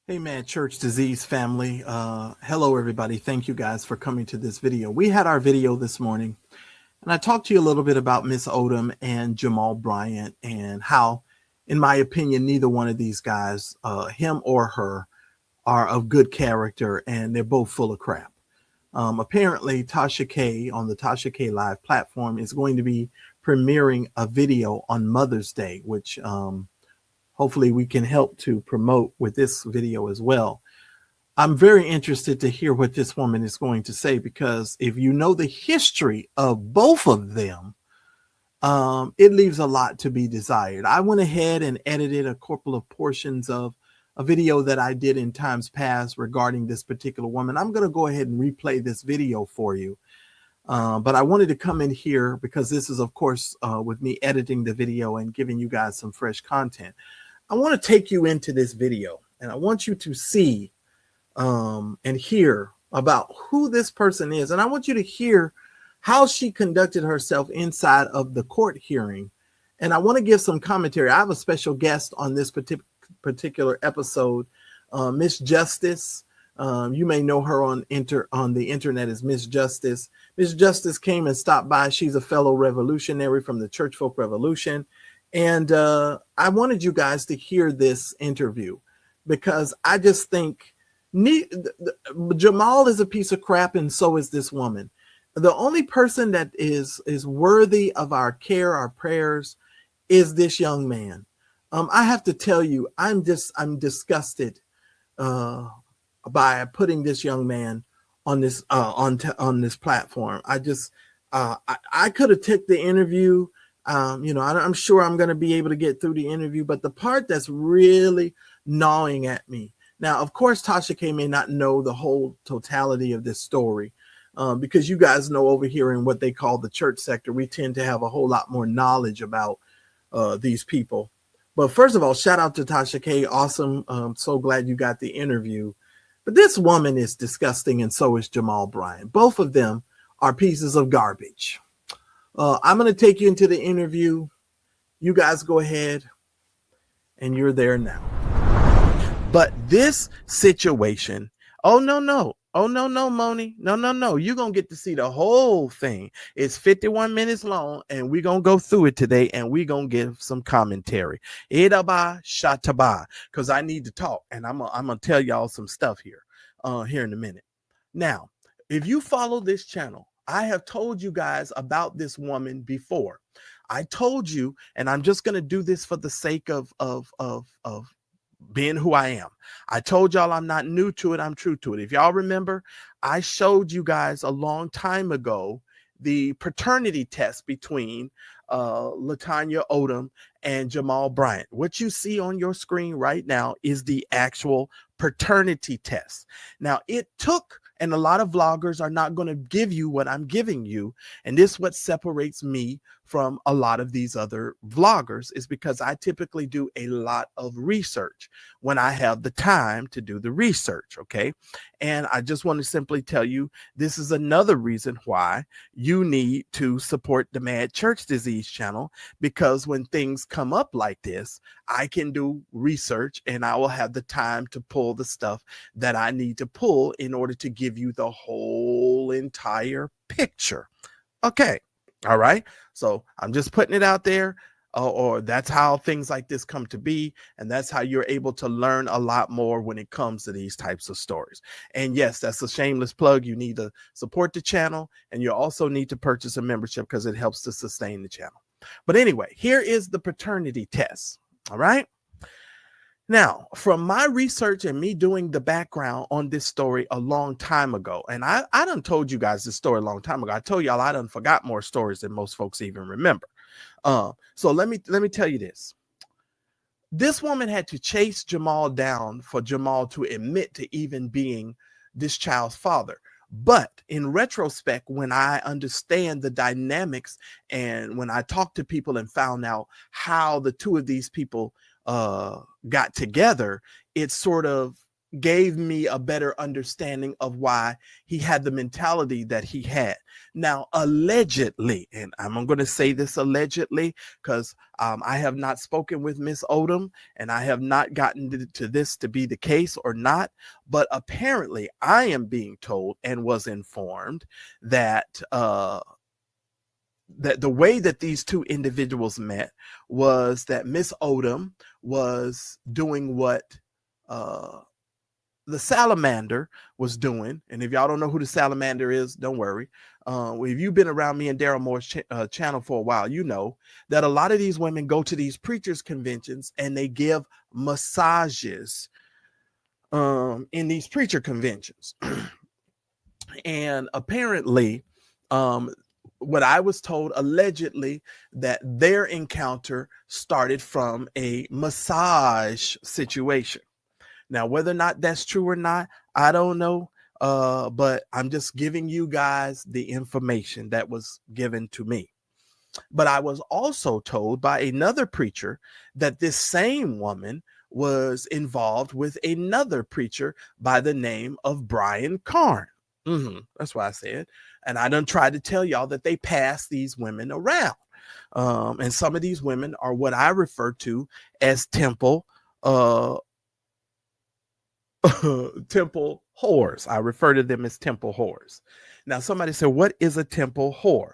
Hey man, Church Disease family. Hello everybody. Thank you guys for coming to this video. We had our video this morning and I talked to you a little bit about Miss Odom and Jamal Bryant and how, in my opinion, neither one of these guys, him or her, are of good character and they're both full of crap. Apparently, Tasha K on the Tasha K Live platform is going to be premiering a video on Mother's Day, which hopefully we can help to promote with this video as well. I'm very interested to hear what this woman is going to say, because if you know the history of both of them, it leaves a lot to be desired. I went ahead and edited a couple of portions of a video that I did in times past regarding this particular woman. I'm going to go ahead and replay this video for you. But I wanted to come in here because this is, of course, with me editing the video and giving you guys some fresh content. I want to take you into this video and I want you to see and hear about who this person is. And I want you to hear how she conducted herself inside of the court hearing. And I want to give some commentary. I have a special guest on this particular episode, Miss Justice. You may know her on the internet as Miss Justice. Miss Justice came and stopped by. She's a fellow revolutionary from the Church Folk Revolution. And I wanted you guys to hear this interview because I just think Jamal is a piece of crap, and so is this woman. The only person that is worthy of our care, our prayers, is this young man. I have to tell you, I'm disgusted by putting this young man on this on this platform. I could have took the interview. I'm sure I'm going to be able to get through the interview, but the part that's really gnawing at me now, of course, Tasha K may not know the whole totality of this story, because you guys know over here in what they call the church sector, we tend to have a whole lot more knowledge about these people. But first of all, shout out to Tasha K. Awesome. So glad you got the interview. But this woman is disgusting, and so is Jamal Bryant. Both of them are pieces of garbage. I'm going to take you into the interview. You guys go ahead, and you're there now. But this situation, oh, no, Moni. No. You're going to get to see the whole thing. It's 51 minutes long, and we're going to go through it today, and we're going to give some commentary. Edaba Shataba, because I need to talk, and I'm going to tell y'all some stuff here in a minute. Now, if you follow this channel, I have told you guys about this woman before. I told you, and I'm just going to do this for the sake of being who I am. I told y'all I'm not new to it. I'm true to it. If y'all remember, I showed you guys a long time ago the paternity test between Latanya Odom and Jamal Bryant. What you see on your screen right now is the actual paternity test. Now, it took, and a lot of vloggers are not going to give you what I'm giving you. And this is what separates me from a lot of these other vloggers, is because I typically do a lot of research when I have the time to do the research. Okay. And I just want to simply tell you, this is another reason why you need to support the Mad Church Disease channel, because when things come up like this, I can do research and I will have the time to pull the stuff that I need to pull in order to give you the whole entire picture. Okay. All right. So I'm just putting it out there, or that's how things like this come to be. And that's how you're able to learn a lot more when it comes to these types of stories. And yes, that's a shameless plug. You need to support the channel, and you also need to purchase a membership because it helps to sustain the channel. But anyway, here is the paternity test. All right. Now, from my research and me doing the background on this story a long time ago, and I done told you guys this story a long time ago. I told y'all I done forgot more stories than most folks even remember. So let me tell you this. This woman had to chase Jamal down for Jamal to admit to even being this child's father. But in retrospect, when I understand the dynamics and when I talked to people and found out how the two of these people got together, it sort of gave me a better understanding of why he had the mentality that he had. Now, allegedly, and I'm going to say this allegedly because I have not spoken with Miss Odom, and I have not gotten to this to be the case or not, but apparently I am being told and was informed that that the way that these two individuals met was that Miss Odom was doing what the salamander was doing. And if y'all don't know who the salamander is, don't worry. If you've been around me and Daryl Moore's channel for a while, you know that a lot of these women go to these preachers conventions and they give massages in these preacher conventions. And apparently, what I was told allegedly that their encounter started from a massage situation. Now, whether or not that's true or not, I don't know. But I'm just giving you guys the information that was given to me. But I was also told by another preacher that this same woman was involved with another preacher by the name of Brian Carn. That's what I said. And I done tried to tell y'all that they pass these women around. And some of these women are what I refer to as temple temple whores. I refer to them as temple whores. Now, somebody said, what is a temple whore?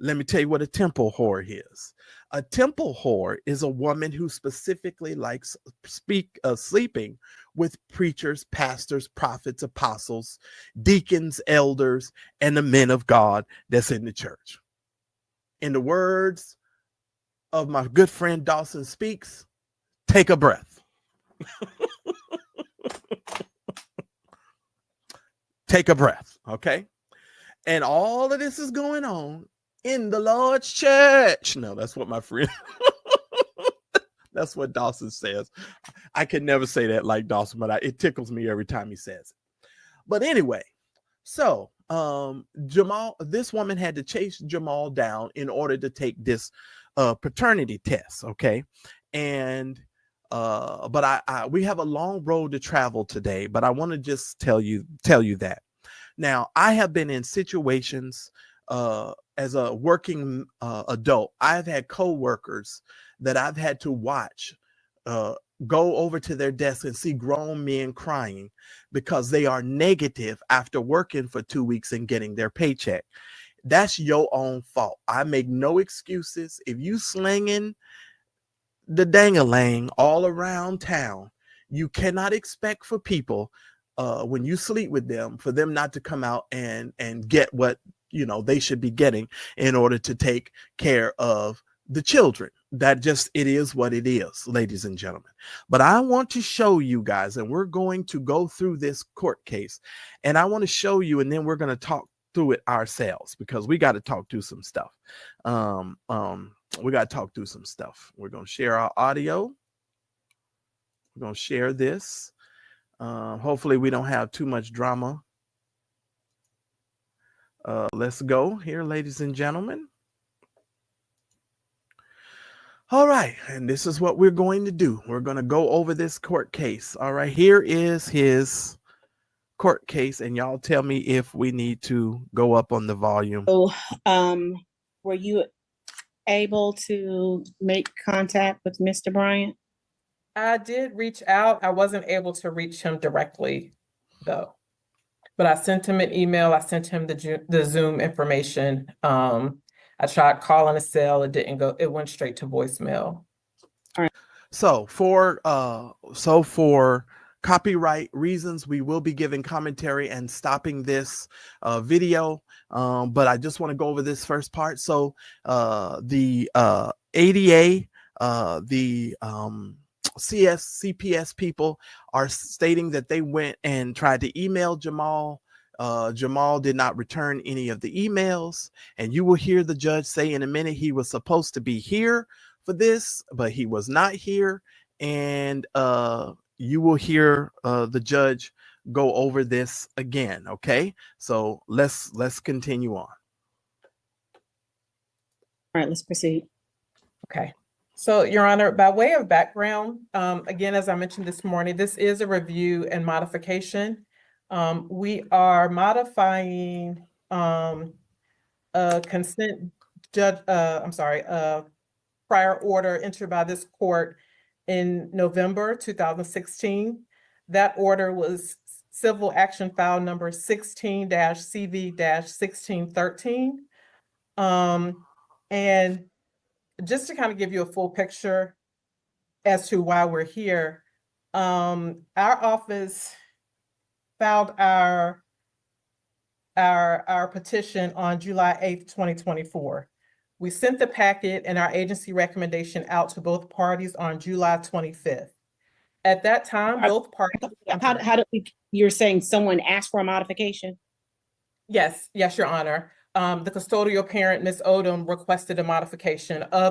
Let me tell you what a temple whore is. A temple whore is a woman who specifically likes sleeping with preachers, pastors, prophets, apostles, deacons, elders, and the men of God that's in the church. In the words of my good friend Dawson Speaks, take a breath. Take a breath, okay? And all of this is going on in the Lord's church. No, that's what my friend, that's what Dawson says. I can never say that like Dawson, but it tickles me every time he says it. But anyway, so Jamal, this woman had to chase Jamal down in order to take this paternity test, okay? And but we have a long road to travel today, but I want to just tell you that. Now, I have been in situations as a working adult. I've had coworkers that I've had to watch go over to their desk and see grown men crying because they are negative after working for 2 weeks and getting their paycheck. That's your own fault. I make no excuses. If you slinging the dang-a-lang all around town, you cannot expect for people when you sleep with them for them not to come out and get what they should be getting in order to take care of the children. That just, it is what it is, ladies and gentlemen. But I want to show you guys, and we're going to go through this court case, and I want to show you, and then we're going to talk through it ourselves because we got to talk through some stuff. We got to talk through some stuff. We're going to share our audio. We're going to share this. Hopefully we don't have too much drama. Let's go here, ladies and gentlemen. All right. And this is what we're going to do. We're going to go over this court case. All right. Here is his court case. And y'all tell me if we need to go up on the volume. So, were you able to make contact with Mr. Bryant? I did reach out. I wasn't able to reach him directly, though. But I sent him an email. I sent him the Zoom information. I tried calling a cell. It didn't go. It went straight to voicemail. All right. So for copyright reasons, we will be giving commentary and stopping this video. But I just want to go over this first part. So the ADA, the CPS people are stating that they went and tried to email Jamal. Jamal did not return any of the emails, and you will hear the judge say in a minute he was supposed to be here for this, but he was not here. And you will hear the judge go over this again. Okay, so let's continue on. All right, let's proceed. Okay. So, Your Honor, by way of background, again, as I mentioned this morning, this is a review and modification. We are modifying a consent judge, a prior order entered by this court in November 2016. That order was Civil Action File number 16-CV-1613. And just to kind of give you a full picture as to why we're here, our office filed our petition on July 8th, 2024. We sent the packet and our agency recommendation out to both parties on July 25th. At that time, both parties. How did we, you're saying someone asked for a modification? Yes, Your Honor. The custodial parent, Ms. Odom, requested a modification of.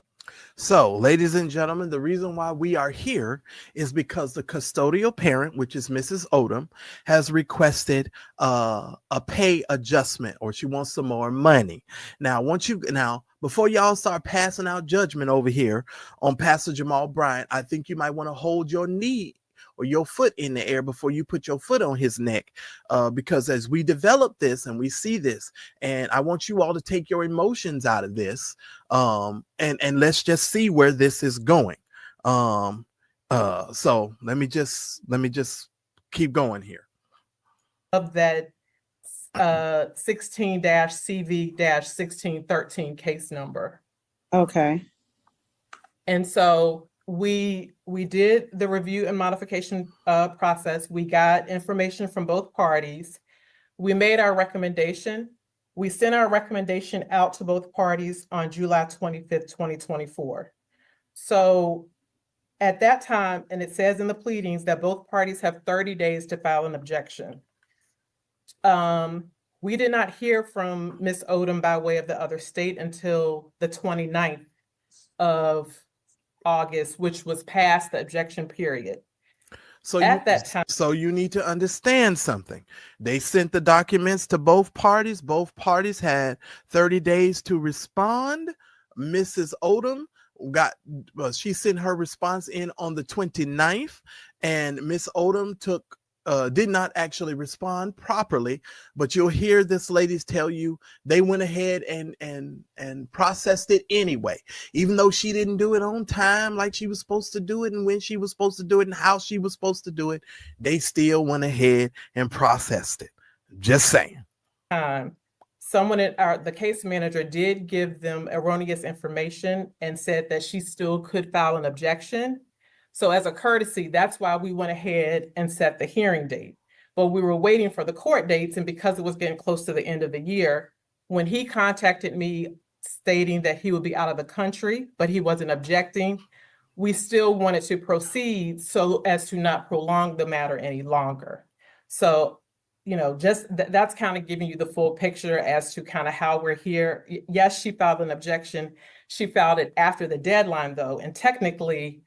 So, ladies and gentlemen, the reason why we are here is because the custodial parent, which is Mrs. Odom, has requested a pay adjustment, or she wants some more money. Now, before y'all start passing out judgment over here on Pastor Jamal Bryant, I think you might want to hold your knee or your foot in the air before you put your foot on his neck, because as we develop this and we see this, and I want you all to take your emotions out of this, and let's just see where this is going. So let me just keep going here. Of that 16-CV-1613 case number. Okay. And so we did the review and modification process. We got information from both parties. We made our recommendation. We sent our recommendation out to both parties on July 25th, 2024. So at that time, and it says in the pleadings that both parties have 30 days to file an objection. We did not hear from Ms. Odom by way of the other state until the 29th of August, which was past the objection period. So at that time, so you need to understand something. They sent the documents to both parties. Both parties had 30 days to respond. Mrs. Odom she sent her response in on the 29th, and Miss Odom did not actually respond properly, but you'll hear this ladies tell you they went ahead and processed it anyway, even though she didn't do it on time like she was supposed to do it, and when she was supposed to do it, and how she was supposed to do it. They still went ahead and processed it. Just saying. Someone the case manager did give them erroneous information and said that she still could file an objection. So as a courtesy, that's why we went ahead and set the hearing date. But we were waiting for the court dates, and because it was getting close to the end of the year, when he contacted me stating that he would be out of the country, but he wasn't objecting, we still wanted to proceed so as to not prolong the matter any longer. So, just that's kind of giving you the full picture as to kind of how we're here. Yes, she filed an objection. She filed it after the deadline, though, and technically,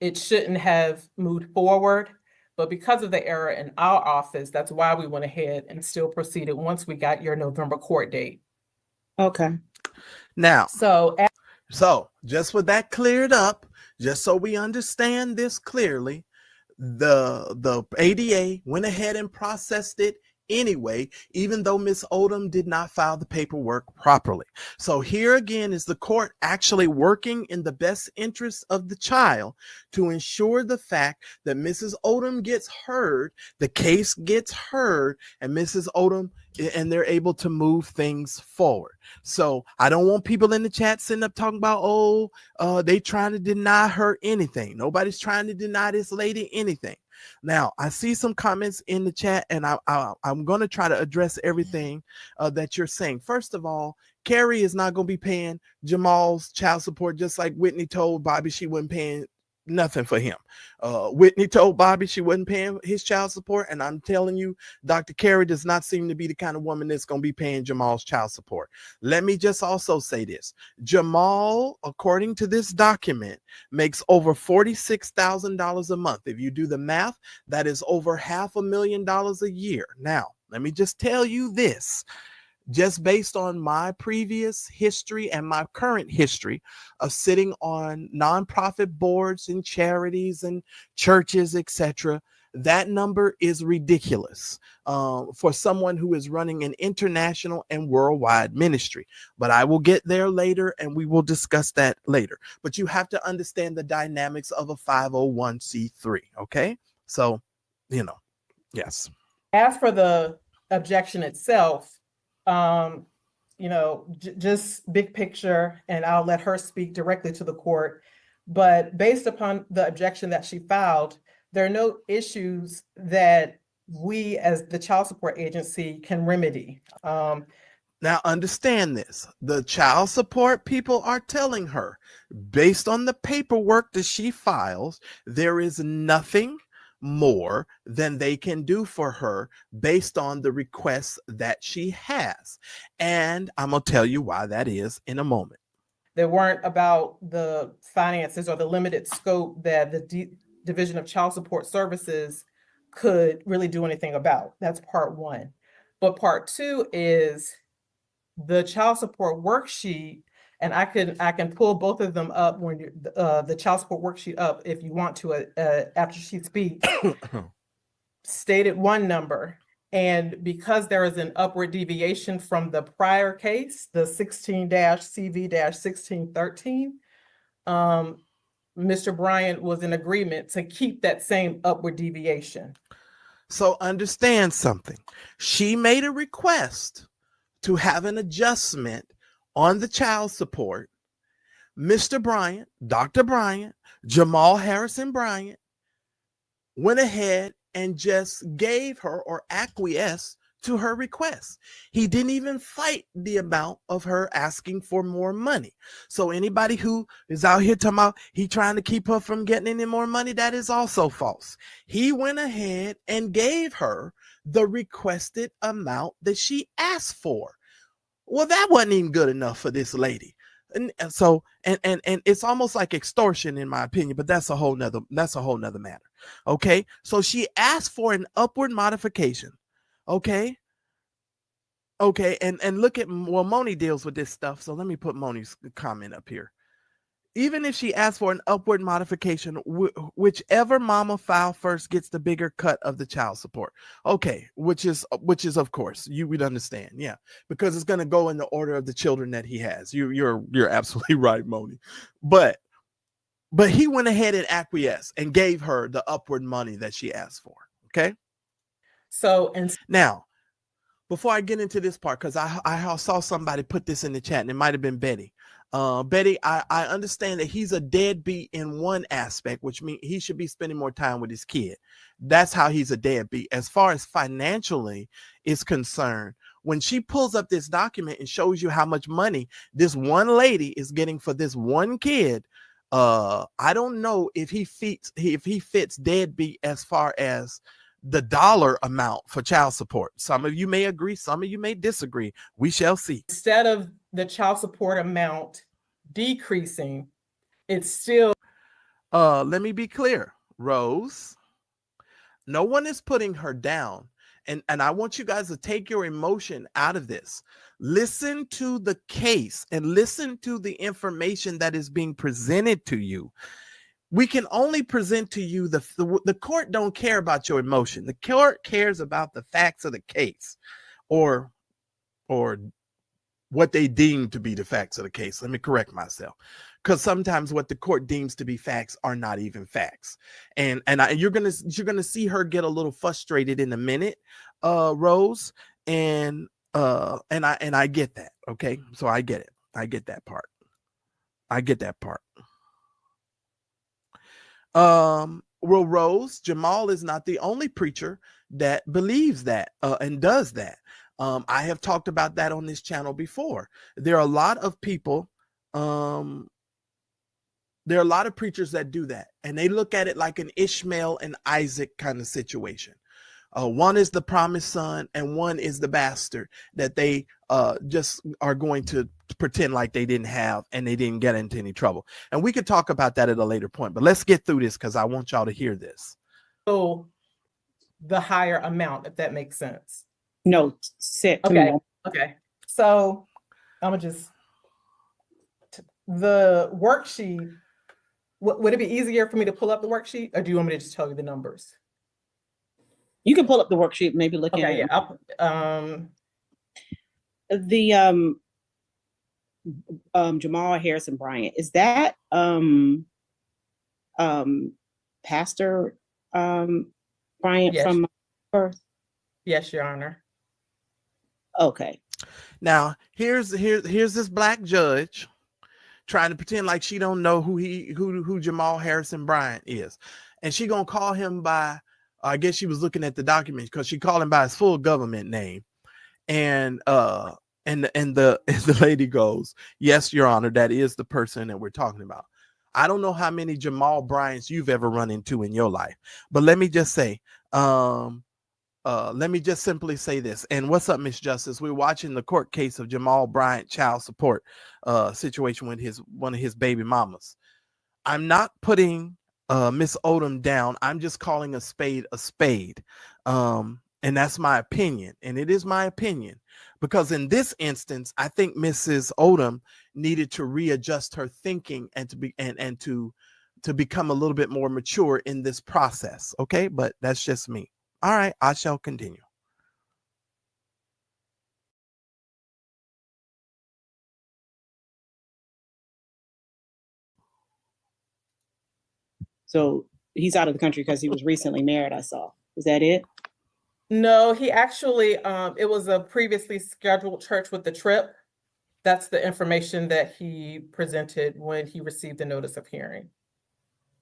it shouldn't have moved forward, but because of the error in our office, that's why we went ahead and still proceeded once we got your November court date. Okay. Now, so just with that cleared up, just so we understand this clearly, the ADA went ahead and processed it anyway, even though Miss Odom did not file the paperwork properly. So here again is the court actually working in the best interest of the child to ensure the fact that Mrs. Odom gets heard, the case gets heard, and Mrs. Odom, and they're able to move things forward. So I don't want people in the chat sitting up talking about, they trying to deny her anything. Nobody's trying to deny this lady anything. Now, I see some comments in the chat, and I'm going to try to address everything that you're saying. First of all, Carrie is not going to be paying Jamal's child support, just like Whitney told Bobby she wasn't paying nothing for him. Whitney told Bobby she wasn't paying his child support, and I'm telling you, Dr. Carrie does not seem to be the kind of woman that's going to be paying Jamal's child support. Let me just also say this. Jamal, according to this document, makes over $46,000 a month. If you do the math, that is over $500,000 a year. Now, let me just tell you this. just based on my previous history and my current history of sitting on nonprofit boards and charities and churches, etc., that number is ridiculous for someone who is running an international and worldwide ministry. But I will get there later, and we will discuss that later. But you have to understand the dynamics of a 501c3. Okay, so yes. As for the objection itself, just big picture, and I'll let her speak directly to the court. But based upon the objection that she filed, there are no issues that we as the child support agency can remedy. Now understand this. The child support people are telling her, based on the paperwork that she files, there is nothing more than they can do for her based on the requests that she has. And I'm going to tell you why that is in a moment. They weren't about the finances or the limited scope that the Division of Child Support Services could really do anything about. That's part one. But part two is the child support worksheet, and I can pull both of them up when you the child support worksheet up if you want to after she speaks. Stated one number, and because there is an upward deviation from the prior case, the 16-CV-1613, Mr. Bryant was in agreement to keep that same upward deviation. So understand something. She made a request to have an adjustment on the child support. Mr. Bryant, Dr. Bryant, Jamal Harrison Bryant went ahead and just gave her or acquiesced to her request. He didn't even fight the amount of her asking for more money. So anybody who is out here talking about he trying to keep her from getting any more money, that is also false. He went ahead and gave her the requested amount that she asked for. Well, that wasn't even good enough for this lady. And so it's almost like extortion in my opinion, but that's a whole nother matter. Okay, so she asked for an upward modification. Okay, and look at, well, Moni deals with this stuff, so let me put Moni's comment up here. Even if she asks for an upward modification, whichever mama file first gets the bigger cut of the child support. Okay, which is of course you would understand, yeah, because it's going to go in the order of the children that he has. You're absolutely right, Moni. But he went ahead and acquiesced and gave her the upward money that she asked for. Okay. So, and now, before I get into this part, because I saw somebody put this in the chat, and it might have been Betty. Betty, I understand that he's a deadbeat in one aspect, which means he should be spending more time with his kid. That's how he's a deadbeat. As far as financially is concerned, when she pulls up this document and shows you how much money this one lady is getting for this one kid, I don't know if he fits deadbeat as far as the dollar amount for child support. Some of you may agree, some of you may disagree. We shall see. Instead of the child support amount decreasing, it's still. Let me be clear, Rose. No one is putting her down. And I want you guys to take your emotion out of this. Listen to the case and listen to the information that is being presented to you. We can only present to you the court don't care about your emotion. The court cares about the facts of the case, or what they deem to be the facts of the case. Let me correct myself, because sometimes what the court deems to be facts are not even facts. And you're gonna see her get a little frustrated in a minute, Rose, and I get that. Okay, so I get it. I get that part. Well, Rose, Jamal is not the only preacher that believes that and does that. I have talked about that on this channel before. There are a lot of people, there are a lot of preachers that do that, and they look at it like an Ishmael and Isaac kind of situation. One is the promised son and one is the bastard that they just are going to pretend like they didn't have and they didn't get into any trouble. And we could talk about that at a later point, but let's get through this because I want y'all to hear this. So the higher amount, if that makes sense. No, sit. Okay. Okay. So I'm gonna just, the worksheet, would it be easier for me to pull up the worksheet, or do you want me to just tell you the numbers? You can pull up the worksheet, maybe look at Okay, it. yeah, The Jamal Harrison Bryant, is that Pastor Bryant yes, from Perth? yes, Your Honor. Okay. Now, here's this black judge trying to pretend like she don't know who Jamal Harrison Bryant is. And she gonna call him by, I guess she was looking at the documents because she called him by his full government name. And the lady goes, "Yes, Your Honor, that is the person that we're talking about." I don't know how many Jamal Bryants you've ever run into in your life, but let me just say, let me just simply say this. And what's up, Miss Justice? We're watching the court case of Jamal Bryant child support situation with one of his baby mamas. I'm not putting Miss Odom down. I'm just calling a spade a spade. And that's my opinion. And it is my opinion because in this instance, I think Mrs. Odom needed to readjust her thinking and to become a little bit more mature in this process. Okay, but that's just me. All right, I shall continue. So he's out of the country because he was recently married, I saw. Is that it? No, he actually, it was a previously scheduled church with the trip. That's the information that he presented when he received the notice of hearing.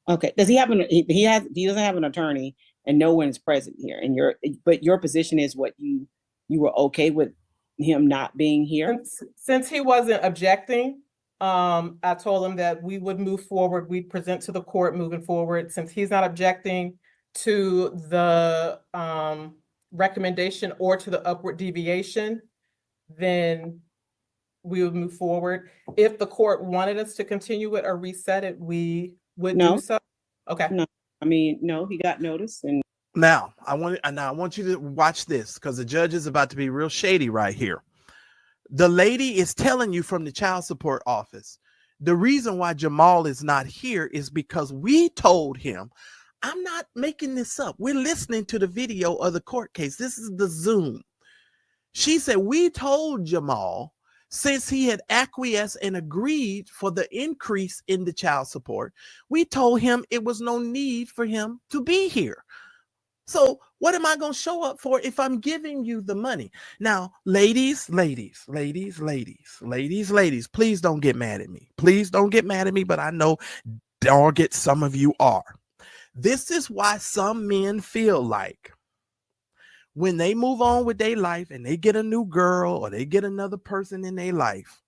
Okay. Does he have he doesn't have an attorney and no one is present here. And your position is what you were okay with him not being here? Since he wasn't objecting, I told him that we would move forward. We'd present to the court moving forward. Since he's not objecting to the recommendation or to the upward deviation, then we would move forward. If the court wanted us to continue it or reset it, we would do so. Okay. No, I mean, no, he got notice. And now I want you to watch this because the judge is about to be real shady right here. The lady is telling you from the child support office, the reason why Jamal is not here is because we told him. I'm not making this up. We're listening to the video of the court case. This is the Zoom. She said, we told Jamal, since he had acquiesced and agreed for the increase in the child support, we told him it was no need for him to be here. So what am I going to show up for if I'm giving you the money? Now, ladies, please don't get mad at me. Please don't get mad at me, but I know, dog it, some of you are. This is why some men feel like when they move on with their life and they get a new girl or they get another person in their life,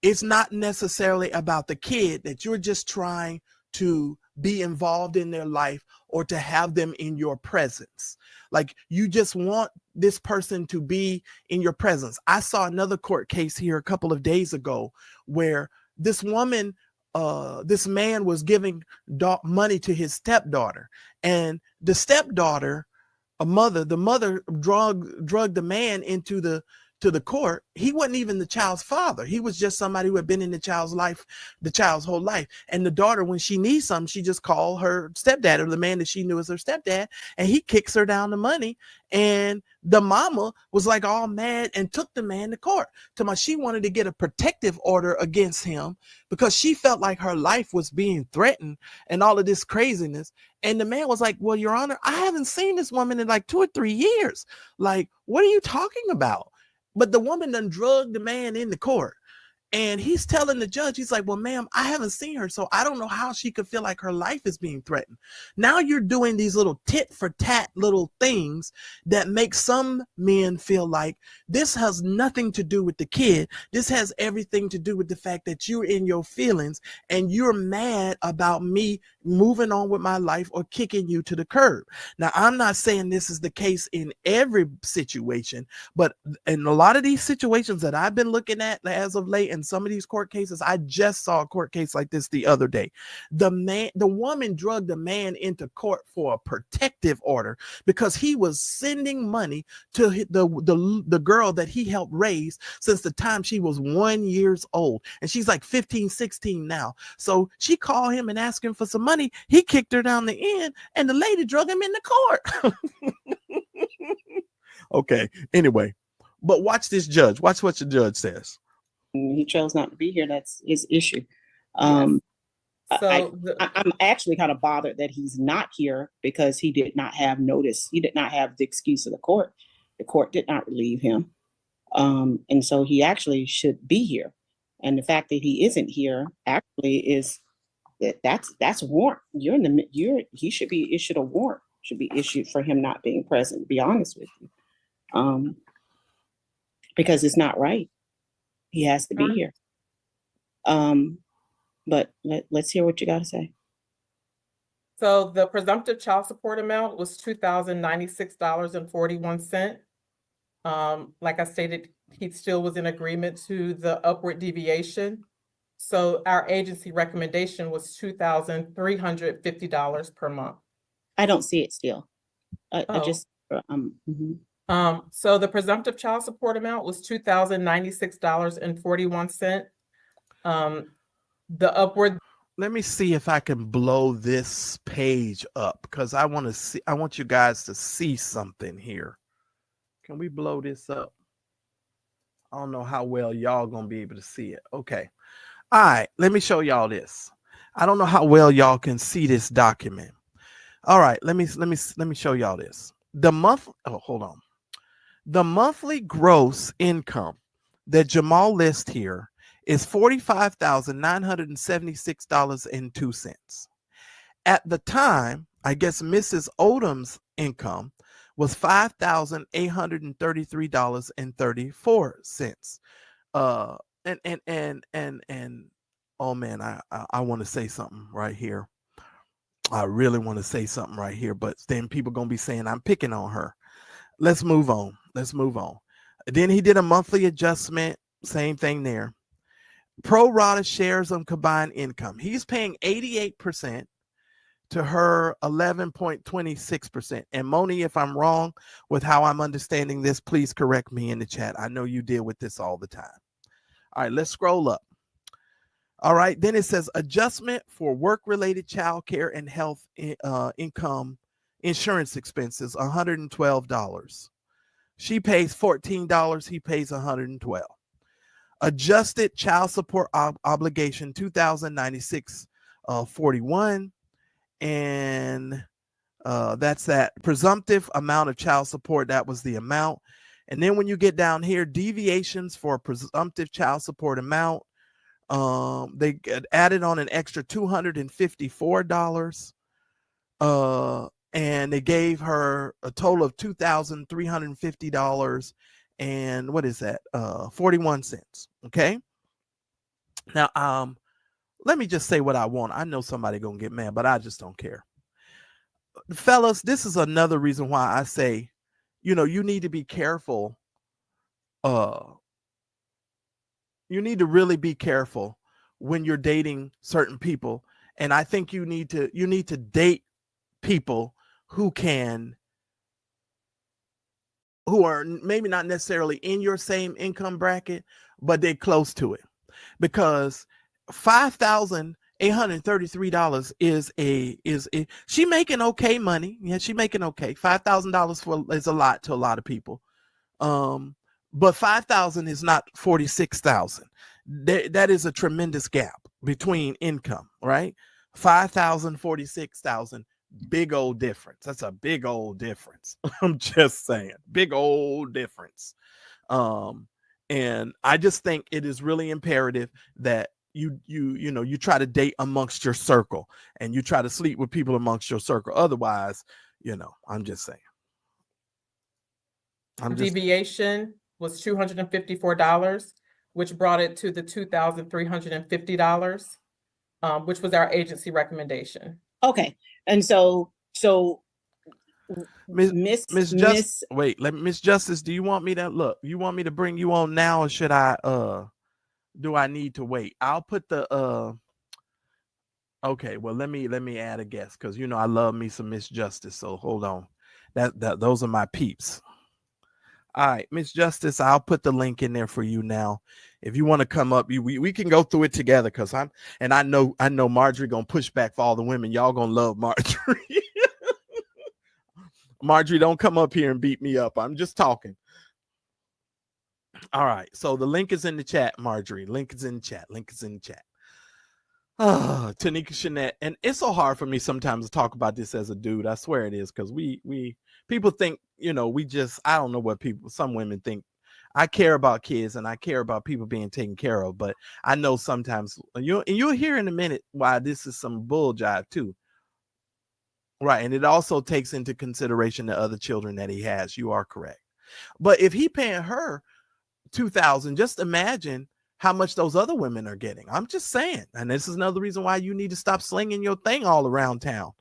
it's not necessarily about the kid, that you're just trying to be involved in their life or to have them in your presence. Like you just want this person to be in your presence. I saw another court case here a couple of days ago where this woman, this man was giving money to his stepdaughter, and the stepdaughter, the mother drugged the man into the court. He wasn't even the child's father. He was just somebody who had been in the child's life, the child's whole life. And the daughter, when she needs something, she just called her stepdad, or the man that she knew as her stepdad, and he kicks her down the money. And the mama was like all mad and took the man to court. She wanted to get a protective order against him because she felt like her life was being threatened and all of this craziness. And the man was like, well, Your Honor, I haven't seen this woman in like 2 or 3 years. Like, what are you talking about? But the woman done drugged the man in the court. And he's telling the judge, he's like, well, ma'am, I haven't seen her, so I don't know how she could feel like her life is being threatened. Now you're doing these little tit for tat little things that make some men feel like this has nothing to do with the kid. This has everything to do with the fact that you're in your feelings and you're mad about me moving on with my life or kicking you to the curb. Now, I'm not saying this is the case in every situation, but in a lot of these situations that I've been looking at as of late, and in some of these court cases. I just saw a court case like this the other day. The woman drugged the man into court for a protective order because he was sending money to the girl that he helped raise since the time she was 1 year old. And she's like 15, 16 now. So she called him and asked him for some money. He kicked her down the end and the lady drug him into court. Okay. Anyway, but watch this judge. Watch what the judge says. He chose not to be here. That's his issue. Yes. I'm actually kind of bothered that he's not here because he did not have notice. He did not have the excuse of the court. The court did not relieve him. And so he actually should be here. And the fact that he isn't here actually is that's a warrant. He should be issued a warrant, should be issued for him not being present, to be honest with you. Because it's not right. He has to be here. But let's hear what you got to say. So the presumptive child support amount was $2,096.41. Like I stated, he still was in agreement to the upward deviation. So our agency recommendation was $2,350 per month. I don't see it still. So the presumptive child support amount was $2,096.41. The upward. Let me see if I can blow this page up because I want you guys to see something here. Can we blow this up? I don't know how well y'all gonna be able to see it. Okay. All right, let me show y'all this. I don't know how well y'all can see this document. All right, let me show y'all this. Hold on. The monthly gross income that Jamal lists here is $45,976.02. At the time, I guess Mrs. Odom's income was $5,833.34. And oh man, I want to say something right here. I really want to say something right here, but then people gonna be saying I'm picking on her. Let's move on. Then he did a monthly adjustment, same thing there. Pro rata shares of combined income. He's paying 88% to her 11.26%. And Moni, if I'm wrong with how I'm understanding this, please correct me in the chat. I know you deal with this all the time. All right, let's scroll up. All right, then it says adjustment for work-related child care and health income insurance expenses, $112. She pays $14. He pays $112. Adjusted child support obligation, $2,096.41, and that's that presumptive amount of child support. That was the amount. And then when you get down here, deviations for presumptive child support amount, they added on an extra $254, and they gave her a total of $2,350 and what is that? 41 cents. Okay. Now, let me just say what I want. I know somebody gonna get mad, but I just don't care. Fellas, this is another reason why I say, you need to be careful. You need to really be careful when you're dating certain people. And I think you need to date people who are maybe not necessarily in your same income bracket, but they're close to it, because $5,833 is she making okay money. Yeah, she making okay. $5,000 is a lot to a lot of people. But 5,000 is not 46,000. That is a tremendous gap between income, right? 5,000, 46,000. Big old difference. That's a big old difference. I'm just saying, big old difference. And I just think it is really imperative that you try to date amongst your circle and you try to sleep with people amongst your circle. Otherwise, I'm just saying. Deviation was $254, which brought it to the $2,350, which was our agency recommendation. Okay. And so Miss Justice, do you want me to bring you on now, or should I do I need to wait? I'll put the okay, well let me add a guess, because you know I love me some Miss Justice. So hold on. That those are my peeps. All right, Miss Justice, I'll put the link in there for you now. If you want to come up, we can go through it together, because I know Marjorie gonna push back for all the women. Y'all gonna love Marjorie. Marjorie, don't come up here and beat me up. I'm just talking. All right, so the link is in the chat, Marjorie. Link is in the chat. Tanika Shanette, and it's so hard for me sometimes to talk about this as a dude. I swear it is, because we people think, you know, I don't know what some women think. I care about kids and I care about people being taken care of, but I know sometimes you'll hear in a minute why this is some bull jive too. Right, and it also takes into consideration the other children that he has. You are correct, but if he paying her $2,000, just imagine how much those other women are getting. I'm just saying. And this is another reason why you need to stop slinging your thing all around town.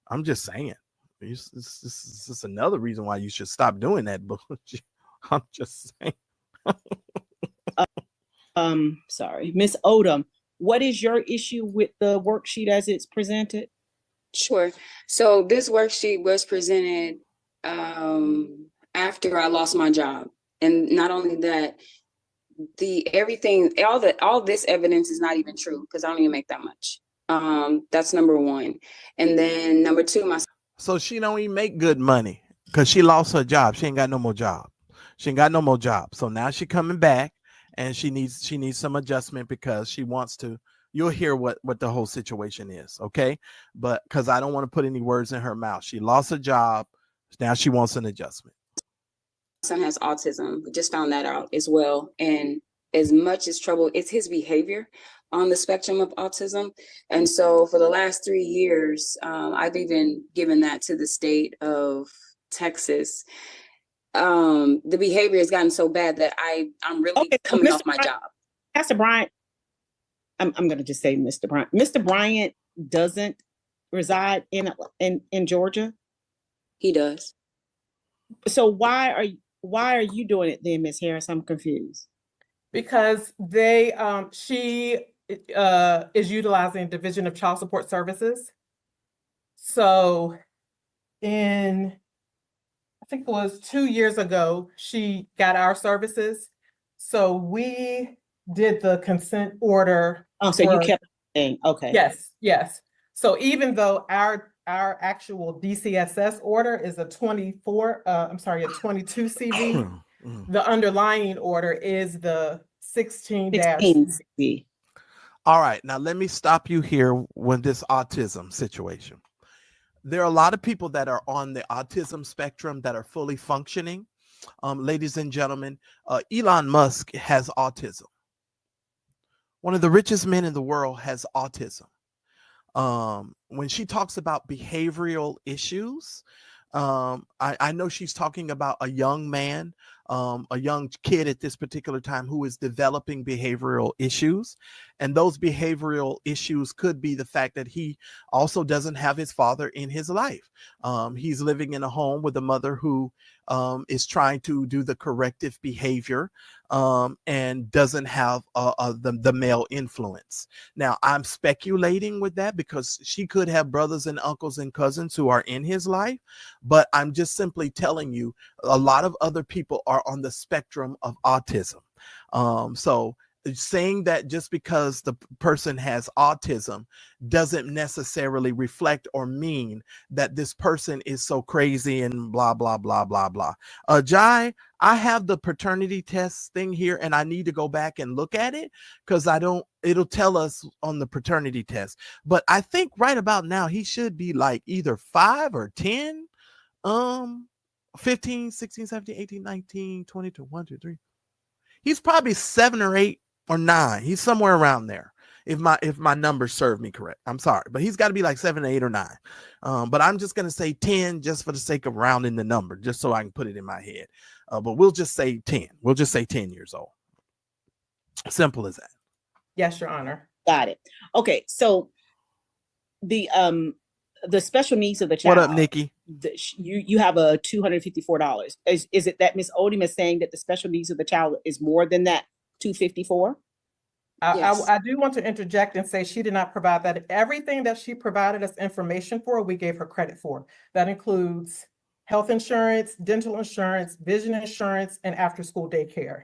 I'm just saying. This is another reason why you should stop doing that. I'm just saying. Sorry. Miss Odom, what is your issue with the worksheet as it's presented? Sure. So this worksheet was presented after I lost my job. And not only that, all this evidence is not even true, because I don't even make that much. That's number one. And then number two, so she don't even make good money because she lost her job. She ain't got no more job. So now she coming back, and she needs some adjustment because she wants to. You'll hear what the whole situation is, okay? But because I don't want to put any words in her mouth. She lost her job. Now she wants an adjustment. son has autism. We just found that out as well. And as much as trouble, it's his behavior on the spectrum of autism. And so for the last 3 years, I've even given that to the state of Texas. The behavior has gotten so bad that I'm really coming off my job. Pastor Bryant, I'm going to just say Mr. Bryant. Mr. Bryant doesn't reside in Georgia. He does. So why are you doing it then, Ms. Harris? I'm confused. Because she is utilizing Division of Child Support Services. So I think it was 2 years ago, she got our services. So we did the consent order. Oh, so you kept saying, okay. Yes. So even though our actual DCSS order is a 22 CV, the underlying order is the 16-CV. All right, now let me stop you here with this autism situation. There are a lot of people that are on the autism spectrum that are fully functioning. Ladies and gentlemen, Elon Musk has autism. One of the richest men in the world has autism. When she talks about behavioral issues, I know she's talking about a young man, a young kid at this particular time who is developing behavioral issues. And those behavioral issues could be the fact that he also doesn't have his father in his life. He's living in a home with a mother who is trying to do the corrective behavior and doesn't have the male influence. Now, I'm speculating with that because she could have brothers and uncles and cousins who are in his life, but I'm just simply telling you a lot of other people are on the spectrum of autism. So saying that just because the person has autism doesn't necessarily reflect or mean that this person is so crazy and blah, blah, blah, blah, blah. Jai, I have the paternity test thing here and I need to go back and look at it because it'll tell us on the paternity test. But I think right about now, he should be like either 5 or 10, 15, 16, 17, 18, 19, 20 to 1, 2, 3. He's probably 7 or 8 or 9. He's somewhere around there. If my numbers serve me correct, I'm sorry, but he's got to be like 7, 8 or 9. But I'm just going to say 10 just for the sake of rounding the number, just so I can put it in my head. But we'll just say 10. We'll just say 10 years old. Simple as that. Yes, Your Honor. Got it. Okay, so the special needs of the child. What up, Nikki? You have a $254. Is it that Ms. Odom is saying that the special needs of the child is more than that $254? Yes. I do want to interject and say she did not provide that. Everything that she provided us information for, we gave her credit for. That includes health insurance, dental insurance, vision insurance, and after-school daycare.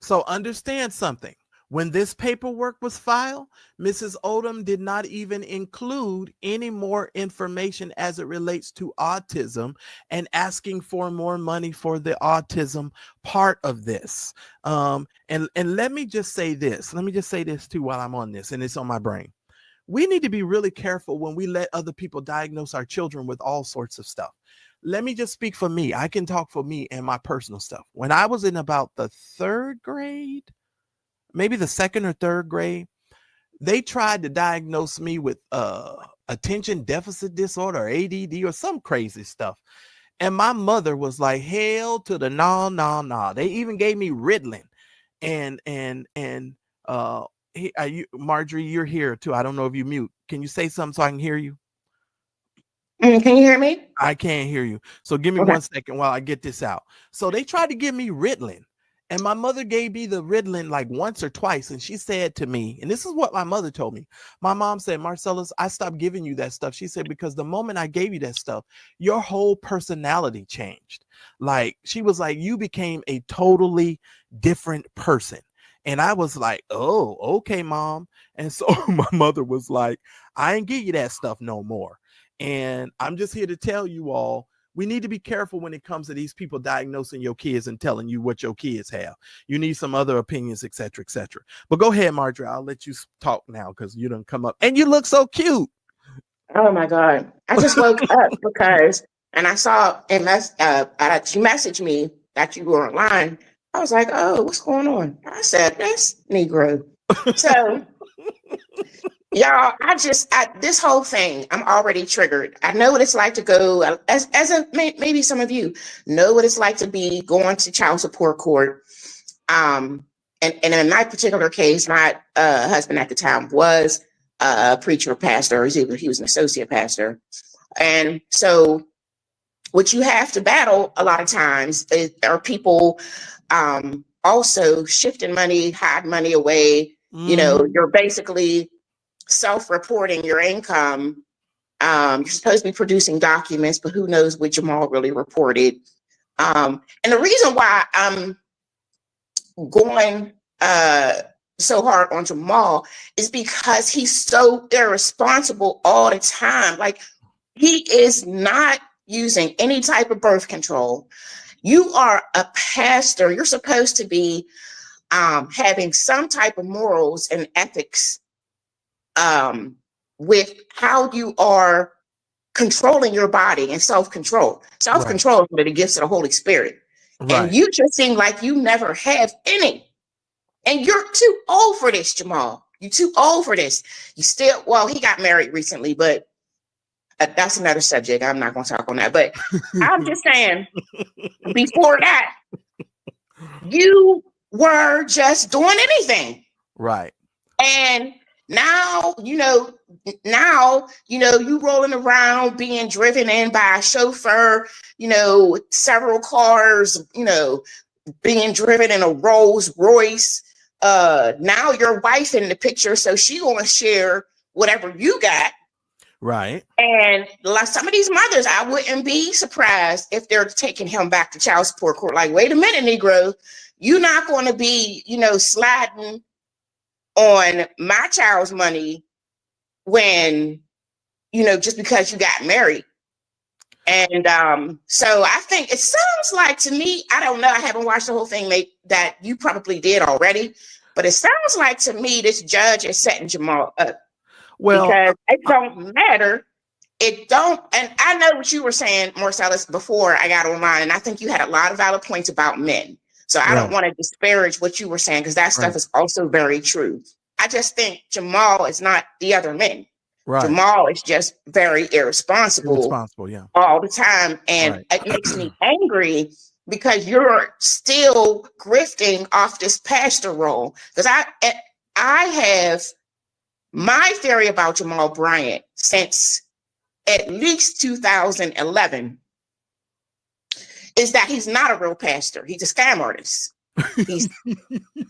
So understand something. When this paperwork was filed, Mrs. Odom did not even include any more information as it relates to autism and asking for more money for the autism part of this. And let me just say this. Let me just say this too while I'm on this, and it's on my brain. We need to be really careful when we let other people diagnose our children with all sorts of stuff. Let me just speak for me. I can talk for me and my personal stuff. When I was in about the third grade, maybe the second or third grade, they tried to diagnose me with attention deficit disorder, or ADD, or some crazy stuff. And my mother was like, hell to the no. They even gave me Ritalin. And Marjorie, you're here too. I don't know if you mute. Can you say something so I can hear you? Can you hear me? I can't hear you. So give me 1 second while I get this out. So they tried to give me Ritalin. And my mother gave me the Ritalin like once or twice. And she said to me, and this is what my mother told me. My mom said, Marcellus, I stopped giving you that stuff. She said, because the moment I gave you that stuff, your whole personality changed. Like, she was like, you became a totally different person. And I was like, oh, okay, Mom. And so my mother was like, I ain't give you that stuff no more. And I'm just here to tell you all, we need to be careful when it comes to these people diagnosing your kids and telling you what your kids have. You need some other opinions, et cetera, et cetera. But go ahead, Marjorie. I'll let you talk now because you done come up and you look so cute. Oh my God. I just woke up because, and I saw you messaged me that you were online. I was like, oh, what's going on? I said, that's Negro. So y'all, this whole thing, I'm already triggered. I know what it's like to go, maybe some of you know what it's like to be going to child support court. And in my particular case, my husband at the time was a preacher, pastor. He was an associate pastor. And so what you have to battle a lot of times are people also shifting money, hide money away. You know, you're basically self-reporting your income. You're supposed to be producing documents, but who knows what Jamal really reported. And the reason why I'm going so hard on Jamal is because he's so irresponsible all the time. Like, he is not using any type of birth control. You are a pastor. You're supposed to be having some type of morals and ethics with how you are controlling your body and self-control. Self-control is one of the gifts of the Holy Spirit. Right. And you just seem like you never have any. And you're too old for this, Jamal. You're too old for this. You still, well, he got married recently, but that's another subject. I'm not going to talk on that. But I'm just saying, before that, you were just doing anything. Right. And now, you rolling around being driven in by a chauffeur, several cars, being driven in a Rolls Royce. Now your wife in the picture, so she gonna share whatever you got. Right. And like some of these mothers, I wouldn't be surprised if they're taking him back to child support court. Like, wait a minute, Negro, you're not going to be, sliding on my child's money when, just because you got married. And so I think it sounds like to me, I don't know, I haven't watched the whole thing that you probably did already, but it sounds like to me this judge is setting Jamal up. Well, because it don't matter. It don't, and I know what you were saying, Marcellus, before I got online, and I think you had a lot of valid points about men. So I don't want to disparage what you were saying, because that stuff is also very true. I just think Jamal is not the other men. Right. Jamal is just very irresponsible all the time. And it makes me angry because you're still grifting off this pastor role. Because I have my theory about Jamal Bryant since at least 2011 is that he's not a real pastor. He's a scam artist.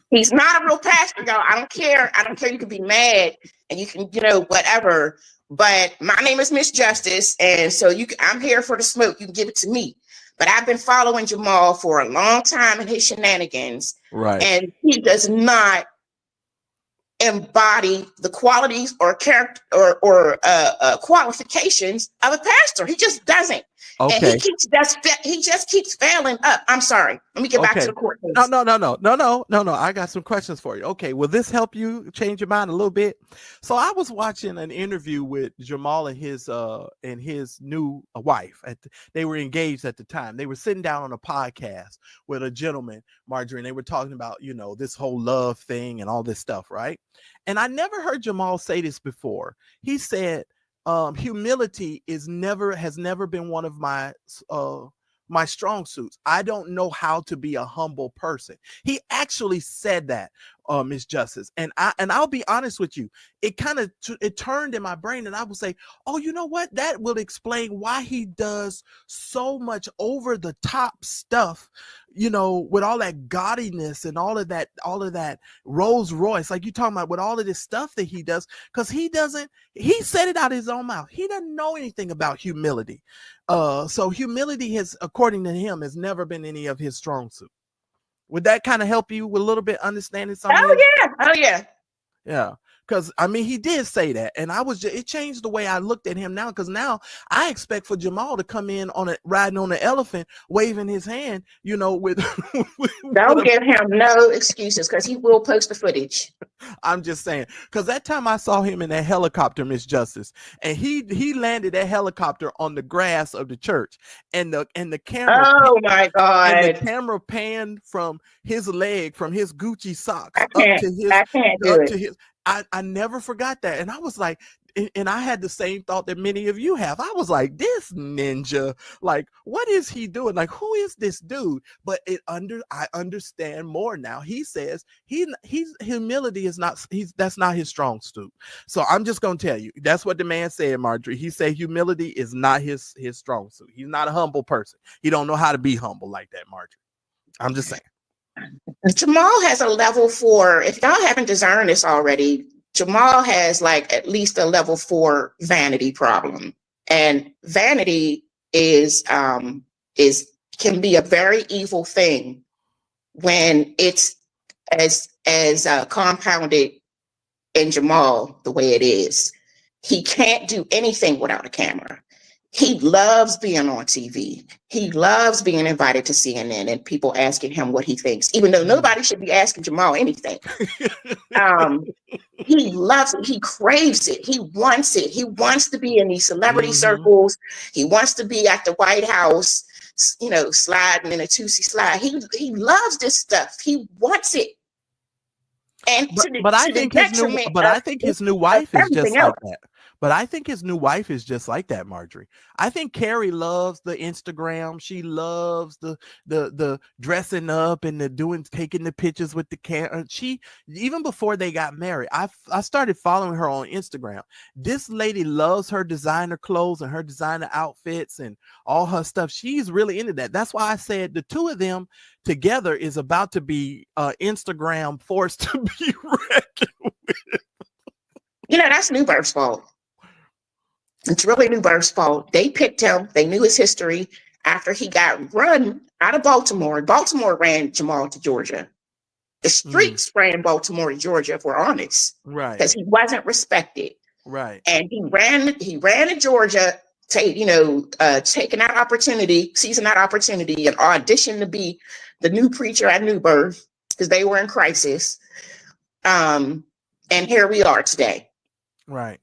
He's not a real pastor, y'all. I don't care. You can be mad and you can, whatever. But my name is Miss Justice, and so I'm here for the smoke. You can give it to me. But I've been following Jamal for a long time in his shenanigans, Right? And he does not embody the qualities or character or qualifications of a pastor. He just doesn't. Okay. And he just keeps failing up. I'm sorry. Let me get back to the court case. No. I got some questions for you. Okay, will this help you change your mind a little bit? So I was watching an interview with Jamal and his new wife. They were engaged at the time. They were sitting down on a podcast with a gentleman, Marjorie, and they were talking about, this whole love thing and all this stuff, right? And I never heard Jamal say this before. He said, humility has never been one of my strong suits. I don't know how to be a humble person. He actually said that, Miss Justice. And I'll be honest with you. It kind of it turned in my brain, and I will say, oh, you know what? That will explain why he does so much over the top stuff, with all that gaudiness and all of that Rolls Royce, like you talking about, with all of this stuff that he does, because he said it out of his own mouth. He doesn't know anything about humility. So humility according to him, has never been any of his strong suit. Would that kind of help you with a little bit understanding something? Oh yeah. Yeah. Because he did say that, and it changed the way I looked at him now. Because now I expect for Jamal to come in riding on an elephant, waving his hand, with. Don't give him no excuses, because he will post the footage. I'm just saying, because that time I saw him in that helicopter, Miss Justice, and he landed that helicopter on the grass of the church, and the camera. Oh my God! And the camera panned from his leg, from his Gucci socks I can't do it. I never forgot that. And I was like, and I had the same thought that many of you have. I was like, this ninja, like, what is he doing? Like, who is this dude? But I understand more now. He says humility is that's not his strong suit. So I'm just going to tell you, that's what the man said, Marjorie. He said humility is not his strong suit. He's not a humble person. He don't know how to be humble like that, Marjorie. I'm just saying. Jamal has a level 4. If y'all haven't discerned this already, Jamal has like at least a level 4 vanity problem. And vanity can be a very evil thing when it's as compounded in Jamal the way it is. He can't do anything without a camera. He loves being on TV. He loves being invited to CNN and people asking him what he thinks, even though nobody should be asking Jamal anything. He loves it. He craves it. He wants it. He wants to be in these celebrity circles. He wants to be at the White House, sliding in a Tootsie slide. He loves this stuff. He wants it. And I think his new wife is just like that. But I think his new wife is just like that, Marjorie. I think Carrie loves the Instagram. She loves the dressing up and taking the pictures with the camera. She, even before they got married, I started following her on Instagram. This lady loves her designer clothes and her designer outfits and all her stuff. She's really into that. That's why I said the two of them together is about to be Instagram forced to be reckoned with. That's Newberg's fault. It's really Newberg's fault. They picked him. They knew his history after he got run out of Baltimore. Baltimore ran Jamal to Georgia. The streets ran Baltimore to Georgia, if we're honest. Right. Because he wasn't respected. Right. And he ran to Georgia, taking that opportunity, seizing that opportunity, and auditioned to be the new preacher at Newberg, because they were in crisis. And here we are today. Right.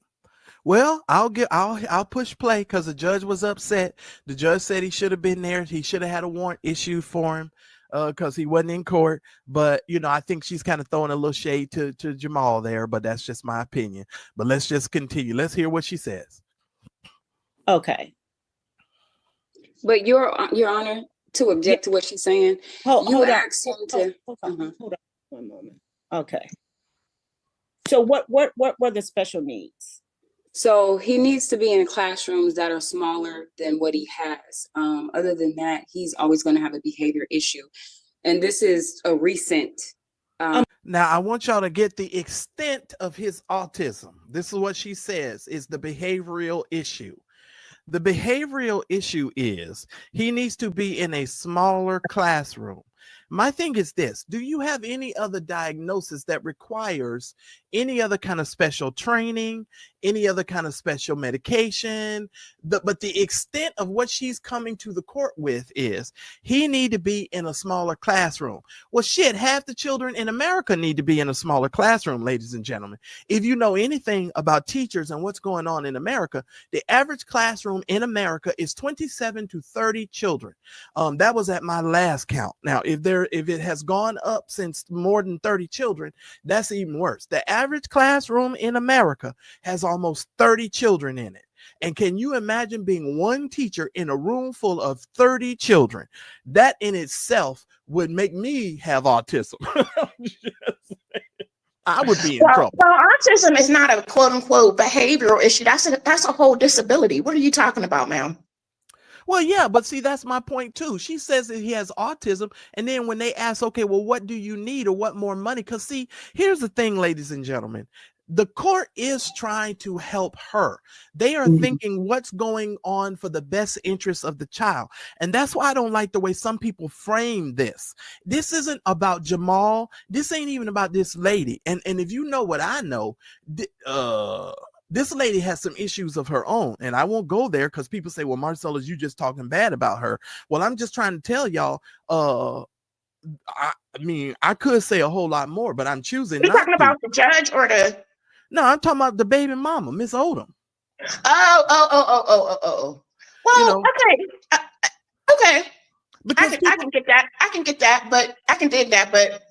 Well, I'll push play because the judge was upset. The judge said he should have been there. He should have had a warrant issued for him because he wasn't in court. But, I think she's kind of throwing a little shade to Jamal there, but that's just my opinion. But let's just continue. Let's hear what she says. Okay. But Your Honor, to object to what she's saying, hold on one moment. Okay. So what were the special needs? So he needs to be in classrooms that are smaller than what he has. Other than that, he's always going to have a behavior issue. And this is a recent. Now, I want y'all to get the extent of his autism. This is what she says is the behavioral issue. The behavioral issue is he needs to be in a smaller classroom. My thing is this: do you have any other diagnosis that requires any other kind of special training, any other kind of special medication? But the extent of what she's coming to the court with is he need to be in a smaller classroom. Well, shit, half the children in America need to be in a smaller classroom, ladies and gentlemen. If you know anything about teachers and what's going on in America, the average classroom in America is 27 to 30 children. That was at my last count. Now, if it has gone up since more than 30 children, that's even worse. The average classroom in America has almost 30 children in it. And can you imagine being one teacher in a room full of 30 children? That in itself would make me have autism. I would be in trouble. Well, autism is not a quote unquote behavioral issue. That's a whole disability. What are you talking about, ma'am? Well, yeah, but see, that's my point too. She says that he has autism. And then when they ask, okay, well, what do you need or what more money? Because see, here's the thing, ladies and gentlemen. The court is trying to help her. They are thinking what's going on for the best interest of the child. And that's why I don't like the way some people frame this. This isn't about Jamal. This ain't even about this lady. And if you know what I know, this lady has some issues of her own, and I won't go there because people say, well, Marcellus, you just talking bad about her. Well, I'm just trying to tell y'all, I mean, I could say a whole lot more, but I'm choosing You're not talking to. about the judge or the... No, I'm talking about the baby mama, Miss Odom. Oh. Well, You know, okay. because I can get that. I can dig that. But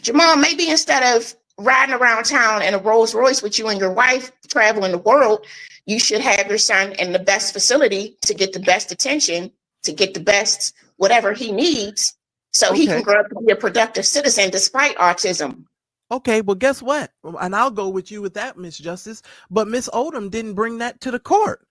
Jamal, maybe instead of riding around town in a Rolls Royce with you and your wife traveling the world, you should have your son in the best facility to get the best attention, to get the best whatever he needs, so he can grow up to be a productive citizen despite autism. Okay, well, guess what? And I'll go with you with that, Miss Justice. But Miss Odom didn't bring that to the court.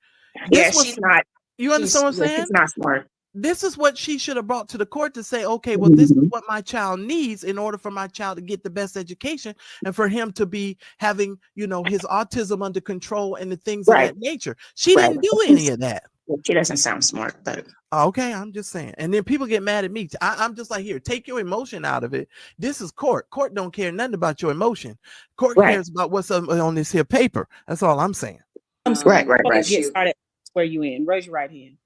She's not. You understand what I'm saying? She's not smart. This is what she should have brought to the court to say, okay, well, this is what my child needs in order for my child to get the best education and for him to be having, his autism under control and the things of that nature. She didn't do any of that. She doesn't sound smart, but okay, I'm just saying. And then people get mad at me. I'm just like, here, take your emotion out of it. This is court. Court don't care nothing about your emotion. Court cares about what's on this here paper. That's all I'm saying. Right. Get started. Swear you in. Raise your right hand.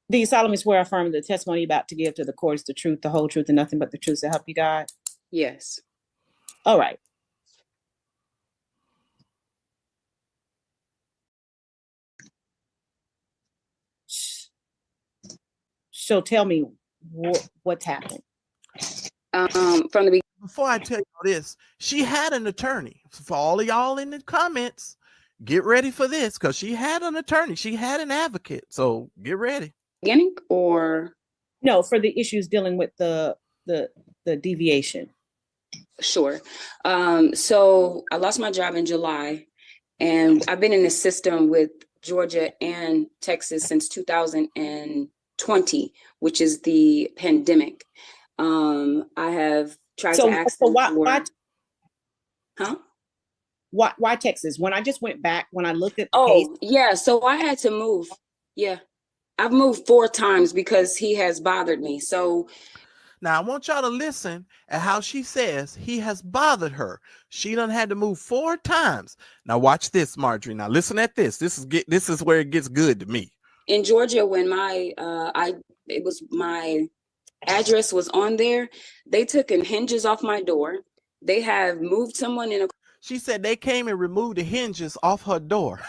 Do you solemnly swear or affirm the testimony you're about to give to the court is the truth, the whole truth, and nothing but the truth to help you God? Yes. All right. So tell me what's happened. From the beginning. Before I tell you this, she had an attorney. For all of y'all in the comments, get ready for this because she had an attorney. She had an advocate. So get ready. Beginning or no, for the issues dealing with the deviation. Sure. So I lost my job in July, and I've been in the system with Georgia and Texas since 2020, which is the pandemic. I have tried to ask them why Texas? When I just went back, when I looked at the case. Yeah, so I had to move. Yeah. I've moved 4 times because he has bothered me. So now I want y'all to listen at how she says he has bothered her. She done had to move 4 times. Now watch this, Marjorie. Now listen at this. This is where it gets good to me. In Georgia, when my address was on there, they took hinges off my door. They have moved someone in a. She said they came and removed the hinges off her door.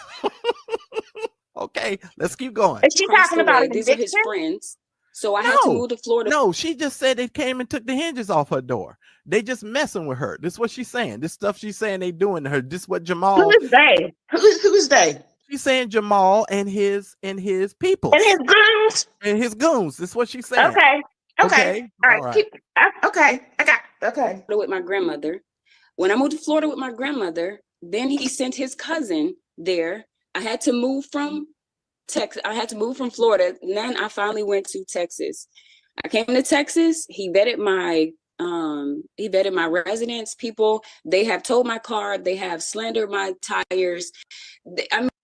Okay, let's keep going. Is she talking about these are his friends? So I had to move to Florida. No, she just said they came and took the hinges off her door. They just messing with her. This is what she's saying. This stuff she's saying they doing to her. This is what Jamal. Who is they? Who's they? She's saying Jamal and his people. And his goons. And his goons. This is what she's saying. Okay. All right. Okay. Okay. With my grandmother. When I moved to Florida with my grandmother, then he sent his cousin there. I had to move from Texas. I had to move from Florida. And then I finally went to Texas. I came to Texas. He vetted my residence people. They have towed my car. They have slandered my tires.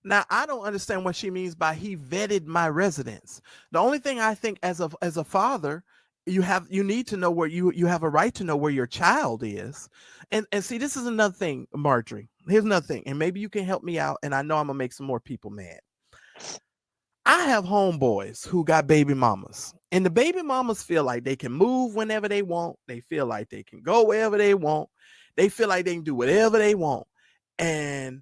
Now, I don't understand what she means by he vetted my residence. The only thing I think as a father, you need to know where you have a right to know where your child is. And see, this is another thing, Marjorie. Here's another thing, and maybe you can help me out, and I know I'm gonna make some more people mad. I have homeboys who got baby mamas, and the baby mamas feel like they can move whenever they want. They feel like they can go wherever they want. They feel like they can do whatever they want. And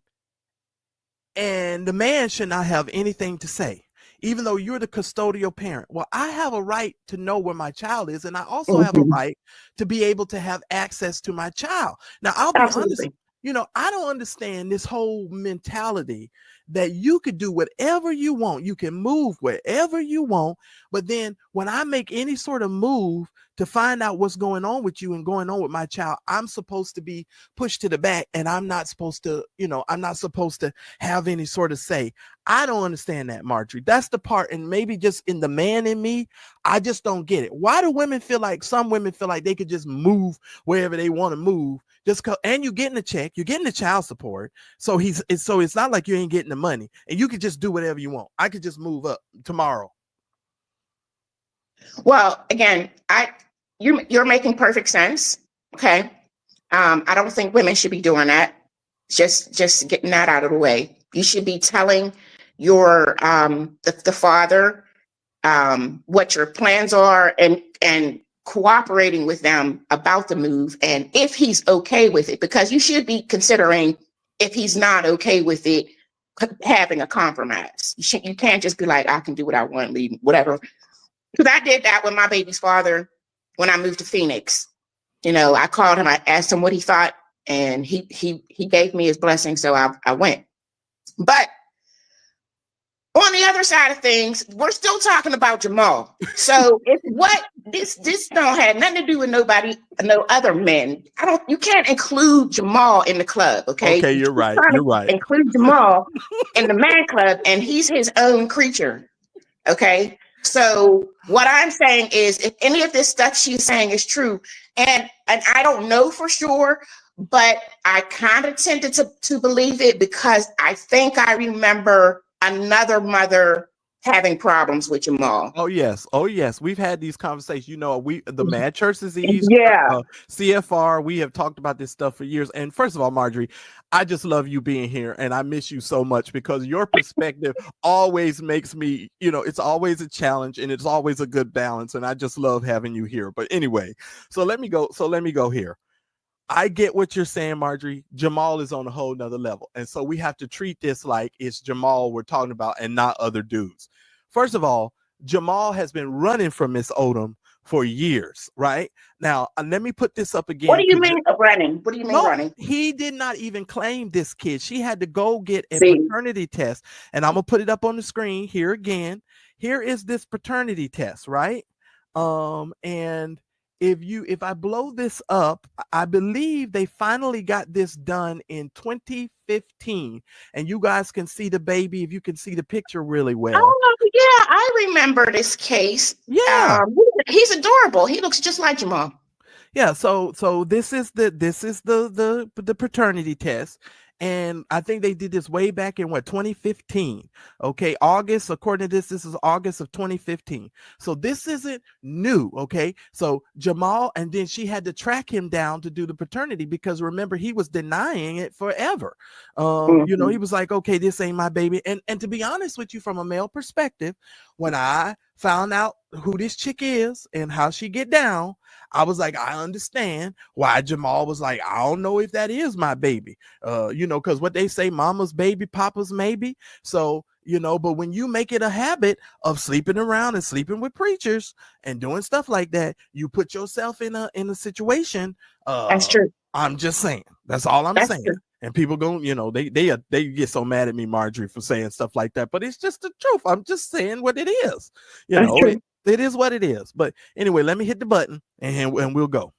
the man should not have anything to say, even though you're the custodial parent. Well, I have a right to know where my child is, and I also have a right to be able to have access to my child. Now, I'll be honest, I don't understand this whole mentality that you could do whatever you want. You can move wherever you want. But then when I make any sort of move to find out what's going on with you and going on with my child, I'm supposed to be pushed to the back, and I'm not supposed to, I'm not supposed to have any sort of say. I don't understand that, Marjorie. That's the part. And maybe just in the man in me, I just don't get it. Why do some women feel like they could just move wherever they want to move? And you're getting a check, you're getting the child support. So it's not like you ain't getting the money, and you could just do whatever you want. I could just move up tomorrow. Well, again, you're making perfect sense. Okay. I don't think women should be doing that. Just getting that out of the way. You should be telling your the father what your plans are, and cooperating with them about the move, and if he's okay with it, because you should be considering, if he's not okay with it, having a compromise. You can't just be like, I can do what I want, leave, whatever. Because I did that with my baby's father when I moved to Phoenix. I called him, I asked him what he thought, and he gave me his blessing, so I went. But on the other side of things, we're still talking about Jamal. So this don't have nothing to do with no other men. You can't include Jamal in the club, okay? Okay, you're right. You're right. Include Jamal in the man club, and he's his own creature. Okay. So what I'm saying is, if any of this stuff she's saying is true, and I don't know for sure, but I kind of tended to believe it, because I think I remember another mother having problems with Jamal. Oh yes. We've had these conversations. The Mad Church Disease, CFR. We have talked about this stuff for years. And first of all, Marjorie, I just love you being here, and I miss you so much, because your perspective always makes me, it's always a challenge, and it's always a good balance. And I just love having you here. But anyway, so let me go here. I get what you're saying, Marjorie. Jamal is on a whole nother level. And so we have to treat this like it's Jamal we're talking about and not other dudes. First of all, Jamal has been running from Miss Odom for years, right? Now, let me put this up again. What do you mean running? What do you mean running? He did not even claim this kid. She had to go get a paternity test. And I'm going to put it up on the screen here again. Here is this paternity test, right? And if I blow this up, I believe they finally got this done in 2015, and you guys can see the baby, if you can see the picture really well. Oh yeah, I remember this case. Yeah, he's adorable. He looks just like Jamal. Yeah, so this is the paternity test. And I think they did this way back in 2015. Okay, August, according to this is August of 2015. So this isn't new. Okay, so Jamal, and then she had to track him down to do the paternity, because remember, he was denying it forever. He was like, okay, this ain't my baby. And to be honest with you, from a male perspective, when I found out who this chick is and how she get down, I was like, I understand why Jamal was like, I don't know if that is my baby, because what they say, mama's baby, papa's maybe. So, but when you make it a habit of sleeping around and sleeping with preachers and doing stuff like that, you put yourself in a situation. That's true. I'm just saying. That's all I'm saying. True. And people go, they get so mad at me, Marjorie, for saying stuff like that. But it's just the truth. I'm just saying what it is. It is what it is. But anyway, let me hit the button and we'll go.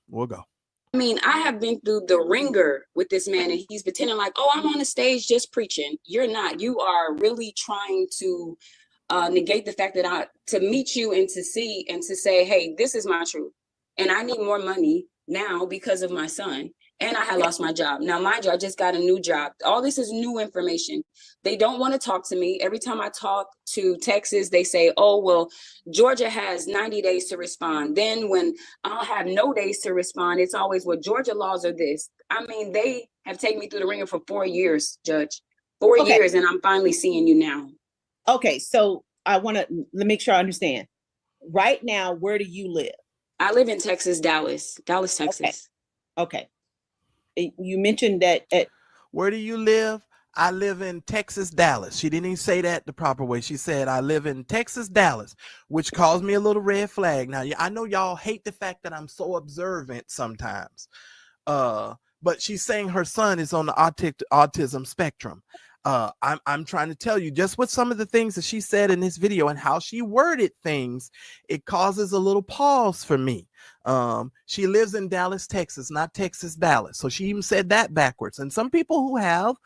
I mean, I have been through the ringer with this man, and he's pretending like, oh, I'm on the stage just preaching. You're not. You are really trying to negate the fact that to meet you and to see and to say, hey, this is my truth. And I need more money now because of my son. And I had lost my job. Now, mind you, I just got a new job. All this is new information. They don't want to talk to me. Every time I talk to Texas, they say, oh, well, Georgia has 90 days to respond. Then when I'll have no days to respond, it's always, well, Georgia laws are this. I mean, they have taken me through the ringer for 4 years, Judge. 4 years, and I'm finally seeing you now. Okay, so I want to make sure I understand. Right now, where do you live? I live in Texas, Dallas, Texas. Okay. You mentioned that. Where do you live? I live in Texas, Dallas. She didn't even say that the proper way. She said, I live in Texas, Dallas, which caused me a little red flag. Now, I know y'all hate the fact that I'm so observant sometimes. But she's saying her son is on the autism spectrum. I'm trying to tell you, just with some of the things that she said in this video and how she worded things, it causes a little pause for me. She lives in Dallas, Texas, not Texas, Dallas. So she even said that backwards. And some people who have,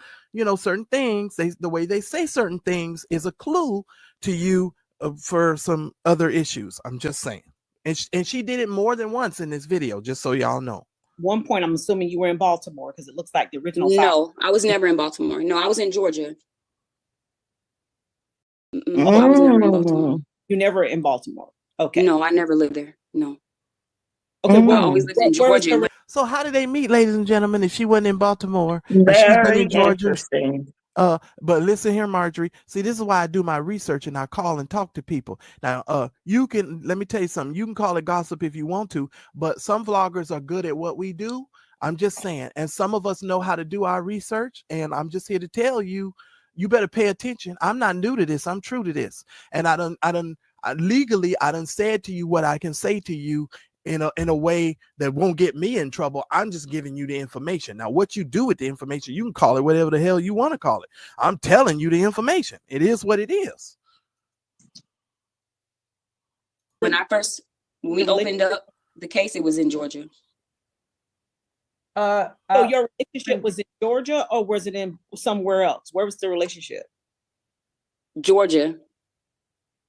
certain things, the way they say certain things is a clue to you for some other issues. I'm just saying. And she did it more than once in this video, just so y'all know. One point, I'm assuming you were in Baltimore because it looks like the original. No, I was never in Baltimore. No, I was in Georgia. I was never in Baltimore. You never in Baltimore? Okay. No, I never lived there. No. Okay, well, I always lived in Georgia. So how did they meet, ladies and gentlemen, if she wasn't in Baltimore? Very interesting. But listen here, Marjorie. See, this is why I do my research and I call and talk to people. Now, let me tell you something. You can call it gossip if you want to, but some vloggers are good at what we do. I'm just saying. And some of us know how to do our research. And I'm just here to tell you, you better pay attention. I'm not new to this. I'm true to this. And I done said to you what I can say to you in a way that won't get me in trouble. I'm just giving you the information. Now, what you do with the information, you can call it whatever the hell you want to call it. I'm telling you the information. It is what it is. When we opened up the case, it was in Georgia. So your relationship was in Georgia, or was it in somewhere else? Where was the relationship? Georgia.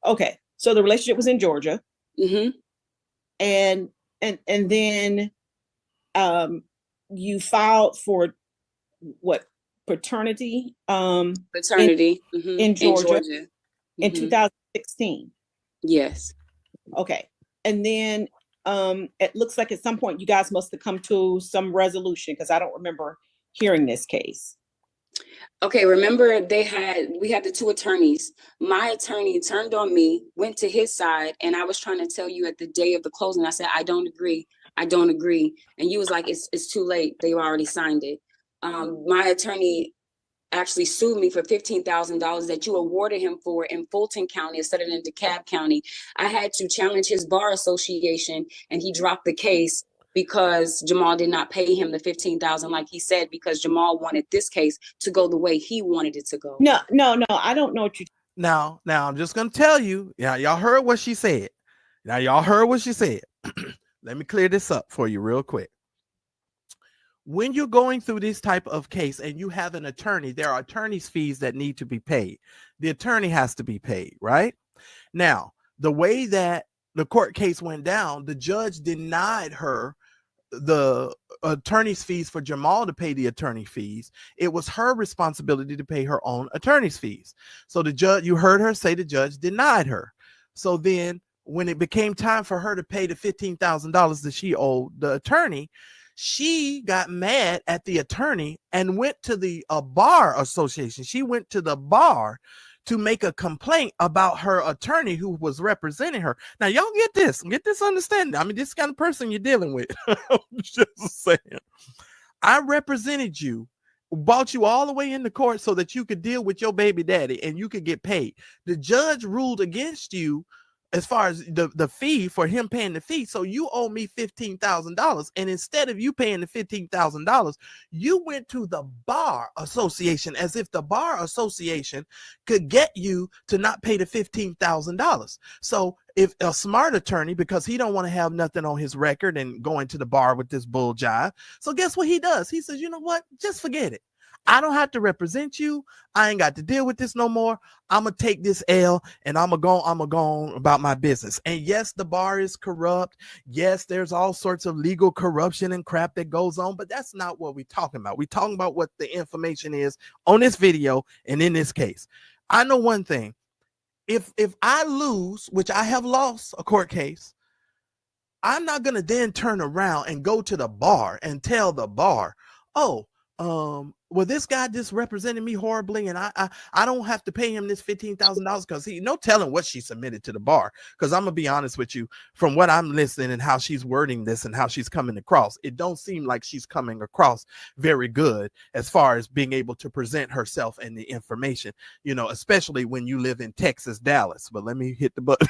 Okay, so the relationship was in Georgia. Mm-hmm. And then you filed for what, paternity? Paternity in Georgia in 2016. Yes. Okay. And then it looks like at some point you guys must have come to some resolution, because I don't remember hearing this case. Okay, remember we had the two attorneys. My attorney turned on me, went to his side, and I was trying to tell you at the day of the closing, I said, I don't agree. And you was like, it's too late. They already signed it. My attorney actually sued me for $15,000 that you awarded him for in Fulton County instead of in DeKalb County. I had to challenge his bar association, and he dropped the case because Jamal did not pay him the $15,000 like he said, because Jamal wanted this case to go the way he wanted it to go. No, I don't know what you. Now I'm just gonna tell you. Yeah, y'all heard what she said. Let me clear this up for you real quick. When you're going through this type of case and you have an attorney, there are attorney's fees that need to be paid. The attorney has to be paid, right? Now, the way that the court case went down, the judge denied her the attorney's fees for Jamal to pay the attorney fees. It was her responsibility to pay her own attorney's fees. So the judge, you heard her say the judge denied her. So then when it became time for her to pay the $15,000 that she owed the attorney, she got mad at the attorney and went to the bar association. She went to the bar to make a complaint about her attorney who was representing her. Now, y'all get this understanding. I mean, this kind of person you're dealing with. I'm just saying. I represented you, brought you all the way into court so that you could deal with your baby daddy and you could get paid. The judge ruled against you as far as the fee for him paying the fee. So you owe me $15,000. And instead of you paying the $15,000, you went to the bar association as if the bar association could get you to not pay the $15,000. So if a smart attorney, because he don't want to have nothing on his record and going to the bar with this bull jive. So guess what he does? He says, you know what? Just forget it. I don't have to represent you. I ain't got to deal with this no more. I'm gonna take this L and I'm gonna go on about my business. And yes, the bar is corrupt. Yes, there's all sorts of legal corruption and crap that goes on, but that's not what we're talking about. We're talking about what the information is on this video and in this case. I know one thing. If I lose, which I have lost a court case, I'm not gonna then turn around and go to the bar and tell the bar, oh, well, this guy just represented me horribly, and I don't have to pay him this $15,000 because he no telling what she submitted to the bar. Because I'm gonna be honest with you, from what I'm listening and how she's wording this and how she's coming across, it don't seem like she's coming across very good as far as being able to present herself and the information, you know, especially when you live in Texas, Dallas. But let me hit the button.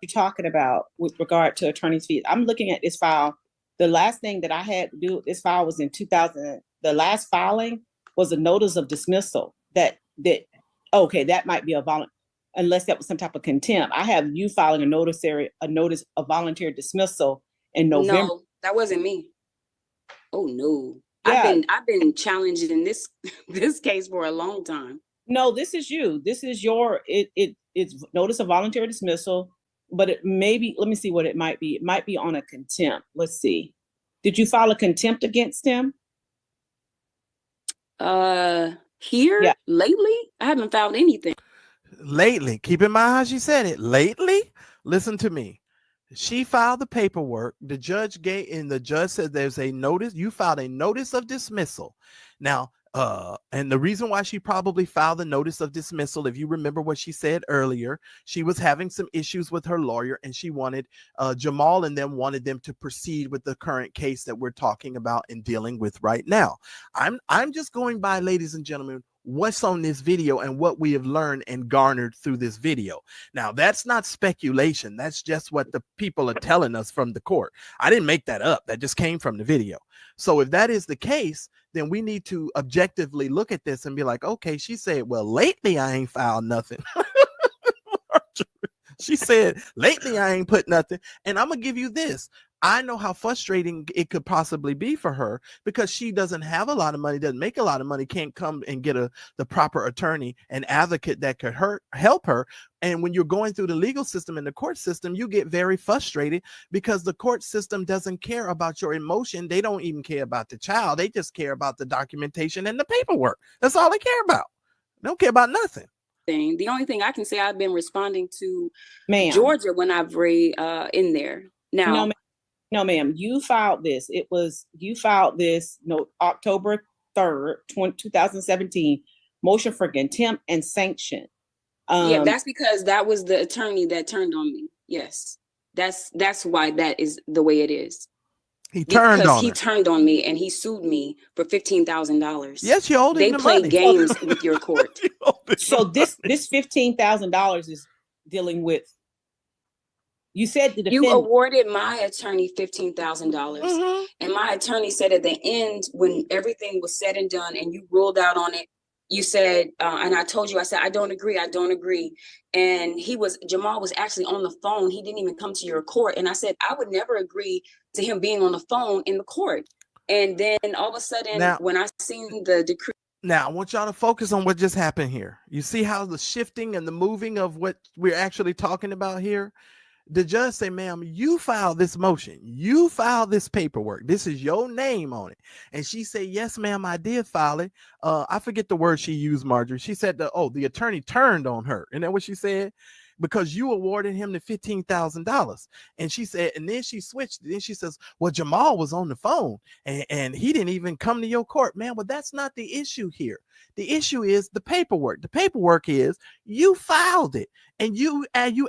You're talking about with regard to attorney's fees. I'm looking at this file. The last thing that I had to do with this file was in 2000. The last filing was a notice of dismissal that might be unless that was some type of contempt. I have you filing a notice of voluntary dismissal in November. No, that wasn't me. Oh no. Yeah. I've been challenged in this case for a long time. No, this is you. This is it's notice of voluntary dismissal, but it maybe, let me see what it might be. It might be on a contempt. Let's see. Did you file a contempt against him? Here? Yeah. Lately? I haven't filed anything. Lately. Keep in mind how she said it. Lately? Listen to me. She filed the paperwork. The judge said there's a notice. You filed a notice of dismissal. Now, and the reason why she probably filed the notice of dismissal, if you remember what she said earlier, she was having some issues with her lawyer, and she wanted Jamal and them wanted them to proceed with the current case that we're talking about and dealing with right now. I'm just going by, ladies and gentlemen, what's on this video and what we have learned and garnered through this video. Now, that's not speculation. That's just what the people are telling us from the court. I didn't make that up. That just came from the video. So if that is the case, then we need to objectively look at this and be like, okay, she said, well, lately I ain't filed nothing. She said, lately I ain't put nothing. And I'm going to give you this. I know how frustrating it could possibly be for her because she doesn't have a lot of money, doesn't make a lot of money, can't come and get the proper attorney and advocate that could help her. And when you're going through the legal system and the court system, you get very frustrated because the court system doesn't care about your emotion. They don't even care about the child. They just care about the documentation and the paperwork. That's all they care about. They don't care about nothing. The only thing I can say, I've been responding to Georgia when I've read in there. Now, no, ma'am, you filed this. October 3rd, 2017, motion for contempt and sanction. Yeah, that's because that was the attorney that turned on me. Yes, that's why that is the way it is. He turned on me and he sued me for $15,000. Yes, you owed him the money. They play games with your court. So this $15,000 is dealing with. You said the defendant. You awarded my attorney $15,000, and my attorney said at the end, when everything was said and done, and you ruled out on it, you said, and I told you, I said, I don't agree. And Jamal was actually on the phone. He didn't even come to your court. And I said, I would never agree to him being on the phone in the court. And then all of a sudden, when I seen the decree. Now, I want y'all to focus on what just happened here. You see how the shifting and the moving of what we're actually talking about here? The judge say, ma'am, you filed this motion. You filed this paperwork. This is your name on it. And she said, yes, ma'am, I did file it. I forget the word she used, Marjorie. She said, the attorney turned on her. Isn't that what she said? Because you awarded him the $15,000. And she said, and then she switched. Then she says, well, Jamal was on the phone and he didn't even come to your court, man. Well, that's not the issue here. The issue is the paperwork. The paperwork is you filed it and you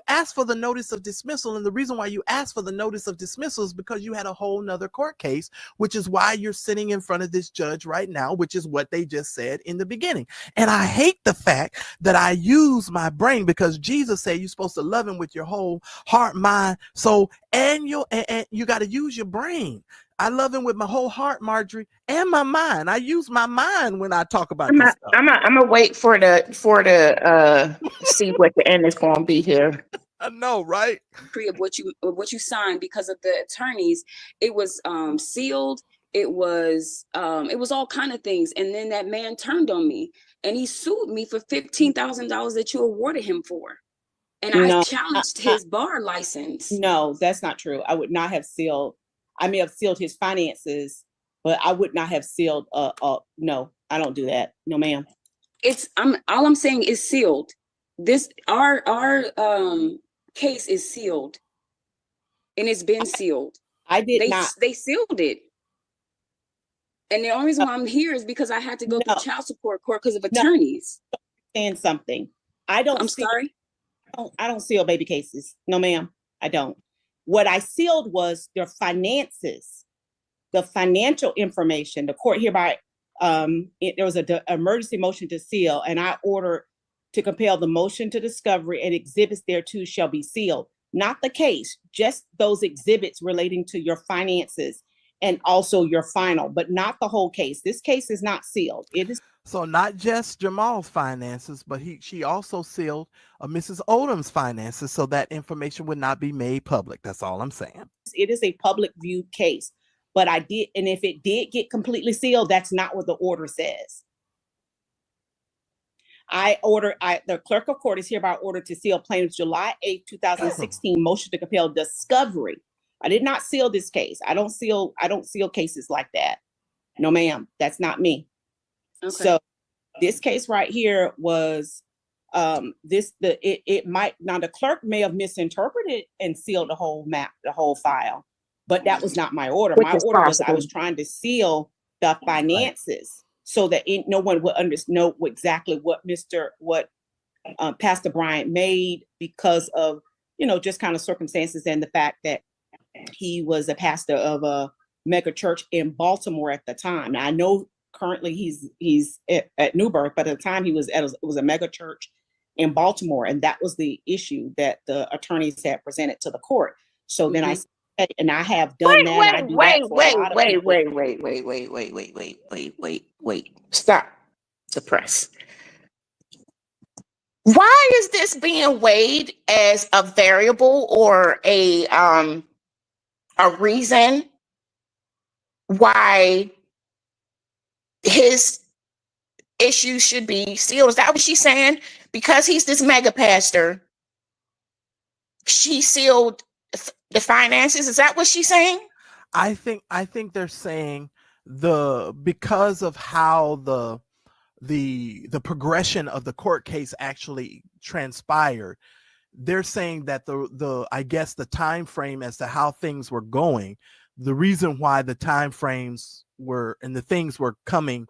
asked for the notice of dismissal. And the reason why you asked for the notice of dismissal is because you had a whole nother court case, which is why you're sitting in front of this judge right now, which is what they just said in the beginning. And I hate the fact that I use my brain because Jesus said you're supposed to love him with your whole heart, mind, soul, and you got to use your brain. I love him with my whole heart, Marjorie, and my mind. I use my mind when I talk about this stuff. I'm gonna wait for the see what the end is going to be here. I know, right? Of what you signed because of the attorneys. It was sealed it was all kind of things. And then that man turned on me and he sued me for $15,000 that you awarded him for. And I challenged his bar license. No, that's not true. I would not have sealed. I may have sealed his finances, but I would not have sealed. No, I don't do that. No, ma'am. All I'm saying is sealed. Our case is sealed, and it's been sealed. They sealed it. And the only reason why I'm here is because I had to go through child support court because of attorneys. And something. I'm sorry. I don't seal baby cases. No, ma'am, I don't. What I sealed was their finances, the financial information. The court hereby, there was an emergency motion to seal, and I ordered to compel the motion to discovery and exhibits thereto shall be sealed. Not the case, just those exhibits relating to your finances and also your final, but not the whole case. This case is not sealed. It is. So not just Jamal's finances, but she also sealed Mrs. Odom's finances so that information would not be made public. That's all I'm saying. It is a public viewed case, but and if it did get completely sealed, that's not what the order says. The clerk of court is hereby ordered to seal plaintiff's July 8, 2016 motion to compel discovery. I did not seal this case. I don't seal cases like that. No, ma'am, that's not me. Okay. So this case right here was the clerk may have misinterpreted and sealed the whole file, but that was not my order. My order was I was trying to seal the finances so that no one would know exactly what Pastor Bryant made because of, just kind of circumstances and the fact that he was a pastor of a mega church in Baltimore at the time. Now, I know currently he's at Newburgh, but at the time it was a mega church in Baltimore, and that was the issue that the attorneys had presented to the court. So then I said, and I have done that. Wait. Stop the press. Why is this being weighed as a variable or a reason why his issue should be sealed? Is that what she's saying? Because he's this mega pastor, she sealed the finances. Is that what she's saying? I think they're saying because of how the progression of the court case actually transpired, they're saying that the time frame as to how things were going, the reason why the time frames were and the things were coming,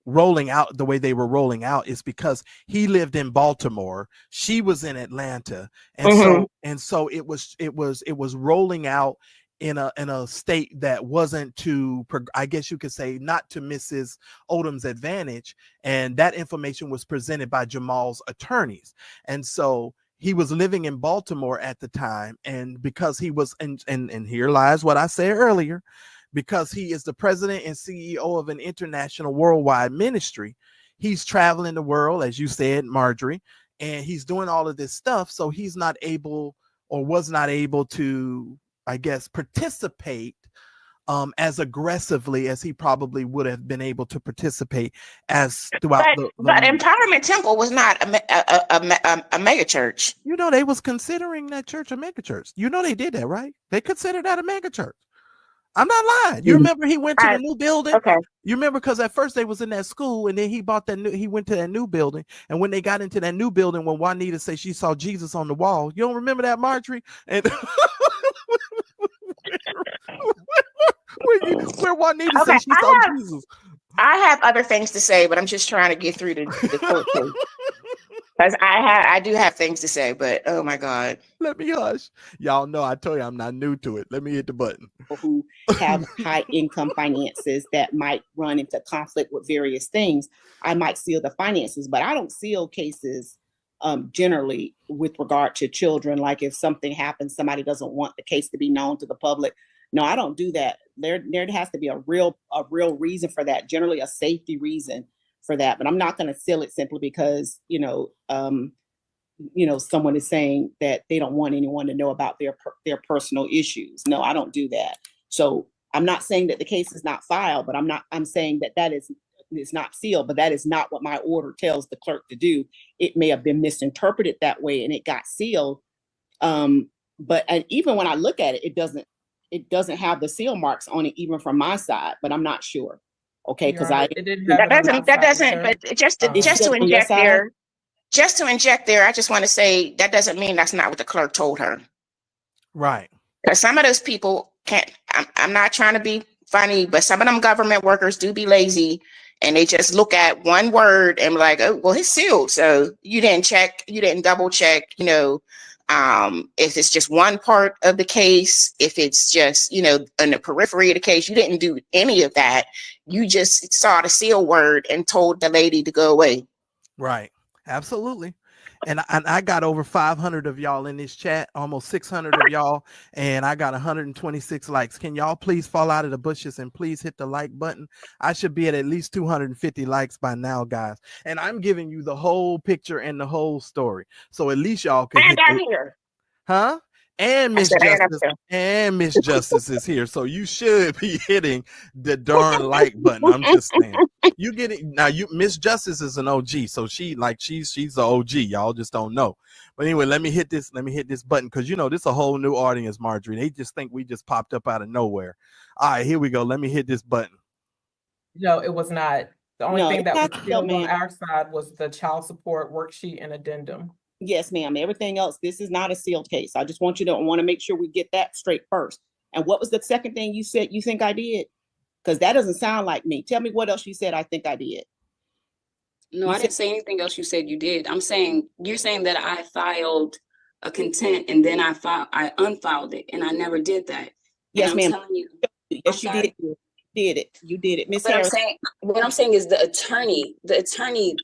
rolling out the way they were rolling out is because he lived in Baltimore, she was in Atlanta, and so it was rolling out in a state that wasn't to, I guess you could say, not to Mrs. Odom's advantage, and that information was presented by Jamal's attorneys, and so he was living in Baltimore at the time, and because he was, and here lies what I said earlier, because he is the president and CEO of an international worldwide ministry, he's traveling the world, as you said, Marjorie, and he's doing all of this stuff. So he's not able or was not able to, I guess, participate as aggressively as he probably would have been able to participate as throughout but Empowerment Temple was not a mega church. They was considering that church a mega church. They did that, right? They considered that a mega church. I'm not lying. You remember he went to the new building? Okay. You remember, because at first they was in that school, and then he went to that new building. And when they got into that new building, when Juanita said she saw Jesus on the wall, you don't remember that, Marjorie? And where Juanita said she saw Jesus. I have other things to say, but I'm just trying to get through the court case. Because I do have things to say, but oh my God. Let me hush. Y'all know I told you I'm not new to it. Let me hit the button. Who have high income finances that might run into conflict with various things, I might seal the finances, but I don't seal cases generally with regard to children. Like if something happens, somebody doesn't want the case to be known to the public. No, I don't do that. There has to be a real reason for that, generally a safety reason for that, but I'm not going to seal it simply because, someone is saying that they don't want anyone to know about their personal issues. No, I don't do that. So I'm not saying that the case is not filed, but I'm saying that it's not sealed, but that is not what my order tells the clerk to do. It may have been misinterpreted that way and it got sealed. But even when I look at it, it doesn't have the seal marks on it, even from my side, but I'm not sure. Okay, because it didn't have that doesn't, but just to inject there, I just want to say that doesn't mean that's not what the clerk told her. Right. Because some of those people can't, I'm not trying to be funny, but some of them government workers do be lazy and they just look at one word and be like, oh, well, it's sealed. So you didn't double check, if it's just one part of the case, if it's just, in the periphery of the case, you didn't do any of that. You just saw the seal word and told the lady to go away. Right. Absolutely. And I got over 500 of y'all in this chat, almost 600 of y'all, and I got 126 likes. Can y'all please fall out of the bushes and please hit the like button? I should be at least 250 likes by now, guys. And I'm giving you the whole picture and the whole story. So at least y'all can hit here. Huh? And Miss Justice is here, so you should be hitting the darn like button. I'm just saying. You get it now. Miss Justice is an OG, so she's the OG. Y'all just don't know. But anyway, let me hit this button because this is a whole new audience, Marjorie. They just think we just popped up out of nowhere. All right, here we go. Let me hit this button. No, it was not. The only thing that was sealed on our side was the child support worksheet and addendum. Yes, ma'am. Everything else, this is not a sealed case. I just want to make sure we get that straight first. And what was the second thing you said you think I did? Because that doesn't sound like me. Tell me what else you said I think I did. No, I didn't say anything else you said you did. You're saying that I filed a content and then I unfiled it, and I never did that. Yes, ma'am. Telling you, yes, you did. You did it, Miss Harris. What I'm saying is the attorney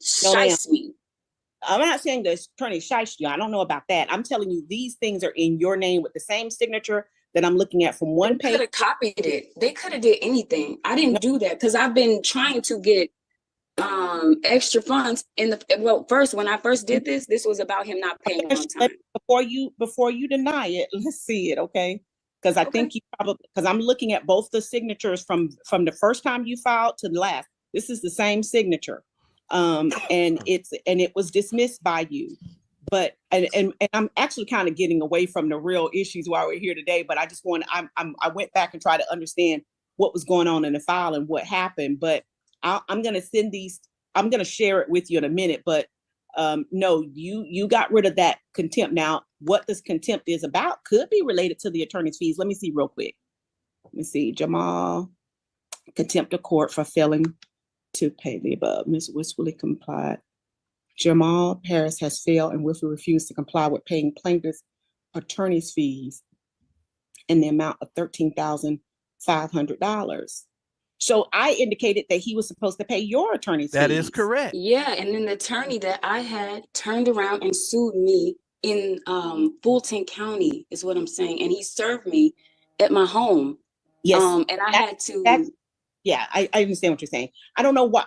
shiced me. I'm not saying the attorney shiced you. I don't know about that. I'm telling you, these things are in your name with the same signature that I'm looking at from one page. They could have copied it. They could have did anything. I didn't do that because I've been trying to get extra funds first when I first did this was about him not paying on time. Before you deny it, let's see it, okay? Because I think you probably, because I'm looking at both the signatures from the first time you filed to the last. This is the same signature. And it was dismissed by you, but and I'm actually kind of getting away from the real issues while we're here today. But I just I went back and tried to understand what was going on in the file and what happened. But I'm going to send these. I'm going to share it with you in a minute. But no, you got rid of that contempt. Now, what this contempt is about could be related to the attorney's fees. Let me see real quick. Let me see. Jamal, contempt of court for failing to pay the above. Ms. Wistfully complied. Jamal Harris has failed and willfully refused to comply with paying plaintiff's attorney's fees in the amount of $13,500. So I indicated that he was supposed to pay your attorney's fees. That is correct. Yeah, and then the attorney that I had turned around and sued me in Fulton County is what I'm saying, and he served me at my home. Yes, and I had to. Yeah, I understand what you're saying. I don't know why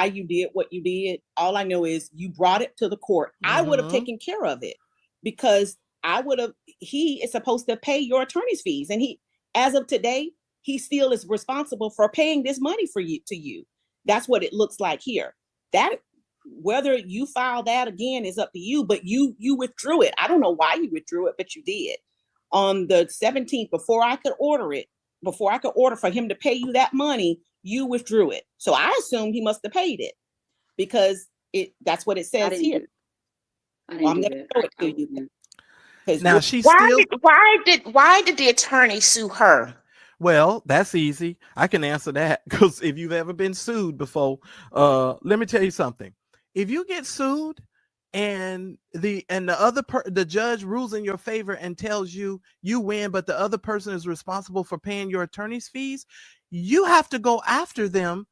you did what you did. All I know is you brought it to the court. Mm-hmm. I would have taken care of it because he is supposed to pay your attorney's fees. And as of today, he still is responsible for paying this money to you. That's what it looks like here. That whether you file that again is up to you, but you withdrew it. I don't know why you withdrew it, but you did. On the 17th, before I could order for him to pay you that money, you withdrew it. So I assumed he must have paid it because that's what it says here. I'm going to show it to you. Now why did the attorney sue her? Well, that's easy. I can answer that because if you've ever been sued before, let me tell you something. If you get sued and the judge rules in your favor and tells you win, but the other person is responsible for paying your attorney's fees, you have to go after them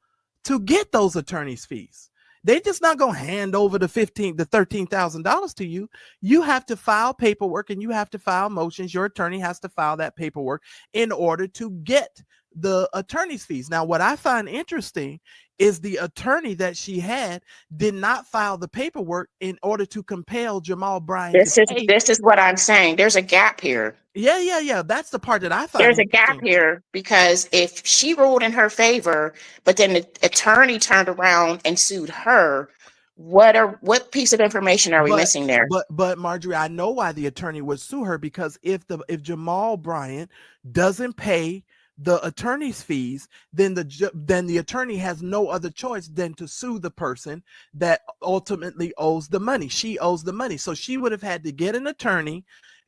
to get those attorney's fees. They're just not going to hand over the $13,000 to you. You have to file paperwork and you have to file motions. Your attorney has to file that paperwork in order to get the attorney's fees. Now, what I find interesting is the attorney that she had did not file the paperwork in order to compel Jamal Bryant. This is what I'm saying. There's a gap here. Yeah. That's the part that I thought There's a gap interesting. here, because if she ruled in her favor, but then the attorney turned around and sued her, what piece of information are we missing there? But Marjorie, I know why the attorney would sue her, because if Jamal Bryant doesn't pay the attorney's fees, then the attorney has no other choice than to sue the person that ultimately owes the money. She owes the money, so she would have had to get an attorney,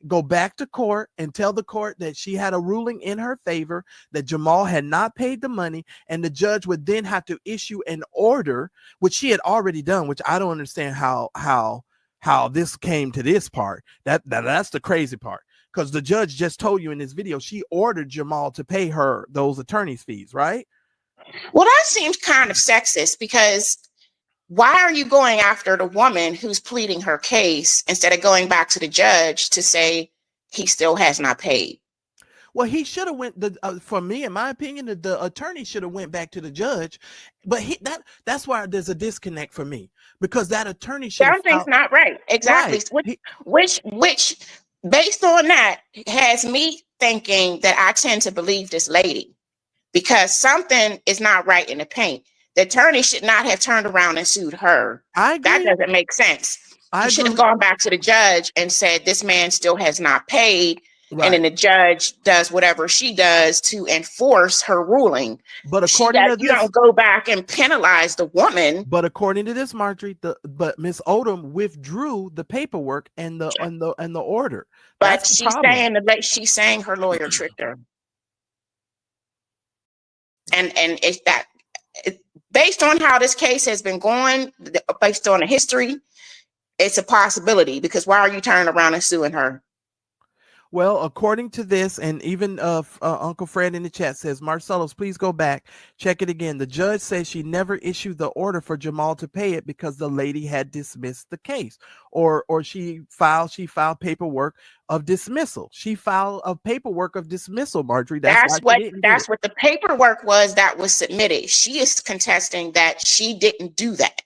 go back to court and tell the court that she had a ruling in her favor, that Jamal had not paid the money, and the judge would then have to issue an order, which she had already done, which I don't understand how this came to this part. That's the crazy part, because the judge just told you in this video she ordered Jamal to pay her those attorney's fees, right? Well, that seems kind of sexist, because why are you going after the woman who's pleading her case instead of going back to the judge to say he still has not paid? Well, he should have went. For me, in my opinion, the attorney should have went back to the judge, but that's why there's a disconnect for me, because that attorney should. Something's not right. Exactly. Right. Which, based on that, has me thinking that I tend to believe this lady, because something is not right in the paint. The attorney should not have turned around and sued her. I agree. That doesn't make sense. He should have gone back to the judge and said, this man still has not paid. Right. And then the judge does whatever she does to enforce her ruling. But according to this, you don't go back and penalize the woman. But according to this, Marjorie, but Miss Odom withdrew the paperwork and the order. But she's saying her lawyer tricked her. And it's that, based on how this case has been going, based on the history, it's a possibility, because why are you turning around and suing her? Well, according to this, and even Uncle Fred in the chat says, Marcellus, please go back, check it again. The judge says she never issued the order for Jamal to pay it because the lady had dismissed the case, or she filed paperwork of dismissal. She filed a paperwork of dismissal, Marjorie. That's what the paperwork was that was submitted. She is contesting that she didn't do that.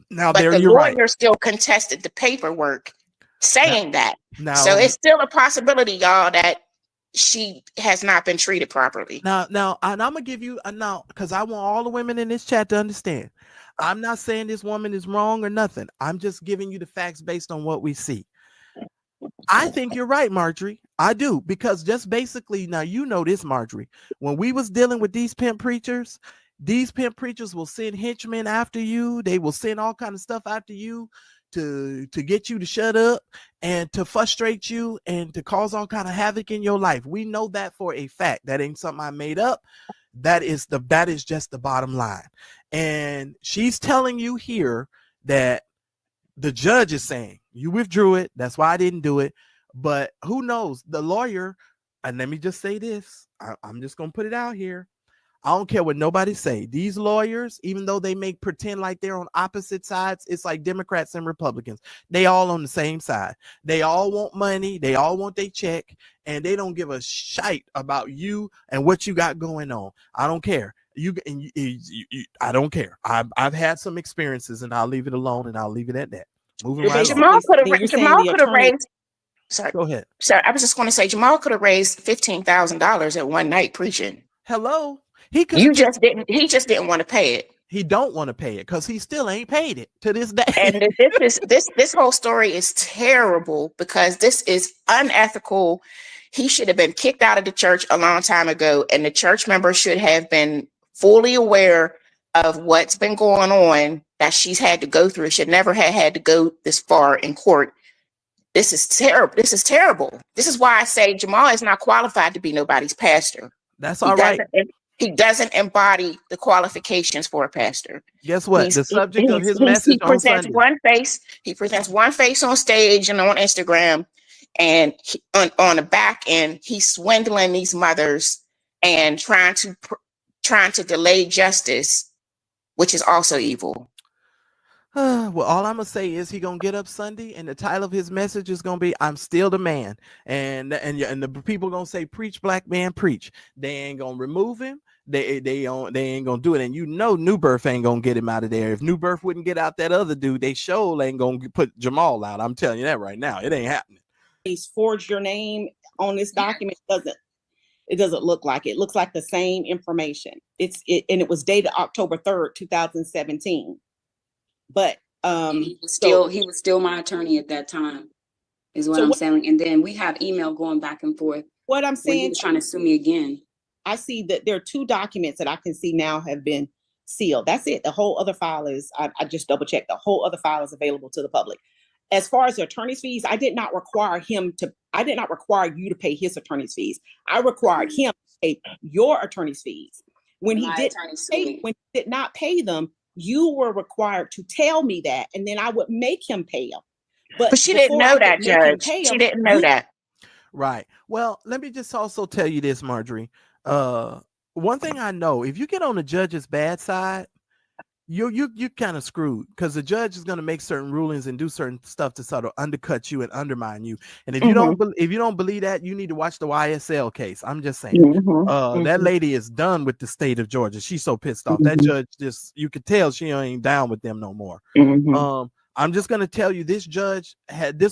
Now, but the lawyer still contested the paperwork, saying that. So it's still a possibility, y'all, that she has not been treated properly. Now, and I'm gonna give you because I want all the women in this chat to understand. I'm not saying this woman is wrong or nothing. I'm just giving you the facts based on what we see. I think you're right, Marjorie. I do, because just basically, now you know this, Marjorie. When we was dealing with these pimp preachers will send henchmen after you. They will send all kind of stuff after you to get you to shut up and to frustrate you and to cause all kind of havoc in your life. We know that for a fact. That ain't something I made up. That is just the bottom line. And she's telling you here that the judge is saying you withdrew it. That's why I didn't do it. But who knows? The lawyer, and let me just say this. I'm just going to put it out here. I don't care what nobody say. These lawyers, even though they make pretend like they're on opposite sides, it's like Democrats and Republicans. They all on the same side. They all want money. They all want their check, and they don't give a shite about you and what you got going on. I don't care. I don't care. I've had some experiences, and I'll leave it alone, and I'll leave it at that. Moving right Jamal could have raised. Sorry, go ahead. Sorry, I was just going to say Jamal could have raised $15,000 at one night preaching. Hello. He just didn't want to pay it. He don't want to pay it because he still ain't paid it to this day. And this whole story is terrible, because this is unethical. He should have been kicked out of the church a long time ago, and the church members should have been fully aware of what's been going on that she's had to go through. Should never have had to go this far in court. This is terrible. This is terrible. This is why I say Jamal is not qualified to be nobody's pastor. That's all right. He doesn't embody the qualifications for a pastor. Guess what? The subject of his message on Sunday. He presents one face on stage and on Instagram, and on the back end, he's swindling these mothers and trying to delay justice, which is also evil. Well, all I'm gonna say is he gonna get up Sunday, and the title of his message is gonna be "I'm Still the Man," and the people gonna say, "Preach, black man, preach." They ain't gonna remove him. They ain't gonna do it, and New Birth ain't gonna get him out of there. If New Birth wouldn't get out that other dude, they sure ain't gonna put Jamal out. I'm telling you that right now. It ain't happening. He's forged your name on this document doesn't look like it. It looks like the same information. And it was dated October 3rd, 2017. But he was still my attorney at that time, is what I'm saying. And then we have email going back and forth. What I'm saying, he was trying to sue me again. I see that there are 2 documents that I can see now have been sealed. That's it. The whole other file is, I just double checked. The whole other file is available to the public. As far as the attorney's fees, I did not require you to pay his attorney's fees. I required him to pay your attorney's fees. When he did not pay them, you were required to tell me that, and then I would make him pay them. But she didn't know that, Judge. She didn't know that. Right. Well, let me just also tell you this, Marjorie. One thing I know, if you get on the judge's bad side, you kind of screwed, because the judge is going to make certain rulings and do certain stuff to sort of undercut you and undermine you. And if you don't believe that, you need to watch the YSL case. I'm just saying, that lady is done with the state of Georgia. She's so pissed off. That judge you could tell she ain't down with them no more. I'm just going to tell you, this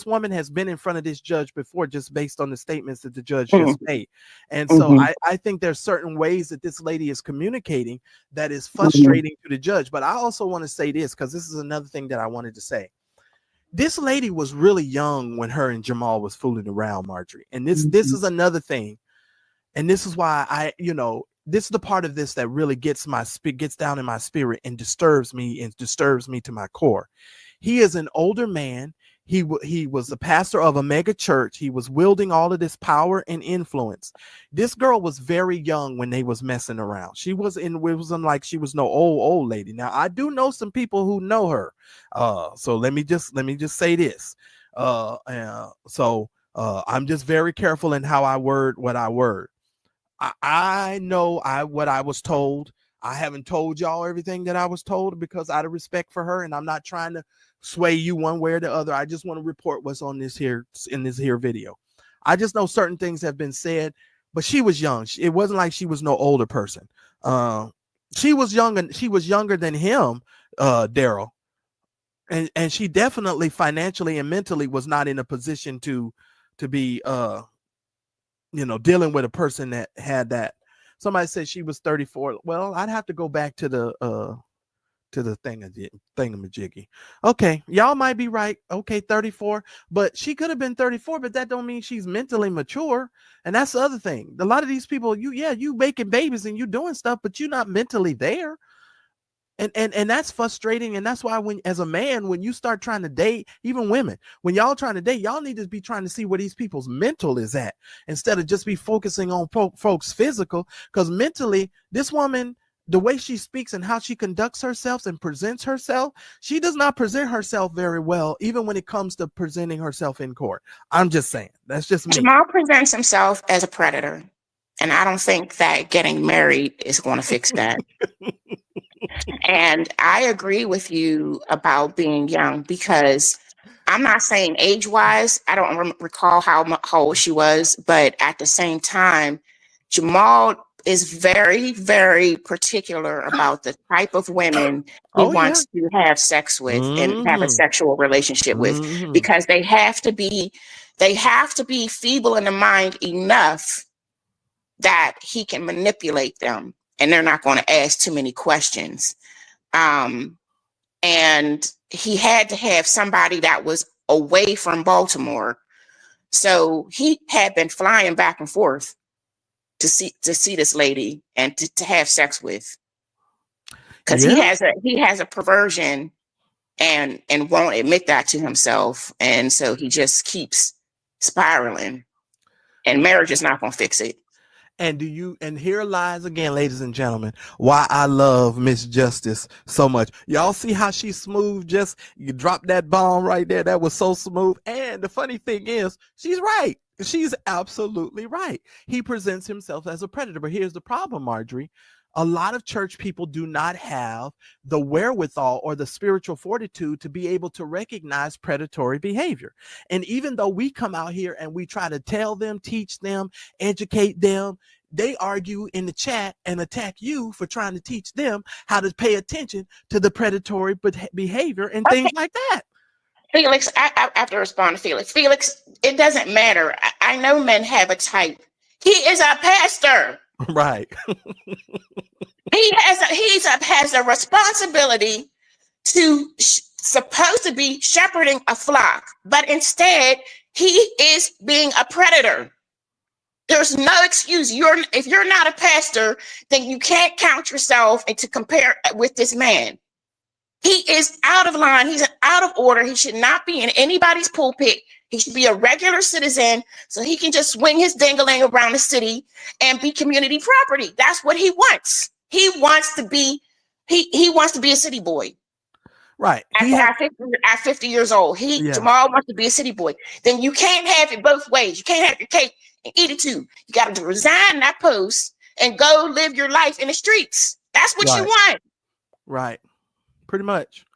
woman has been in front of this judge before, just based on the statements that the judge just made. And so I think there's certain ways that this lady is communicating that is frustrating to the judge. But I also want to say this, because this is another thing that I wanted to say. This lady was really young when her and Jamal was fooling around, Marjorie. And this is another thing. And this is why this is the part of this that really gets down in my spirit and disturbs me to my core. He is an older man. He was the pastor of a mega church. He was wielding all of this power and influence. This girl was very young when they was messing around. It wasn't like she was no old lady. Now, I do know some people who know her. So let me just say this. I'm just very careful in how I word what I word. I know what I was told. I haven't told y'all everything that I was told because out of respect for her, and I'm not trying to sway you one way or the other. I just want to report what's on this here in this here video. I just know certain things have been said, but she was young. It wasn't like she was no older person. She was young, and she was younger than him, Daryl, and she definitely financially and mentally was not in a position to be dealing with a person that had that. Somebody said she was 34. Well, I'd have to go back to the thingamajiggy. Okay, y'all might be right. Okay, 34, but she could have been 34, but that don't mean she's mentally mature. And that's the other thing. A lot of these people, you making babies and you doing stuff, but you're not mentally there. And that's frustrating. And that's why as a man, when you start trying to date, even women, when y'all trying to date, y'all need to be trying to see where these people's mental is at instead of just be focusing on folks' physical. Because mentally, this woman, the way she speaks and how she conducts herself and presents herself, she does not present herself very well, even when it comes to presenting herself in court. I'm just saying, that's just me. Jamal presents himself as a predator, and I don't think that getting married is going to fix that. And I agree with you about being young, because I'm not saying age-wise, I don't recall how old she was, but at the same time, Jamal is very, very particular about the type of women he wants to have sex with and have a sexual relationship with, because they have to be feeble in the mind enough that he can manipulate them and they're not going to ask too many questions. And he had to have somebody that was away from Baltimore. So he had been flying back and forth to see this lady and to have sex with, because he has a perversion and won't admit that to himself. And so he just keeps spiraling, and marriage is not going to fix it. And here lies again, ladies and gentlemen, why I love Miss Justice so much. Y'all see how she's smooth? Just you drop that bomb right there. That was so smooth. And the funny thing is, she's right. She's absolutely right. He presents himself as a predator. But here's the problem, Marjorie. A lot of church people do not have the wherewithal or the spiritual fortitude to be able to recognize predatory behavior. And even though we come out here and we try to tell them, teach them, educate them, they argue in the chat and attack you for trying to teach them how to pay attention to the predatory behavior and things like that. Felix, I have to respond to Felix. Felix, it doesn't matter. I know men have a type. He is a pastor. Right. Has a responsibility to supposed to be shepherding a flock, but instead he is being a predator. There's no excuse. If you're not a pastor, then you can't count yourself and to compare with this man. He is out of line. He's out of order. He should not be in anybody's pulpit. He should be a regular citizen so he can just swing his dangling around the city and be community property. That's what he wants. He wants to be a city boy. Right. At 50 years old. Jamal wants to be a city boy. Then you can't have it both ways. You can't have your cake and eat it too. You got to resign that post and go live your life in the streets. That's what you want. Right. Pretty much.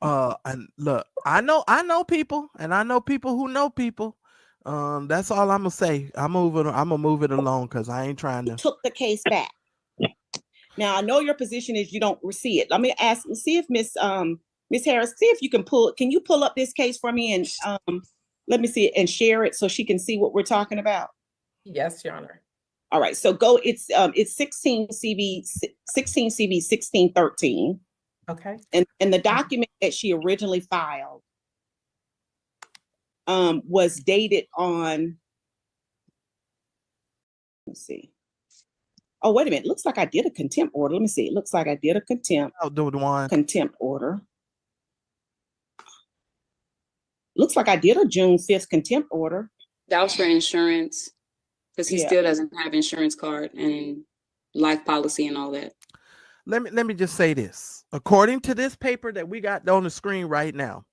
And look, I know people, and I know people who know people. That's all I'm gonna say. I'm gonna move it along because I ain't trying to. Took the case back. Now I know your position is you don't see it. Let me ask, see if Miss Harris, see if you can pull up this case for me and let me see it and share it so she can see what we're talking about. Yes, Your Honor. All right, so go. It's 16 CV 1613. Okay. And the document that she originally filed was dated on. Let's see. Oh, wait a minute. Looks like I did a contempt order. Let me see. It looks like I did a contempt. I'll do the one. Contempt order. Looks like I did a June 5th contempt order. That was for insurance because he still doesn't have insurance card and life policy and all that. Let me just say this. According to this paper that we got on the screen right now,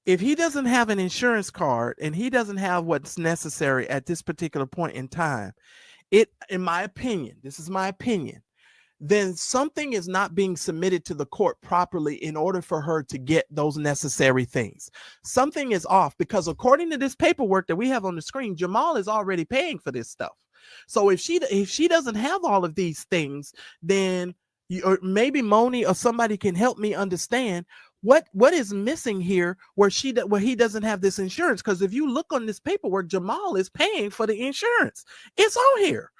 if he doesn't have an insurance card and he doesn't have what's necessary at this particular point in time, in my opinion, this is my opinion, then something is not being submitted to the court properly in order for her to get those necessary things. Something is off because according to this paperwork that we have on the screen, Jamal is already paying for this stuff. So if she doesn't have all of these things, then or maybe Moni or somebody can help me understand what is missing here where he doesn't have this insurance. Because if you look on this paperwork, Jamal is paying for the insurance. It's on here.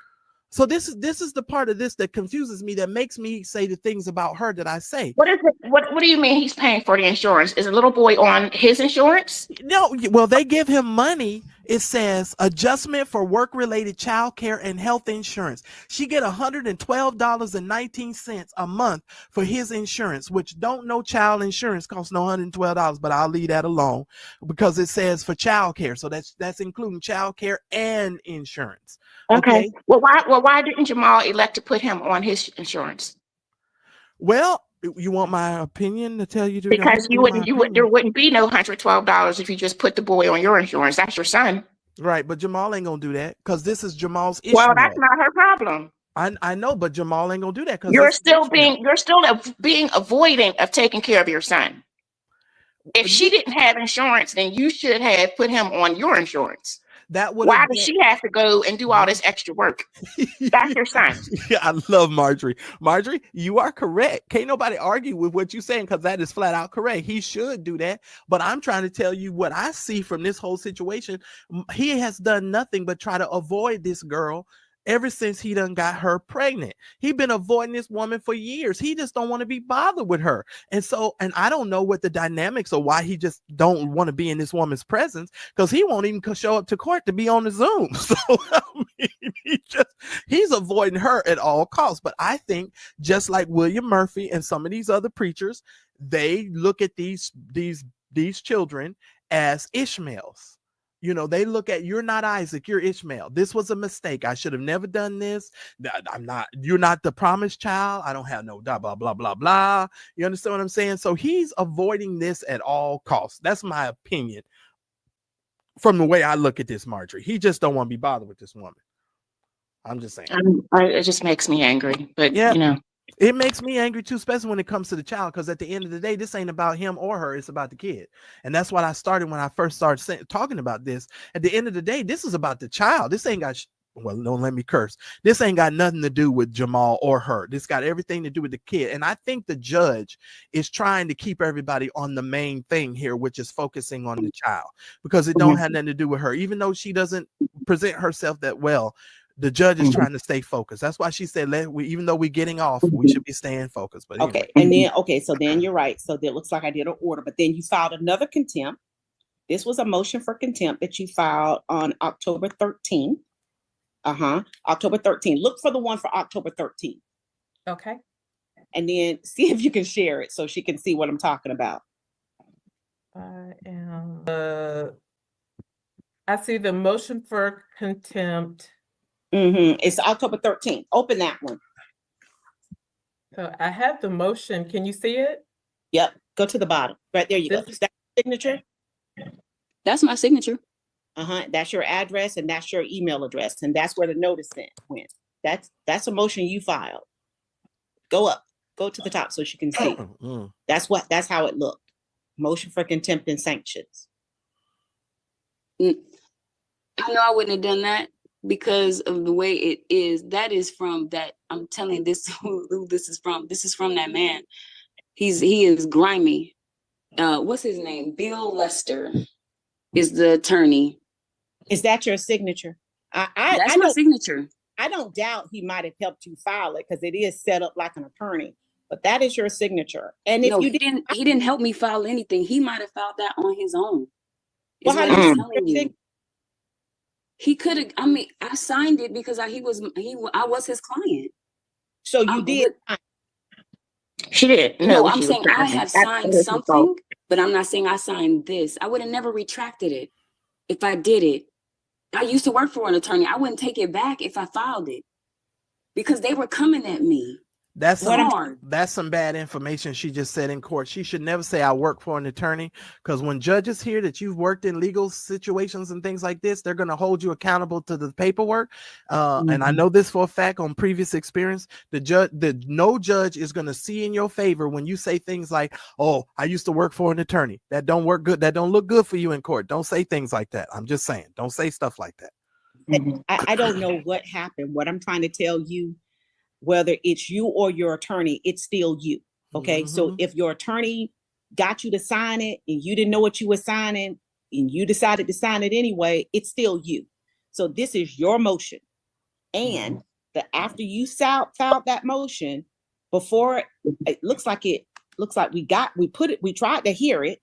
So this is the part of this that confuses me, that makes me say the things about her that I say. What is it? What do you mean he's paying for the insurance? Is a little boy on his insurance? No, well, they give him money. It says adjustment for work-related child care and health insurance. She get $112.19 a month for his insurance, which don't know child insurance costs no $112, but I'll leave that alone because it says for child care. So that's including child care and insurance. Okay. Well, why didn't Jamal elect to put him on his insurance? Well, you want my opinion to tell you to? Because there wouldn't be no $112 if you just put the boy on your insurance. That's your son. Right, but Jamal ain't gonna do that because this is Jamal's issue. Well, that's not her problem. I know, but Jamal ain't gonna do that because you're still being avoidant of taking care of your son. If she didn't have insurance, then you should have put him on your insurance. Why does she have to go and do all this extra work? That's your son. Yeah, I love Marjorie. Marjorie, you are correct. Can't nobody argue with what you're saying because that is flat out correct. He should do that. But I'm trying to tell you what I see from this whole situation. He has done nothing but try to avoid this girl ever since he done got her pregnant. He been avoiding this woman for years. He just don't want to be bothered with her. And I don't know what the dynamics or why he just don't want to be in this woman's presence, because he won't even show up to court to be on the Zoom. So I mean, he's avoiding her at all costs. But I think just like William Murphy and some of these other preachers, they look at these children as Ishmaels. You know, they look at, you're not Isaac, you're Ishmael. This was a mistake. I should have never done this. You're not the promised child. I don't have no blah, blah, blah, blah, blah. You understand what I'm saying? So he's avoiding this at all costs. That's my opinion from the way I look at this, Marjorie. He just don't want to be bothered with this woman. I'm just saying. It just makes me angry. But, yeah, you know. It makes me angry too, especially when it comes to the child, because at the end of the day, this ain't about him or her. It's about the kid. And that's what I started when I first started talking about this. At the end of the day, this is about the child. This ain't got well, don't let me curse. This ain't got nothing to do with Jamal or her. This got everything to do with the kid. And I think the judge is trying to keep everybody on the main thing here, which is focusing on the child, because it don't have nothing to do with her. Even though she doesn't present herself that well, the judge is trying to stay focused. That's why she said, even though we're getting off, we should be staying focused. But anyway. Okay. And then, so then you're right. So it looks like I did an order, but then you filed another contempt. This was a motion for contempt that you filed on October 13th. October 13th. Look for the one for October 13th. Okay. And then see if you can share it so she can see what I'm talking about. I see the motion for contempt. It's October 13th. Open that one. So I have the motion. Can you see it? Yep. Go to the bottom. Right there you go. Is that signature? That's my signature. That's your address and that's your email address. And that's where the notice went. That's a motion you filed. Go up. Go to the top so she can see. That's how it looked. Motion for contempt and sanctions. I know I wouldn't have done that because of the way it is. That is from that. I'm telling you this who this is from. This is from that man. He is grimy. What's his name? Bill Lester is the attorney. Is that your signature? That's my signature. I don't doubt he might have helped you file it because it is set up like an attorney, but that is your signature. And if he didn't help me file anything. He might have filed that on his own. Well, how I'm telling you. He could have. I mean, I signed it because I was his client. So you did. She did. No, I'm saying I have signed something, but I'm not saying I signed this. I would have never retracted it if I did it. I used to work for an attorney. I wouldn't take it back if I filed it because they were coming at me. That's some bad information she just said in court. She should never say I work for an attorney, because when judges hear that you've worked in legal situations and things like this, they're going to hold you accountable to the paperwork. And I know this for a fact on previous experience. No judge is going to see in your favor when you say things like, "Oh, I used to work for an attorney." That don't work good. That don't look good for you in court. Don't say things like that. I'm just saying, don't say stuff like that. I don't know what happened. What I'm trying to tell you, whether it's you or your attorney, it's still you. Okay. So if your attorney got you to sign it and you didn't know what you were signing and you decided to sign it anyway, it's still you. So this is your motion. And after you filed that motion, before it looks like we tried to hear it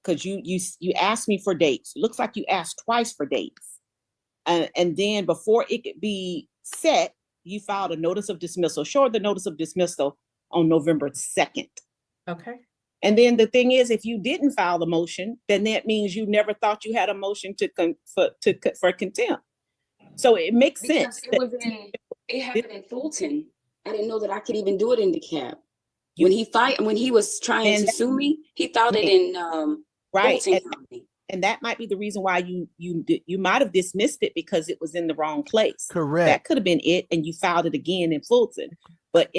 because you asked me for dates. It looks like you asked twice for dates. And then before it could be set, you filed a notice of dismissal, the notice of dismissal on November 2nd. Okay. And then the thing is, if you didn't file the motion, then that means you never thought you had a motion for contempt. So it makes sense. It happened in Fulton. I didn't know that I could even do it in DeKalb. When he was trying to sue me, he filed it in Fulton County. And that might be the reason why you might have dismissed it because it was in the wrong place. Correct. That could have been it, and you filed it again in Fulton. But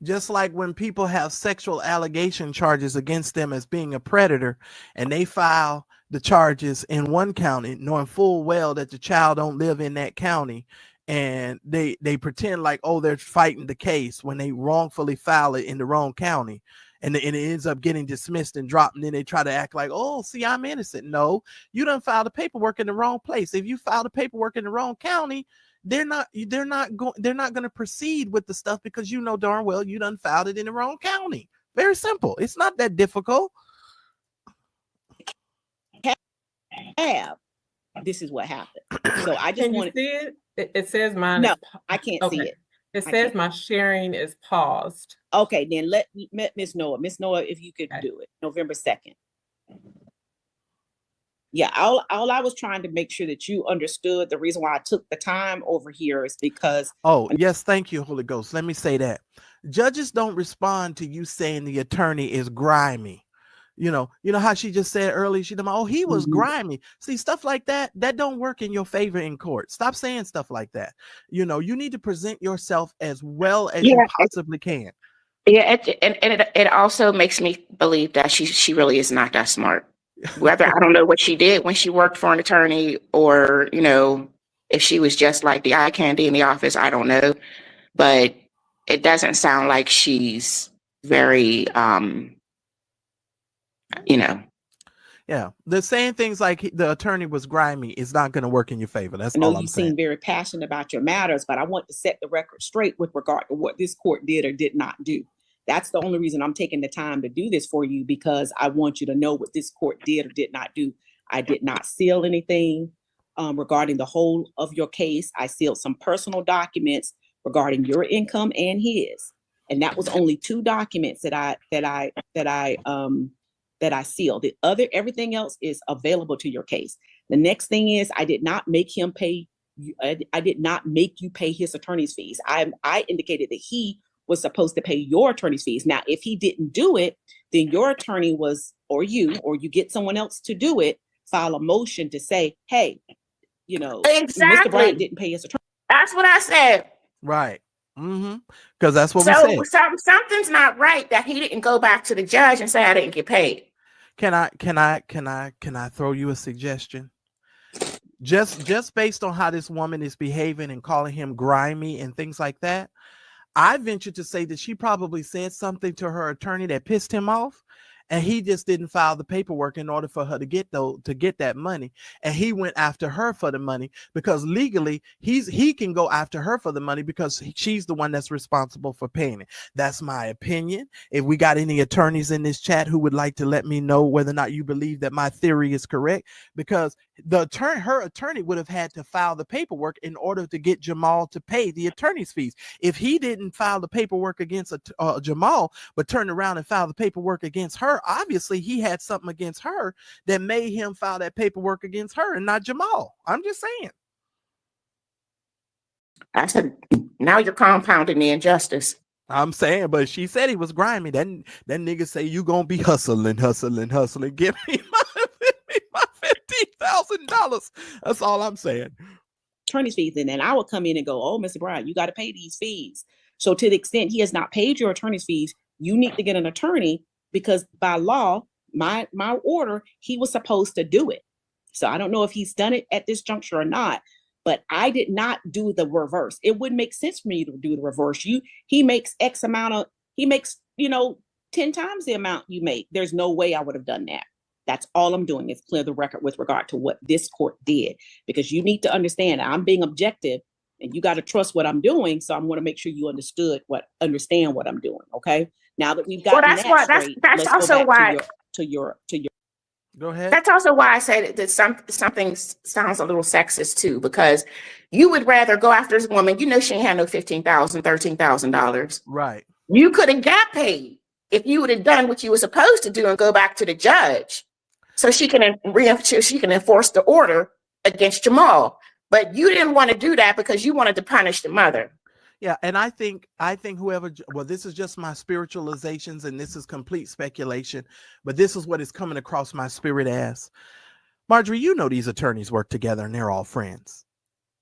just like when people have sexual allegation charges against them as being a predator, and they file the charges in one county, knowing full well that the child don't live in that county, and they pretend like, oh, they're fighting the case when they wrongfully file it in the wrong county. And it ends up getting dismissed and dropped. And then they try to act like, oh, see, I'm innocent. No, you done filed the paperwork in the wrong place. If you file the paperwork in the wrong county, they're not going to proceed with the stuff because you know darn well you done filed it in the wrong county. Very simple. It's not that difficult. This is what happened. So I just want to see it. It says mine. No, I can't see it. It says my sharing is paused. Okay, then let Miss Noah, if you could do it, November 2nd. Yeah, all I was trying to make sure that you understood the reason why I took the time over here is because. Oh, yes, thank you, Holy Ghost. Let me say that. Judges don't respond to you saying the attorney is grimy. You know how she just said earlier, he was grimy. See, stuff like that don't work in your favor in court. Stop saying stuff like that. You need to present yourself as well as you possibly can. Yeah, and it also makes me believe that she really is not that smart. Whether I don't know what she did when she worked for an attorney or, If she was just like the eye candy in the office, I don't know. But it doesn't sound like she's very, Yeah, the saying things like the attorney was grimy is not going to work in your favor. That's I know all you I'm seem saying. very passionate about your matters, but I want to set the record straight with regard to what this court did or did not do. That's the only reason I'm taking the time to do this for you, because I want you to know what this court did or did not do. I did not seal anything regarding the whole of your case. I sealed some personal documents regarding your income and his, and that was only 2 documents that I sealed. Everything else is available to your case. The next thing is I did not make him pay. I did not make you pay his attorney's fees. I indicated that he was supposed to pay your attorney's fees. Now, if he didn't do it, then your attorney or you get someone else to do it, file a motion to say, hey, Mr. Bryant didn't pay his attorney. That's what I said. Right. Because that's what we said. So something's not right that he didn't go back to the judge and say I didn't get paid. Can I throw you a suggestion? Just based on how this woman is behaving and calling him grimy and things like that, I venture to say that she probably said something to her attorney that pissed him off, and he just didn't file the paperwork in order for her to get that money, and he went after her for the money because legally he can go after her for the money because she's the one that's responsible for paying it. That's my opinion. If we got any attorneys in this chat who would like to let me know whether or not you believe that my theory is correct, because her attorney would have had to file the paperwork in order to get Jamal to pay the attorney's fees. If he didn't file the paperwork against Jamal, but turned around and filed the paperwork against her, obviously he had something against her that made him file that paperwork against her and not Jamal. I'm just saying. I said, now you're compounding the injustice. I'm saying, but she said he was grimy. That nigga say you gonna be hustling. Give me my $15,000. That's all I'm saying. Attorney's fees, and then I would come in and go, oh, Mr. Bryant, you got to pay these fees. So to the extent he has not paid your attorney's fees, you need to get an attorney, because by law, my order, he was supposed to do it. So I don't know if he's done it at this juncture or not, but I did not do the reverse. It wouldn't make sense for me to do the reverse. He makes 10 times the amount you make. There's no way I would have done that. That's all I'm doing is clear the record with regard to what this court did, because you need to understand I'm being objective and you got to trust what I'm doing. So I'm going to make sure you understand what I'm doing. Okay. Now that we've gotten that's also why to your. Go ahead. That's also why I said that something sounds a little sexist too, because you would rather go after this woman. You know, she ain't had no $15,000, $13,000. Right. You could have got paid if you would have done what you were supposed to do and go back to the judge, so she can enforce the order against Jamal. But you didn't want to do that because you wanted to punish the mother. Yeah, and I think this is just my spiritualizations, and this is complete speculation, but this is what is coming across my spirit as. Marjorie, you know these attorneys work together and they're all friends.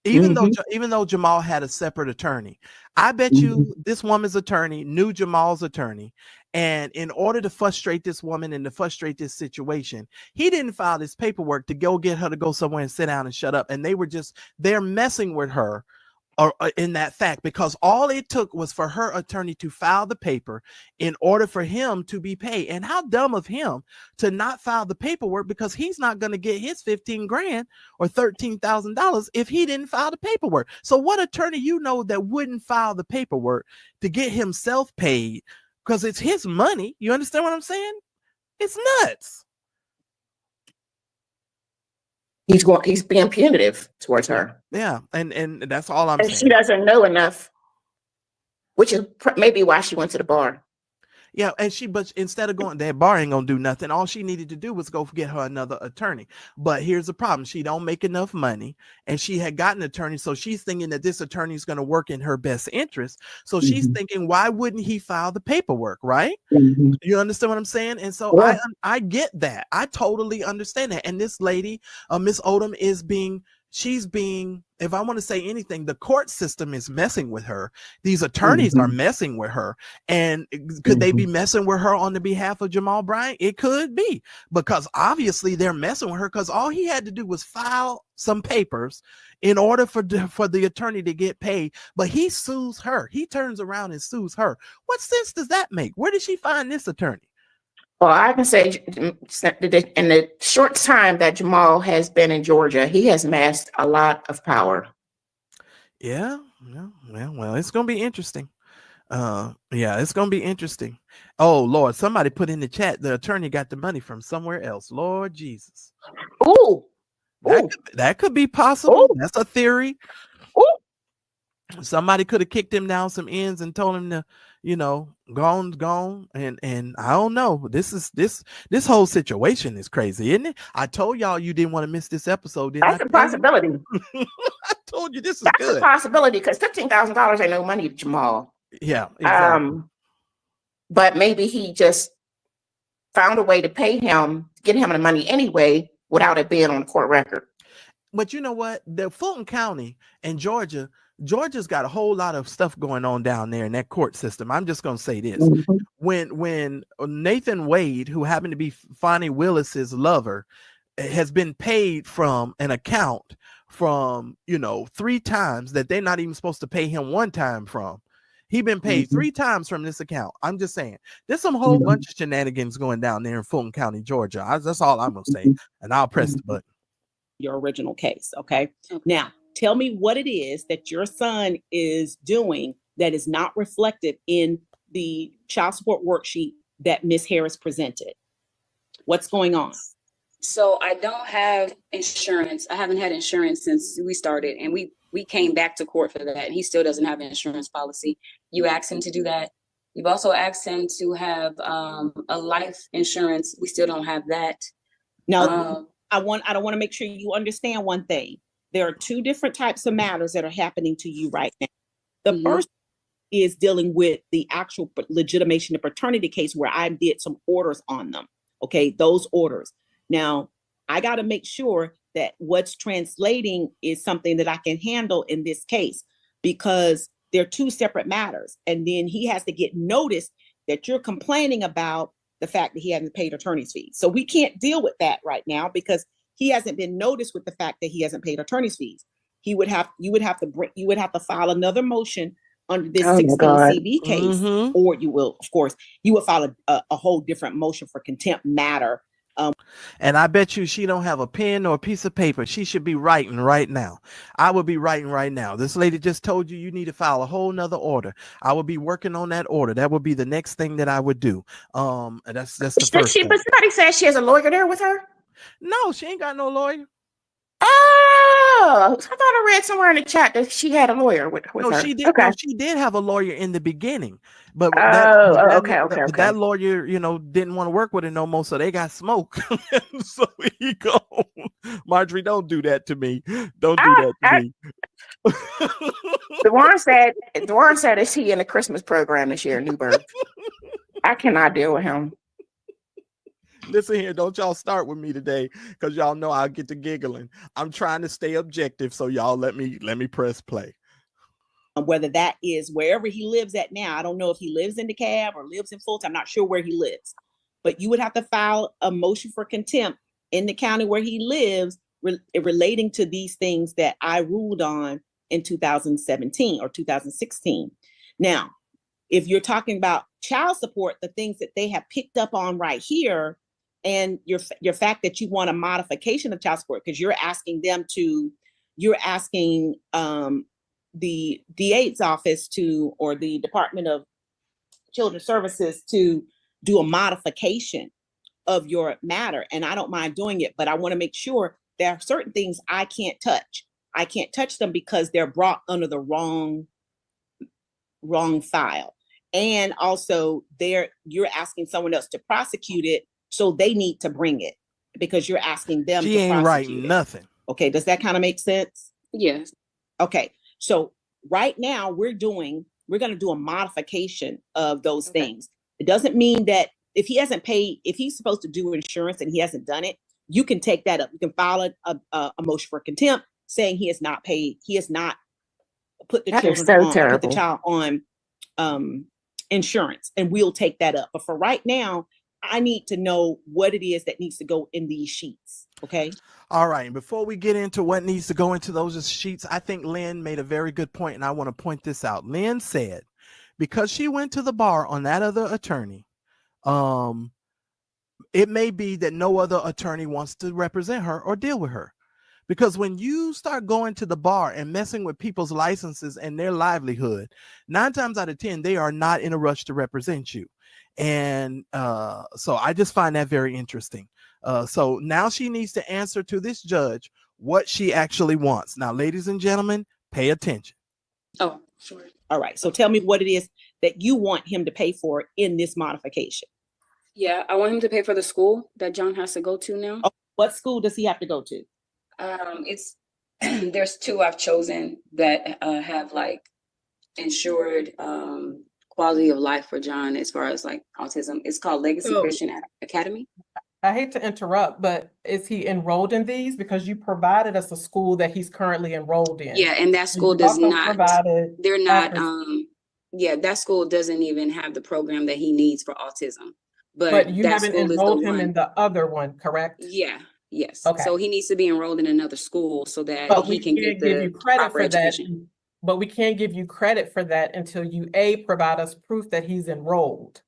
Even though Jamal had a separate attorney, I bet you this woman's attorney knew Jamal's attorney, and in order to frustrate this woman and to frustrate this situation, he didn't file this paperwork to go get her to go somewhere and sit down and shut up. And they're messing with her in that fact, because all it took was for her attorney to file the paper in order for him to be paid. And how dumb of him to not file the paperwork, because he's not going to get his $15,000 or $13,000 if he didn't file the paperwork. So what attorney that wouldn't file the paperwork to get himself paid, because it's his money? You understand what I'm saying? It's nuts. He's being punitive towards her. Yeah, and that's all I'm saying. She doesn't know enough, which is maybe why she went to the bar. Yeah, but instead of going, that bar ain't gonna do nothing. All she needed to do was go get her another attorney. But here's the problem: she don't make enough money, and she had gotten an attorney, so she's thinking that this attorney is gonna work in her best interest. So she's thinking, why wouldn't he file the paperwork, right? You understand what I'm saying? And so I get that. I totally understand that. And this lady, Miss Odom, is being she's being, if I want to say anything, the court system is messing with her. These attorneys are messing with her. And could they be messing with her on the behalf of Jamal Bryant? It could be, because obviously they're messing with her, because all he had to do was file some papers in order for the attorney to get paid. But he sues her. He turns around and sues her. What sense does that make? Where did she find this attorney? Well, I can say in the short time that Jamal has been in Georgia, he has amassed a lot of power. Yeah. Well, it's going to be interesting. It's going to be interesting. Oh, Lord, somebody put in the chat, the attorney got the money from somewhere else. Lord Jesus. Ooh. That could be possible. Ooh. That's a theory. Ooh. Somebody could have kicked him down some ends and told him to, gone. And I don't know. This whole situation is crazy, isn't it? I told y'all you didn't want to miss this episode. That's a possibility. I told you this is That's good. a possibility, because $15,000 ain't no money to Jamal. Yeah, exactly. But maybe he just found a way to pay him, get him the money anyway, without it being on the court record. But you know what? The Fulton County and Georgia's got a whole lot of stuff going on down there in that court system. I'm just going to say this. When Nathan Wade, who happened to be Fonnie Willis's lover, has been paid from an account from, 3 times that they're not even supposed to pay him 1 time from. He been paid 3 times from this account. I'm just saying, there's some whole bunch of shenanigans going down there in Fulton County, Georgia. That's all I'm going to say. And I'll press the button. Your original case. Okay. Now, tell me what it is that your son is doing that is not reflected in the child support worksheet that Ms. Harris presented. What's going on? So I don't have insurance. I haven't had insurance since we started, and we came back to court for that, and he still doesn't have an insurance policy. You asked him to do that. You've also asked him to have a life insurance. We still don't have that. Now, I want to make sure you understand one thing. There are 2 different types of matters that are happening to you right now. The first is dealing with the actual legitimation of paternity case, where I did some orders on them. Okay, those orders. Now, I got to make sure that what's translating is something that I can handle in this case, because they're 2 separate matters. And then he has to get noticed that you're complaining about the fact that he hasn't paid attorney's fees. So we can't deal with that right now, because he hasn't been noticed with the fact that he hasn't paid attorney's fees. You would have to file another motion under this 16 CB case, or you will file a whole different motion for contempt matter. And I bet you she don't have a pen or a piece of paper. She should be writing right now. I would be writing right now. This lady just told you need to file a whole nother order. I would be working on that order. That would be the next thing that I would do. That's the first thing. But somebody said she has a lawyer there with her? No, she ain't got no lawyer. Oh, I thought I read somewhere in the chat that she had a lawyer with her. No, she did. Okay. No, she did have a lawyer in the beginning, but okay. That lawyer, didn't want to work with her no more, so they got smoke. So he go, Marjorie, don't do that to me. Don't do that to me. Dewan said, is he in the Christmas program this year in Newburgh? I cannot deal with him. Listen here, don't y'all start with me today, because y'all know I'll get to giggling. I'm trying to stay objective, so y'all let me press play. Whether that is wherever he lives at now, I don't know if he lives in DeKalb or lives in Fulton. I'm not sure where he lives, but you would have to file a motion for contempt in the county where he lives relating to these things that I ruled on in 2017 or 2016. Now, if you're talking about child support, the things that they have picked up on right here, and your fact that you want a modification of child support, because you're asking the DA's office or the Department of Children's Services to do a modification of your matter. And I don't mind doing it, but I want to make sure there are certain things I can't touch. I can't touch them because they're brought under the wrong file. And also you're asking someone else to prosecute it, so they need to bring it because you're asking them she to ain't prosecute writing it. Nothing. Okay, does that kind of make sense? Yes. Okay, so right now we're going to do a modification of those things. It doesn't mean that if he hasn't paid, if he's supposed to do insurance and he hasn't done it, you can take that up. You can file a motion for contempt, saying he has not paid, he has not put the That is children so on, terrible. put the child on insurance, and we'll take that up. But for right now, I need to know what it is that needs to go in these sheets. Okay. All right. Before we get into what needs to go into those sheets, I think Lynn made a very good point, and I want to point this out. Lynn said, because she went to the bar on that other attorney, it may be that no other attorney wants to represent her or deal with her. Because when you start going to the bar and messing with people's licenses and their livelihood, 9 times out of 10, they are not in a rush to represent you. And so I just find that very interesting. So now she needs to answer to this judge what she actually wants. Now, ladies and gentlemen, pay attention. Oh, sure. All right. So tell me what it is that you want him to pay for in this modification. Yeah, I want him to pay for the school that John has to go to now. Oh, what school does he have to go to? It's there's 2 I've chosen that have like insured quality of life for John as far as like autism. It's called Legacy Christian Academy. I hate to interrupt, but is he enrolled in these? Because you provided us a school that he's currently enrolled in. Yeah, and that school does not, they're not, yeah, that school doesn't even have the program that he needs for autism. But you that haven't school enrolled is the him one. in the other one, correct? Yeah, yes. Okay. So he needs to be enrolled in another school so that But he can get give you the credit proper for that. education. But we can't give you credit for that until you provide us proof that he's enrolled.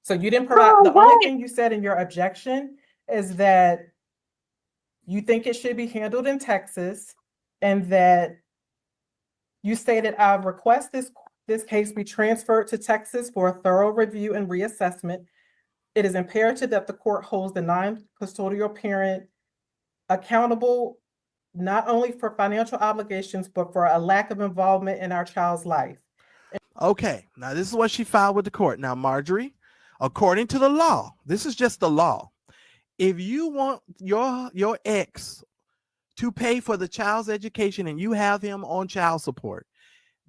So you didn't provide, the only thing you said in your objection is that you think it should be handled in Texas, and that you stated, I request this case be transferred to Texas for a thorough review and reassessment. It is imperative that the court holds the non-custodial parent accountable not only for financial obligations, but for a lack of involvement in our child's life. Okay, now this is what she filed with the court. Now, Marjorie, according to the law, this is just the law. If you want your ex to pay for the child's education and you have him on child support,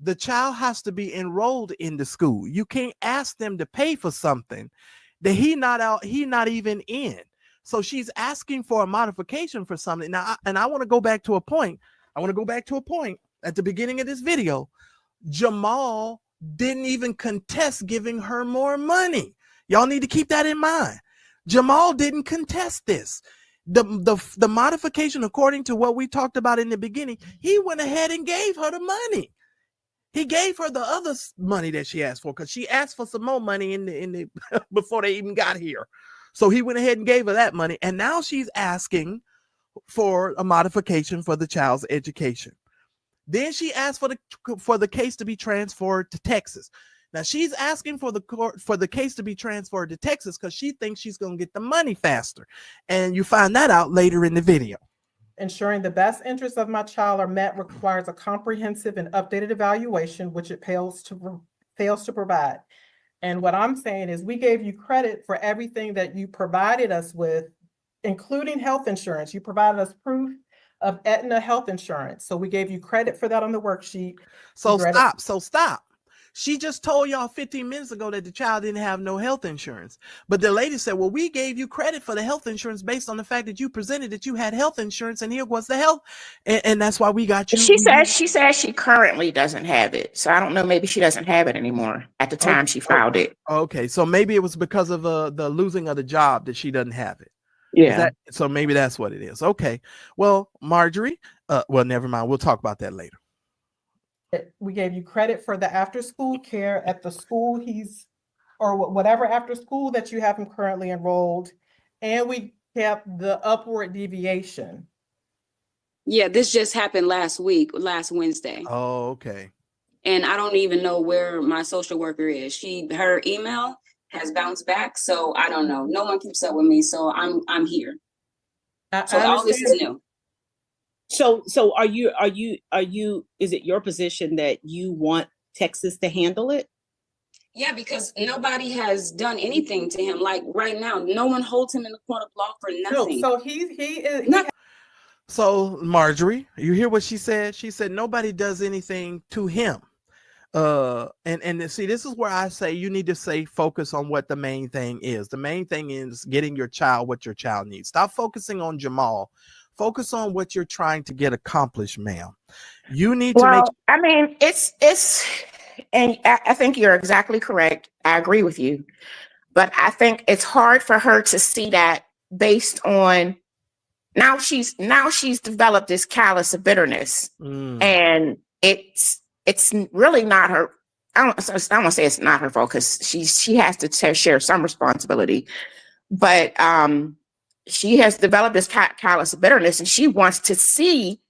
the child has to be enrolled in the school. You can't ask them to pay for something that he not even in. So she's asking for a modification for something. Now, I want to go back to a point. At the beginning of this video. Jamal didn't even contest giving her more money. Y'all need to keep that in mind. Jamal didn't contest this. The modification, according to what we talked about in the beginning, he went ahead and gave her the money. He gave her the other money that she asked for, because she asked for some more money in the before they even got here. So he went ahead and gave her that money, and now she's asking for a modification for the child's education. Then she asked for the case to be transferred to Texas. Now she's asking for the case to be transferred to Texas because she thinks she's going to get the money faster, and you find that out later in the video. Ensuring the best interests of my child are met requires a comprehensive and updated evaluation, which it fails to provide. And what I'm saying is, we gave you credit for everything that you provided us with, including health insurance. You provided us proof of Aetna health insurance. So we gave you credit for that on the worksheet. So stop. She just told y'all 15 minutes ago that the child didn't have no health insurance. But the lady said, well, we gave you credit for the health insurance based on the fact that you presented that you had health insurance, and here was the health. And that's why we got you. She says she currently doesn't have it. So I don't know, maybe she doesn't have it anymore at the time she filed it. Okay, so maybe it was because of the losing of the job that she doesn't have it. Yeah. So maybe that's what it is. Okay. Well, Marjorie, well, never mind. We'll talk about that later. We gave you credit for the after school care at the school or whatever after school that you have him currently enrolled. And we kept the upward deviation. Yeah, this just happened last Wednesday. Oh, okay. And I don't even know where my social worker is. Her email has bounced back, so I don't know. No one keeps up with me, so I'm here. So all this is new. So are you, is it your position that you want Texas to handle it? Yeah, because nobody has done anything to him. Like right now, no one holds him in the court of law for nothing. No, so he is nothing. So Marjorie, you hear what she said? She said nobody does anything to him. And see, this is where I say you need to focus on what the main thing is. The main thing is getting your child what your child needs. Stop focusing on Jamal. Focus on what you're trying to get accomplished, ma'am. You need to make. I mean, and I think you're exactly correct. I agree with you. But I think it's hard for her to see that based on now she's developed this callous of bitterness. And it's really not her. I don't want to say it's not her fault, because she has to share some responsibility. But she has developed this callous of bitterness, and she wants to see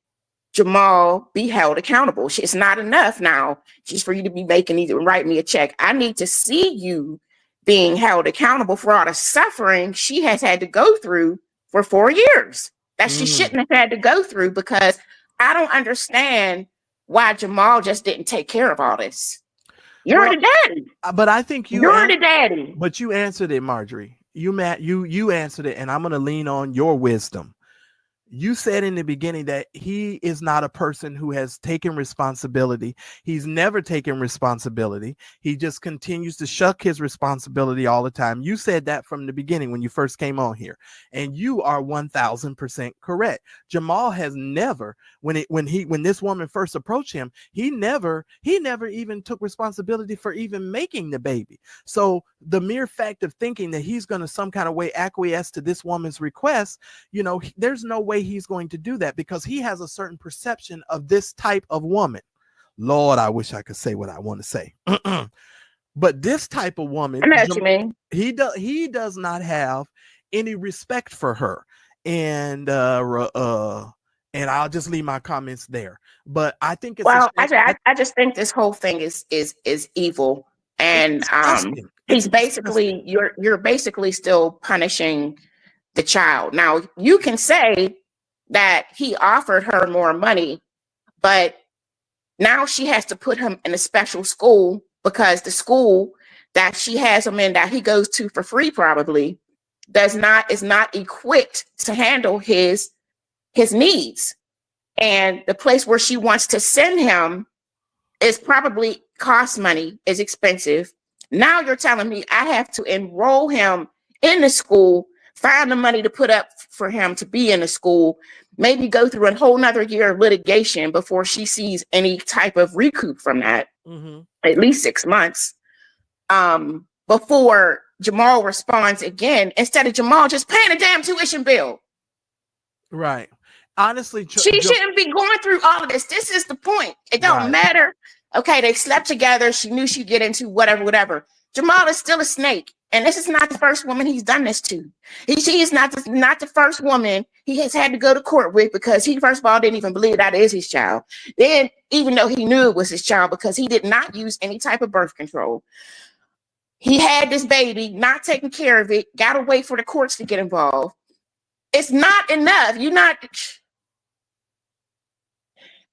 Jamal be held accountable. It's not enough now just for you to be write me a check. I need to see you being held accountable for all the suffering she has had to go through for 4 years that she shouldn't have had to go through, because I don't understand why Jamal just didn't take care of all this. You're the daddy. But I think you're the daddy. But you answered it, Marjorie. You answered it, and I'm going to lean on your wisdom. You said in the beginning that he is not a person who has taken responsibility. He's never taken responsibility. He just continues to shuck his responsibility all the time. You said that from the beginning when you first came on here, and you are 1000% correct. Jamal has never, when this woman first approached him, he never even took responsibility for even making the baby. So the mere fact of thinking that he's going to some kind of way acquiesce to this woman's request, there's no way he's going to do that, because he has a certain perception of this type of woman. Lord, I wish I could say what I want to say. But this type of woman, I know what you mean. He does not have any respect for her. And I'll just leave my comments there. But I think it's I just think this whole thing is evil. And he's basically you're basically still punishing the child. Now, you can say that he offered her more money, but now she has to put him in a special school, because the school that she has him in, that he goes to for free probably, is not equipped to handle his needs. And the place where she wants to send him is probably cost money, is expensive. Now you're telling me I have to enroll him in the school, find the money to put up for him to be in the school, maybe go through a whole nother year of litigation before she sees any type of recoup from that, at least 6 months, before Jamal responds again, instead of Jamal just paying a damn tuition bill. Right. Honestly, she shouldn't be going through all of this. This is the point. It don't matter. Okay, they slept together. She knew she'd get into whatever. Jamal is still a snake. And this is not the first woman he's done this to. She is not the first woman he has had to go to court with, because he, first of all, didn't even believe that is his child. Then, even though he knew it was his child, because he did not use any type of birth control, he had this baby, not taking care of it, got to wait for the courts to get involved. It's not enough.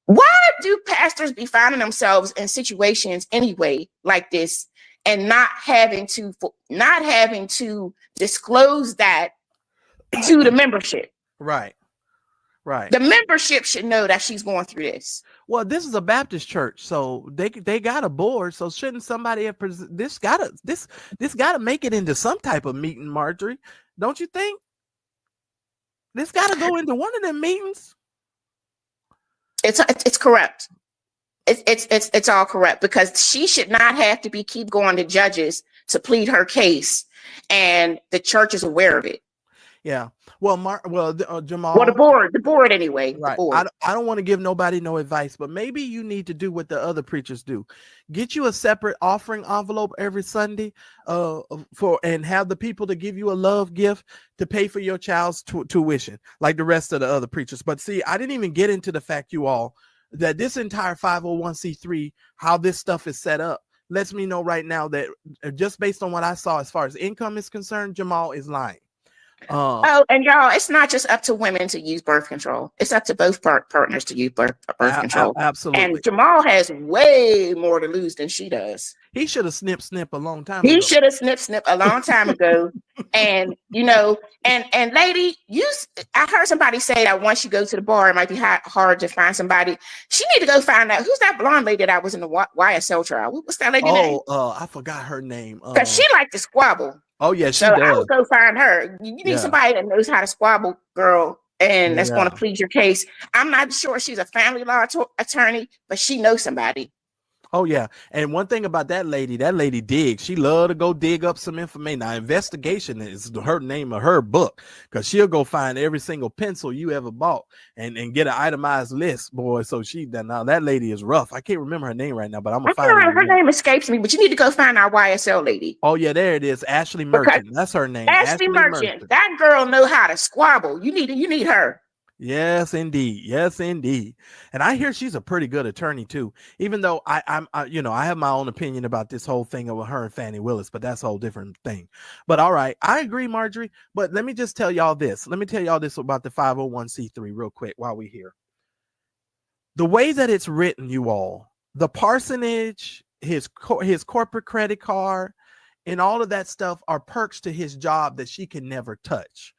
Why do pastors be finding themselves in situations anyway like this, and not having to disclose that to the membership? Right. The membership should know that she's going through this. Well, this is a Baptist church, so they got a board. So shouldn't somebody have this gotta make it into some type of meeting, Marjorie? Don't you think? This gotta go into one of them meetings. It's correct. It's all correct, because she should not have to keep going to judges to plead her case, and the church is aware of it. Yeah. Well, Jamal. Well, the board anyway. Right. The board. I don't want to give nobody no advice, but maybe you need to do what the other preachers do. Get you a separate offering envelope every Sunday, and have the people to give you a love gift to pay for your child's tuition, like the rest of the other preachers. But see, I didn't even get into the fact, you all, that this entire 501c3, how this stuff is set up, lets me know right now that just based on what I saw as far as income is concerned, Jamal is lying. And y'all, it's not just up to women to use birth control. It's up to both partners to use birth control. Absolutely. And Jamal has way more to lose than she does. He should have snip a long time ago. He should have snip a long time ago. And and lady, I heard somebody say that once you go to the bar, it might be hard to find somebody. She need to go find out who's that blonde lady that was in the YSL trial. What's that lady name? I forgot her name. Because she liked to squabble. Oh yeah, she does. I would go find her. You need somebody that knows how to squabble, girl, and that's going to plead your case. I'm not sure she's a family law attorney, but she knows somebody. Oh yeah, and one thing about that lady digs. She love to go dig up some information. Now, investigation is her name of her book, because she'll go find every single pencil you ever bought and get an itemized list, boy. So now that lady is rough. I can't remember her name right now, but I'm gonna find her name escapes me. But you need to go find our YSL lady. Oh yeah, there it is, Ashley Merchant. That's her name, Ashley Merchant. That girl know how to squabble. You need her. Yes, indeed. Yes, indeed. And I hear she's a pretty good attorney too, even though I have my own opinion about this whole thing of her and Fannie Willis, but that's a whole different thing. But all right, I agree, Marjorie. But let me just tell y'all this. Let me tell y'all this about the 501c3 real quick while we're here. The way that it's written, you all, the parsonage, his corporate credit card, and all of that stuff are perks to his job that she can never touch.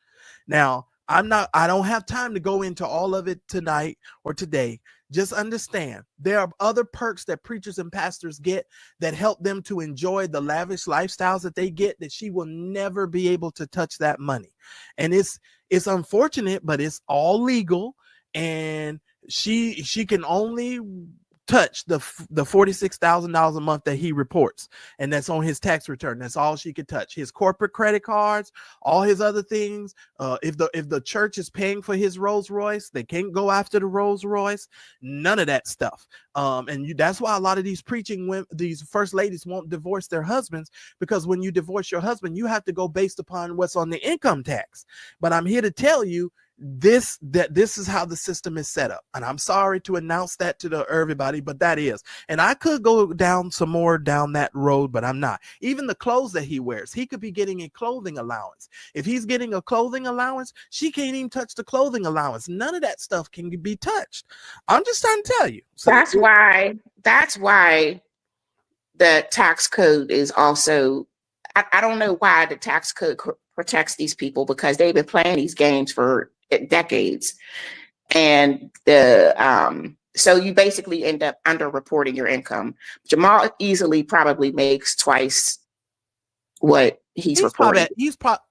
Now, I don't have time to go into all of it tonight or today. Just understand there are other perks that preachers and pastors get that help them to enjoy the lavish lifestyles that they get, that she will never be able to touch that money. And it's unfortunate, but it's all legal. And she can only touch the $46,000 a month that he reports, and that's on his tax return. That's all she could touch. His corporate credit cards, all his other things. If the church is paying for his Rolls Royce, they can't go after the Rolls Royce. None of that stuff. That's why a lot of these these first ladies won't divorce their husbands, because when you divorce your husband, you have to go based upon what's on the income tax. But I'm here to tell you this is how the system is set up, and I'm sorry to announce that to everybody, but that is. And I could go down some more down that road, but I'm not. Even the clothes that he wears, he could be getting a clothing allowance. If he's getting a clothing allowance, she can't even touch the clothing allowance. None of that stuff can be touched. I'm just trying to tell you. So that's why the tax code is also, I don't know why the tax code protects these people, because they've been playing these games for decades. And so you basically end up underreporting your income. Jamal easily probably makes twice what he's reporting.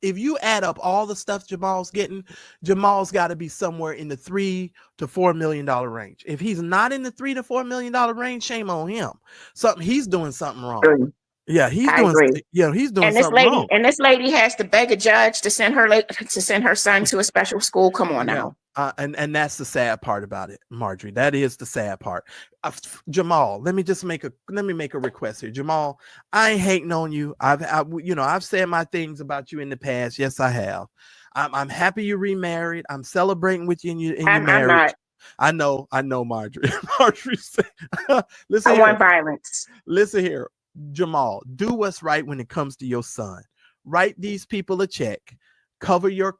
If you add up all the stuff Jamal's getting, Jamal's got to be somewhere in the $3 to $4 million range. If he's not in the $3 to $4 million range, shame on him. He's doing something wrong. Yeah, he's doing something wrong. And this lady has to beg a judge to send her son to a special school. Come on now. And that's the sad part about it, Marjorie. That is the sad part. Jamal, let me make a request here. Jamal, I ain't hating on you. I've said my things about you in the past. Yes, I have. I'm happy you remarried. I'm celebrating with you in your marriage. I'm not. I know, Marjorie. Marjorie said, listen. I want violence. Listen here, Jamal. Do what's right when it comes to your son. Write these people a check. Cover your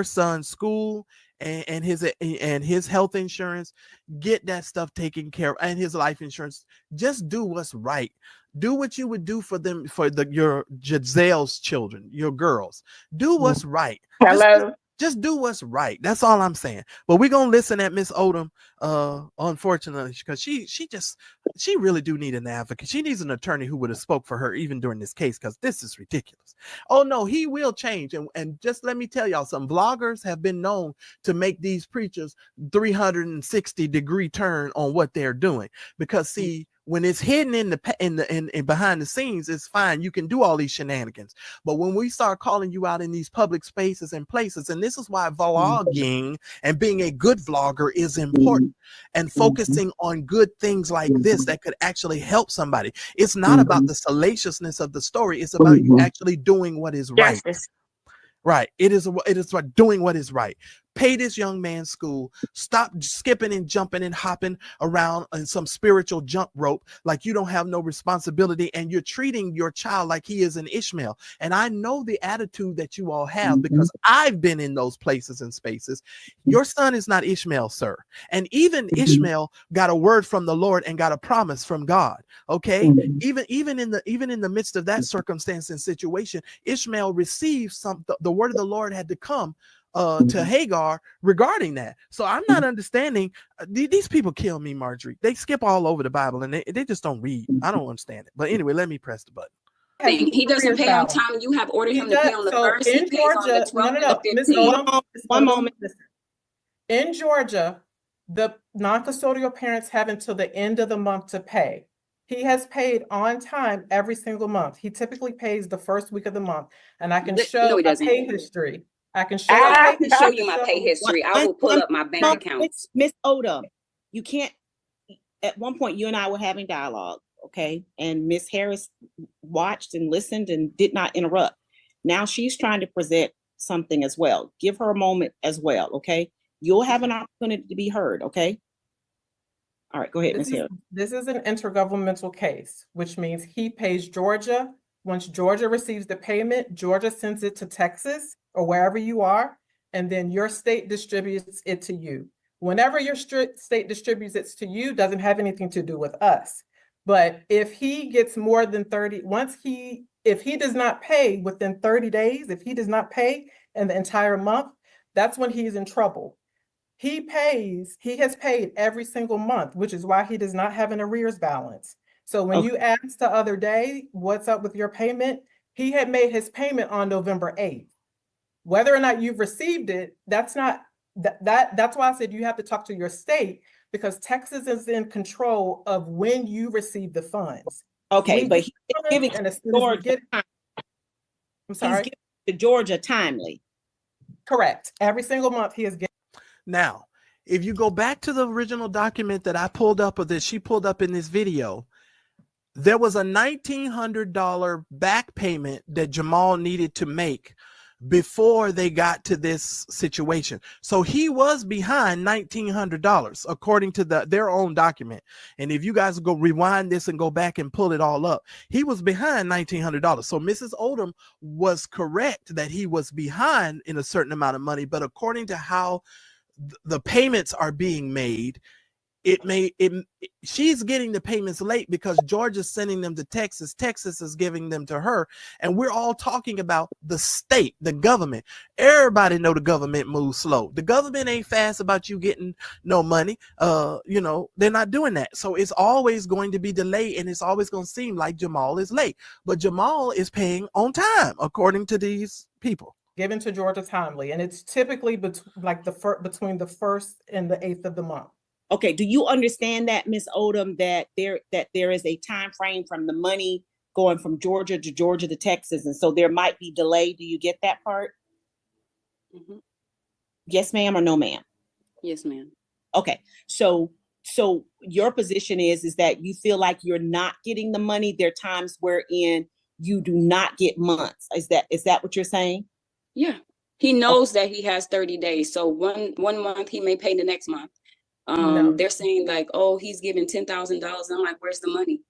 son's school and his health insurance. Get that stuff taken care of, and his life insurance. Just do what's right. Do what you would do for them, your Giselle's children, your girls. Do what's right. Hello. Just do what's right. That's all I'm saying. But we're gonna listen at Miss Odom, unfortunately, because she really do need an advocate. She needs an attorney who would have spoke for her even during this case, because this is ridiculous. Oh no, he will change. And just let me tell y'all, some vloggers have been known to make these preachers 360-degree turn on what they're doing. Because see, when it's hidden in behind the scenes, it's fine. You can do all these shenanigans. But when we start calling you out in these public spaces and places, and this is why vlogging and being a good vlogger is important, and focusing on good things like this that could actually help somebody. It's not about the salaciousness of the story. It's about you actually doing what is right. Justice. Right. It is about doing what is right. Pay this young man school. Stop skipping and jumping and hopping around in some spiritual jump rope like you don't have no responsibility, and you're treating your child like he is an Ishmael. And I know the attitude that you all have, because I've been in those places and spaces. Your son is not Ishmael, sir. And even Ishmael got a word from the Lord and got a promise from God. Okay. Even in the midst of that circumstance and situation, Ishmael received the word of the Lord had to come to Hagar regarding that. So I'm not understanding. These people kill me, Marjorie. They skip all over the Bible and they just don't read. I don't understand it. But anyway, let me press the button. He doesn't pay on time. You have ordered him to pay on the first. In Georgia, no. Miss Odom, one moment. In Georgia, the non-custodial parents have until the end of the month to pay. He has paid on time every single month. He typically pays the first week of the month, and I can show No, he a doesn't. pay history. I can show I a can show you my pay history. I will pull up my bank accounts. Miss Odom, you can't. At one point, you and I were having dialogue, okay? And Miss Harris watched and listened and did not interrupt. Now she's trying to present something as well. Give her a moment as well, okay? You'll have an opportunity to be heard, okay? All right, go ahead, Ms. Harris. This is an intergovernmental case, which means he pays Georgia. Once Georgia receives the payment, Georgia sends it to Texas or wherever you are, and then your state distributes it to you. Whenever your state distributes it to you, doesn't have anything to do with us. But if he gets more than 30, if he does not pay within 30 days, if he does not pay in the entire month, that's when he's in trouble. He has paid every single month, which is why he does not have an arrears balance. So when you asked the other day, what's up with your payment? He had made his payment on November 8th. Whether or not you've received it, that's why I said you have to talk to your state, because Texas is in control of when you receive the funds. Okay, but he's giving and as soon as we get it, I'm sorry. He's giving to Georgia timely. Correct. Every single month he is getting. Now, if you go back to the original document that I pulled up, or that she pulled up in this video, there was a $1,900 back payment that Jamal needed to make before they got to this situation. So he was behind $1,900 according to their own document. And if you guys go rewind this and go back and pull it all up, he was behind $1,900. So Mrs. Odom was correct that he was behind in a certain amount of money, but according to how the payments are being made, she's getting the payments late because Georgia's sending them to Texas. Texas is giving them to her. And we're all talking about the state, the government. Everybody know the government moves slow. The government ain't fast about you getting no money. They're not doing that. So it's always going to be delayed, and it's always going to seem like Jamal is late. But Jamal is paying on time, according to these people. Given to Georgia timely, and it's typically between the 1st and the 8th of the month. Okay, do you understand that, Ms. Odom, that there is a time frame from the money going from Georgia to Texas, and so there might be delay? Do you get that part? Mm-hmm. Yes, ma'am, or no, ma'am? Yes, ma'am. Okay, so your position is that you feel like you're not getting the money. There are times wherein you do not get months. Is that what you're saying? Yeah, he knows that he has 30 days. So one month he may pay the next month. No. They're saying like, oh, he's giving $10,000. I'm like, where's the money?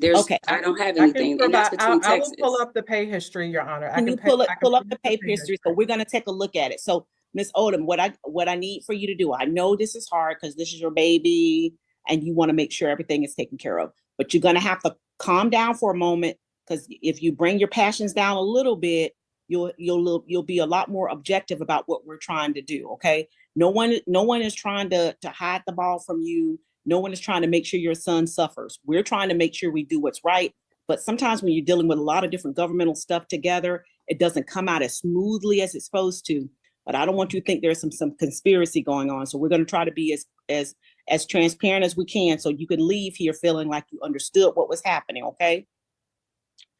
I don't have anything. And that's between Texas. I will pull up the pay history, Your Honor. Can you pull up the pay history? So we're going to take a look at it. So Ms. Odom, what I need for you to do, I know this is hard because this is your baby and you want to make sure everything is taken care of, but you're going to have to calm down for a moment, because if you bring your passions down a little bit, you'll be a lot more objective about what we're trying to do. Okay. No one is trying to hide the ball from you. No one is trying to make sure your son suffers. We're trying to make sure we do what's right. But sometimes when you're dealing with a lot of different governmental stuff together, it doesn't come out as smoothly as it's supposed to. But I don't want you to think there's some conspiracy going on. So we're going to try to be as transparent as we can, so you can leave here feeling like you understood what was happening. Okay.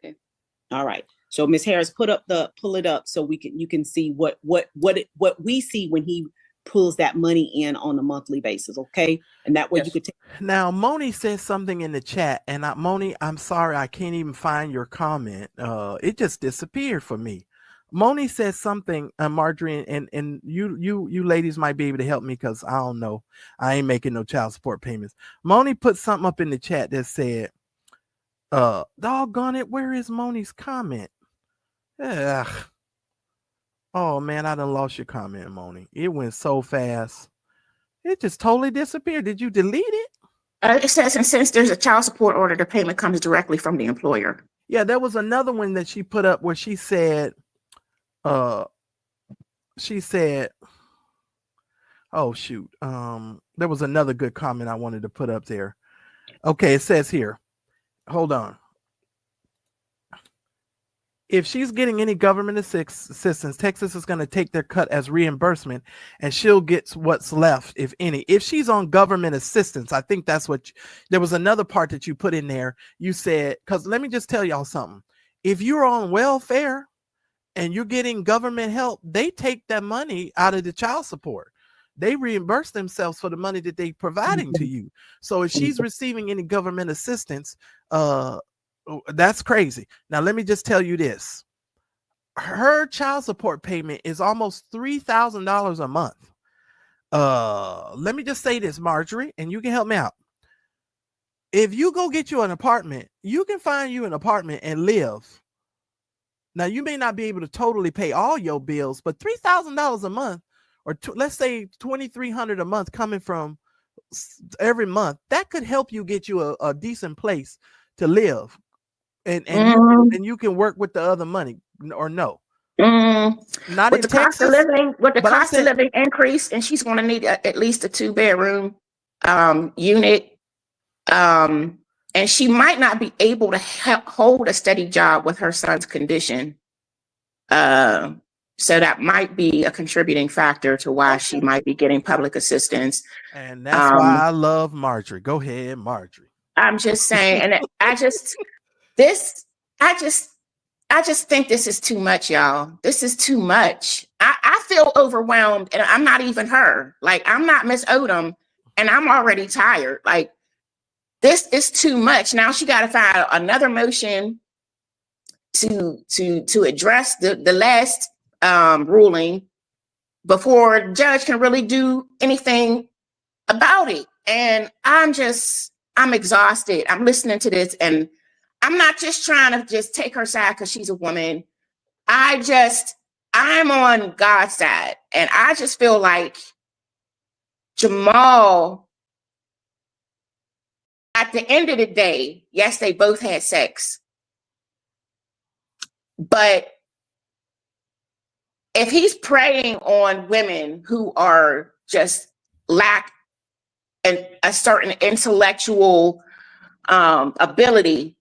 Okay. All right. So Ms. Harris, pull it up so you can see what we see when he pulls that money in on a monthly basis, okay? And that way you could take. Now, Moni says something in the chat, and Moni, I'm sorry, I can't even find your comment. It just disappeared for me. Moni says something, Marjorie, and you ladies might be able to help me, because I don't know. I ain't making no child support payments. Moni put something up in the chat that said, doggone it, where is Moni's comment? Ugh. Oh man, I done lost your comment, Moni. It went so fast. It just totally disappeared. Did you delete it? It says, and since there's a child support order, the payment comes directly from the employer. Yeah, there was another one that she put up where she said, oh shoot. There was another good comment I wanted to put up there. Okay, it says here, hold on. if she's getting any government assistance, Texas is going to take their cut as reimbursement, and she'll get what's left, if any. If she's on government assistance, I think that's what there was another part that you put in there. You said, because let me just tell y'all something. If you're on welfare and you're getting government help, they take that money out of the child support. They reimburse themselves for the money that they're providing to you. So if she's receiving any government assistance, that's crazy. Now, let me just tell you this. Her child support payment is almost $3,000 a month. Let me just say this, Marjorie, and you can help me out. If you go get you an apartment, you can find you an apartment and live. Now, you may not be able to totally pay all your bills, but $3,000 a month, or let's say $2,300 a month coming from every month, that could help you get you a decent place to live. And you can work with the other money, or no? Not with in the cost of Texas, living, with the but cost of living increase, and she's going to need at least a 2-bedroom unit. And she might not be able to hold a steady job with her son's condition. So that might be a contributing factor to why she might be getting public assistance. And that's why I love Marjorie. Go ahead, Marjorie. I'm just saying, and I just think this is too much, y'all. This is too much. I feel overwhelmed, and I'm not even her. Like, I'm not Miss Odom, and I'm already tired. Like, this is too much. Now she got to file another motion to address the last ruling before the judge can really do anything about it. And I'm exhausted. I'm listening to this, and I'm not just trying to just take her side because she's a woman. I'm on God's side, and I just feel like Jamal, at the end of the day, yes, they both had sex, but if he's preying on women who are just lack a certain intellectual ability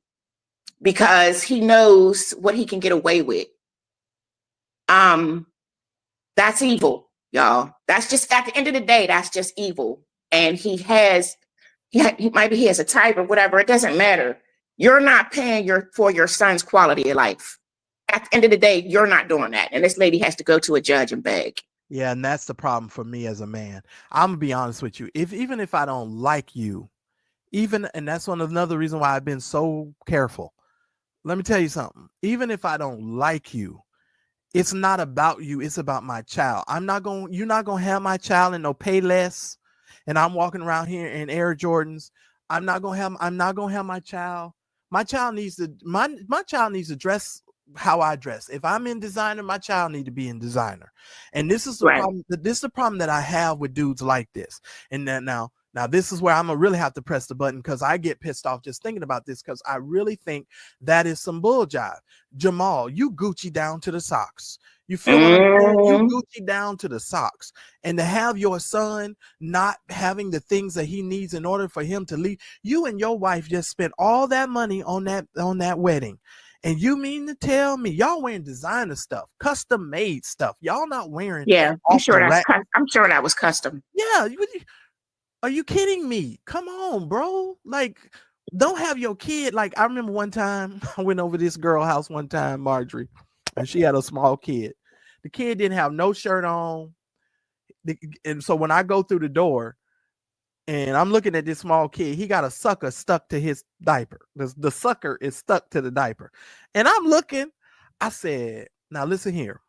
because he knows what he can get away with, that's evil, y'all. That's just, at the end of the day, that's just evil. And he has a type or whatever. It doesn't matter. You're not paying for your son's quality of life. At the end of the day, you're not doing that. And this lady has to go to a judge and beg. Yeah, and that's the problem for me as a man. I'm gonna be honest with you. Even if I don't like you, and that's another reason why I've been so careful. Let me tell you something. Even if I don't like you, it's not about you. It's about my child. You're not gonna have my child in no Payless, and I'm walking around here in Air Jordans. I'm not gonna have my child. My child needs to dress how I dress. If I'm in designer, my child need to be in designer. And this is the problem. This is the problem that I have with dudes like this. And then now this is where I'm gonna really have to press the button, because I get pissed off just thinking about this, because I really think that is some bull jive. Jamal, you Gucci down to the socks. You feel what I'm saying? You Gucci down to the socks. And to have your son not having the things that he needs in order for him to leave, you and your wife just spent all that money on that wedding. And you mean to tell me y'all wearing designer stuff, custom made stuff? Y'all not wearing? Yeah, I'm sure that was custom. Yeah, are you kidding me? Come on, bro. Like, don't have your kid. Like, I remember one time I went over this girl house one time, Marjorie, and she had a small kid. The kid didn't have no shirt on. And so when I go through the door and I'm looking at this small kid, he got a sucker stuck to his diaper. The sucker is stuck to the diaper. And I'm looking, I said, now listen here.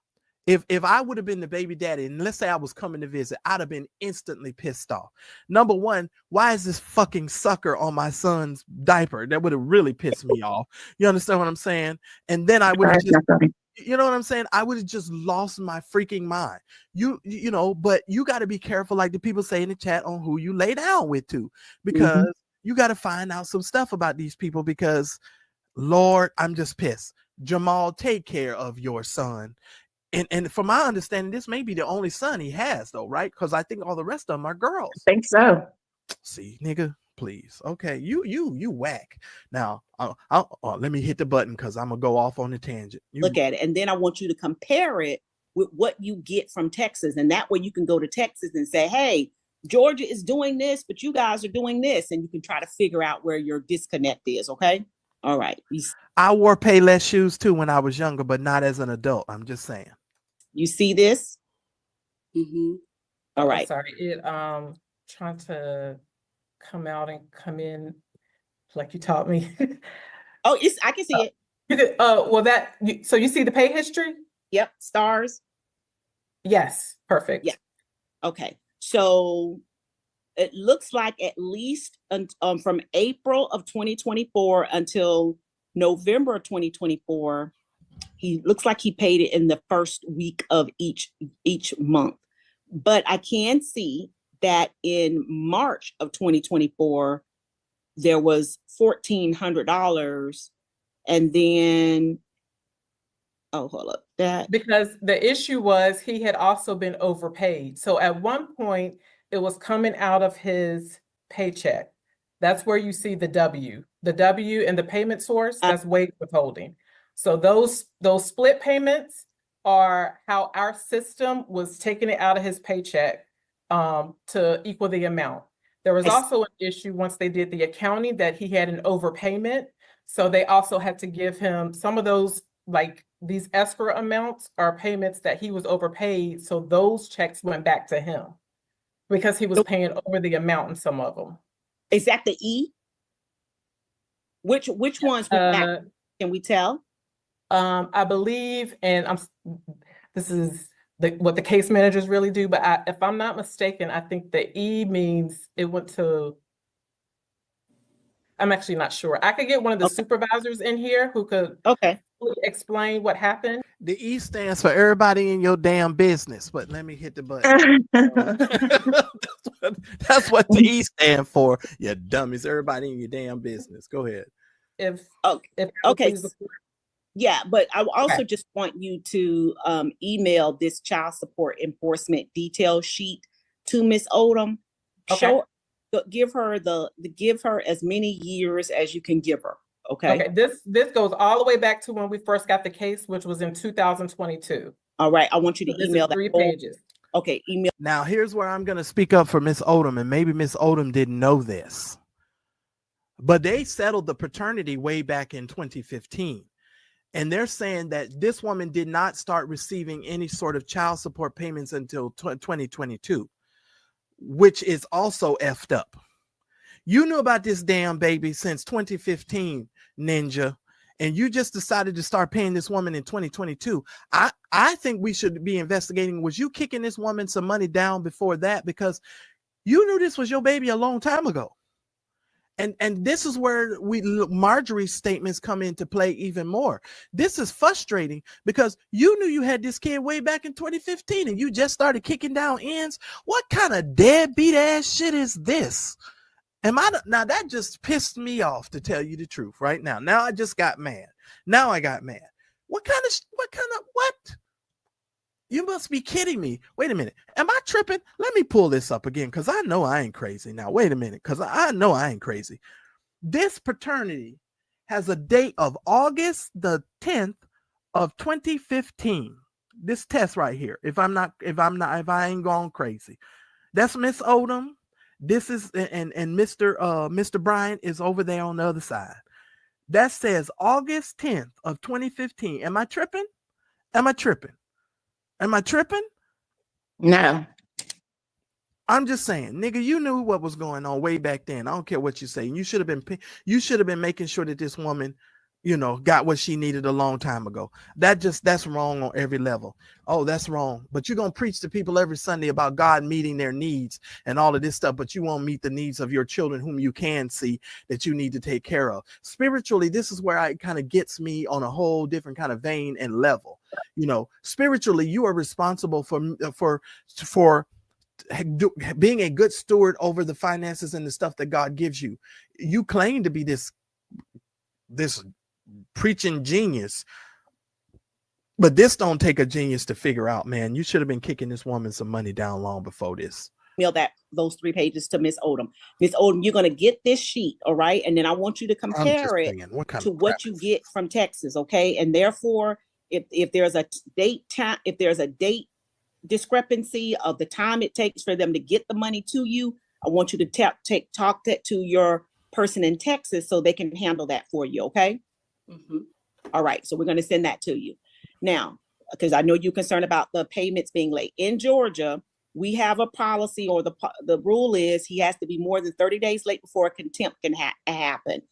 If I would have been the baby daddy, and let's say I was coming to visit, I'd have been instantly pissed off. Number one, why is this fucking sucker on my son's diaper? That would have really pissed me off. You understand what I'm saying? And then I would have just, you know what I'm saying? I would have just lost my freaking mind. You know, but you got to be careful, like the people say in the chat, on who you lay down with too, because you got to find out some stuff about these people, because Lord, I'm just pissed. Jamal, take care of your son. And from my understanding, this may be the only son he has, though, right? Because I think all the rest of them are girls. I think so. See, nigga, please. Okay, you whack. Now, let me hit the button because I'm gonna go off on a tangent. Look at it, and then I want you to compare it with what you get from Texas, and that way you can go to Texas and say, "Hey, Georgia is doing this, but you guys are doing this," and you can try to figure out where your disconnect is. Okay, all right. I wore Payless shoes too when I was younger, but not as an adult. I'm just saying. You see this? Mm-hmm. All right. Sorry, it trying to come out and come in like you taught me. Oh, I can see it. Well, so you see the pay history? Yep, stars. Yes, perfect. Yeah. Okay, so it looks like at least from April of 2024 until November of 2024, he looks like he paid it in the first week of each month. But I can see that in March of 2024, there was $1,400, and then hold up, that because the issue was he had also been overpaid. So at one point, it was coming out of his paycheck. That's where you see the W and the payment source. That's wage withholding. So those split payments are how our system was taking it out of his paycheck to equal the amount. There was also an issue once they did the accounting that he had an overpayment. So they also had to give him some of those, like these escrow amounts are payments that he was overpaid. So those checks went back to him because he was paying over the amount in some of them. Is that the E? Which ones went back? Can we tell? I believe, and this is what the case managers really do, but if I'm not mistaken, I think the E means it went to, I'm actually not sure. I could get one of the supervisors in here who could explain what happened. The E stands for everybody in your damn business, but let me hit the button. That's what the E stand for. You dummies, everybody in your damn business. Go ahead. Yeah, but I also just want you to email this child support enforcement detail sheet to Miss Odom. Give her as many years as you can give her. Okay. This goes all the way back to when we first got the case, which was in 2022. All right. I want you to email that. 3 pages. Okay. Email. Now here's where I'm going to speak up for Miss Odom, and maybe Miss Odom didn't know this, but they settled the paternity way back in 2015. And they're saying that this woman did not start receiving any sort of child support payments until 2022, which is also effed up. You knew about this damn baby since 2015, Ninja, and you just decided to start paying this woman in 2022. I think we should be investigating, was you kicking this woman some money down before that? Because you knew this was your baby a long time ago. And this is where Marjorie's statements come into play even more. This is frustrating because you knew you had this kid way back in 2015 and you just started kicking down ends. What kind of deadbeat ass shit is this? Now that just pissed me off, to tell you the truth right now. Now I just got mad. What? You must be kidding me. Wait a minute. Am I tripping? Let me pull this up again because I know I ain't crazy. Now, wait a minute, because I know I ain't crazy. This paternity has a date of August the 10th of 2015. This test right here. If I ain't gone crazy. That's Miss Odom. This is and Mr. Bryant is over there on the other side. That says August 10th of 2015. Am I tripping? No. I'm just saying, nigga, you knew what was going on way back then. I don't care what you say. You should have been making sure that this woman, got what she needed a long time ago. That's wrong on every level. Oh, that's wrong. But you're going to preach to people every Sunday about God meeting their needs and all of this stuff, but you won't meet the needs of your children whom you can see that you need to take care of. Spiritually, this is where it kind of gets me on a whole different kind of vein and level. Spiritually, you are responsible for being a good steward over the finances and the stuff that God gives you. You claim to be this preaching genius, but this don't take a genius to figure out, man. You should have been kicking this woman some money down long before this. email those 3 pages to Miss Odom. Miss Odom, you're going to get this sheet, all right? And then I want you to compare it to what you get from Texas, okay? And therefore, if there's a date discrepancy of the time it takes for them to get the money to you, I want you to talk that to your person in Texas so they can handle that for you, okay? Mm-hmm. All right, so we're going to send that to you. Now, because I know you're concerned about the payments being late. In Georgia, we have a policy, or the rule is he has to be more than 30 days late before a contempt can happen.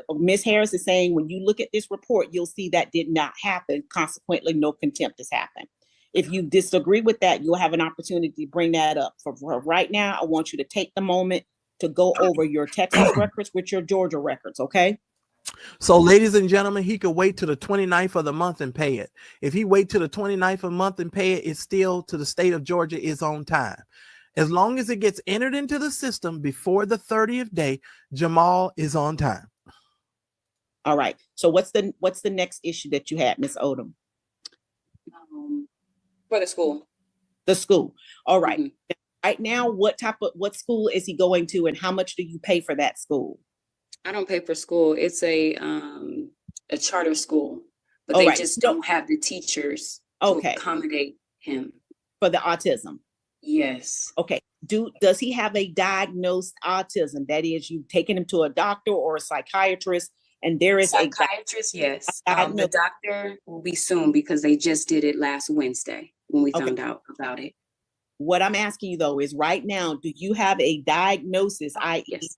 Ms. Harris is saying when you look at this report, you'll see that did not happen. Consequently, no contempt has happened. If you disagree with that, you'll have an opportunity to bring that up. For right now, I want you to take the moment to go over your Texas records with your Georgia records, okay? So, ladies and gentlemen, he could wait till the 29th of the month and pay it. If he wait till the 29th of the month and pay it, it's still, to the state of Georgia, is on time. As long as it gets entered into the system before the 30th day, Jamal is on time. All right. So what's the next issue that you had, Ms. Odom? For the school. The school. All right. Mm-hmm. Right now, what school is he going to, and how much do you pay for that school? I don't pay for school. It's a charter school, but they just don't have the teachers to accommodate him for the autism. Yes. Okay. Does he have a diagnosed autism? That is, you've taken him to a doctor or a psychiatrist, and there is a psychiatrist. Yes. The doctor will be soon because they just did it last Wednesday when we found out about it. What I'm asking you though is, right now, do you have a diagnosis? Yes.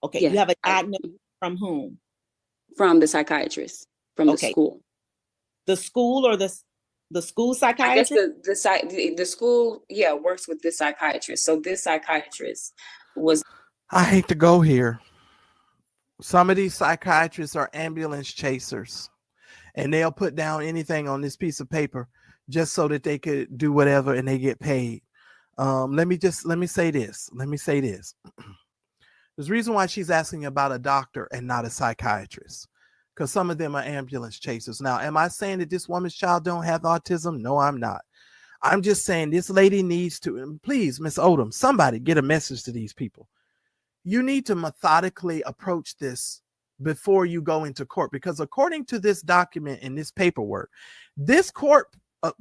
Okay. Yes. You have a diagnosis from whom? From the psychiatrist, from the school. The school or the school psychiatrist? I guess the school, works with this psychiatrist. So this psychiatrist was. I hate to go here. Some of these psychiatrists are ambulance chasers, and they'll put down anything on this piece of paper just so that they could do whatever and they get paid. Let me say this. There's a reason why she's asking about a doctor and not a psychiatrist, because some of them are ambulance chasers. Now, am I saying that this woman's child don't have autism? No, I'm not. I'm just saying this lady needs to, and please, Miss Odom, somebody get a message to these people. You need to methodically approach this before you go into court, because according to this document and this paperwork, this court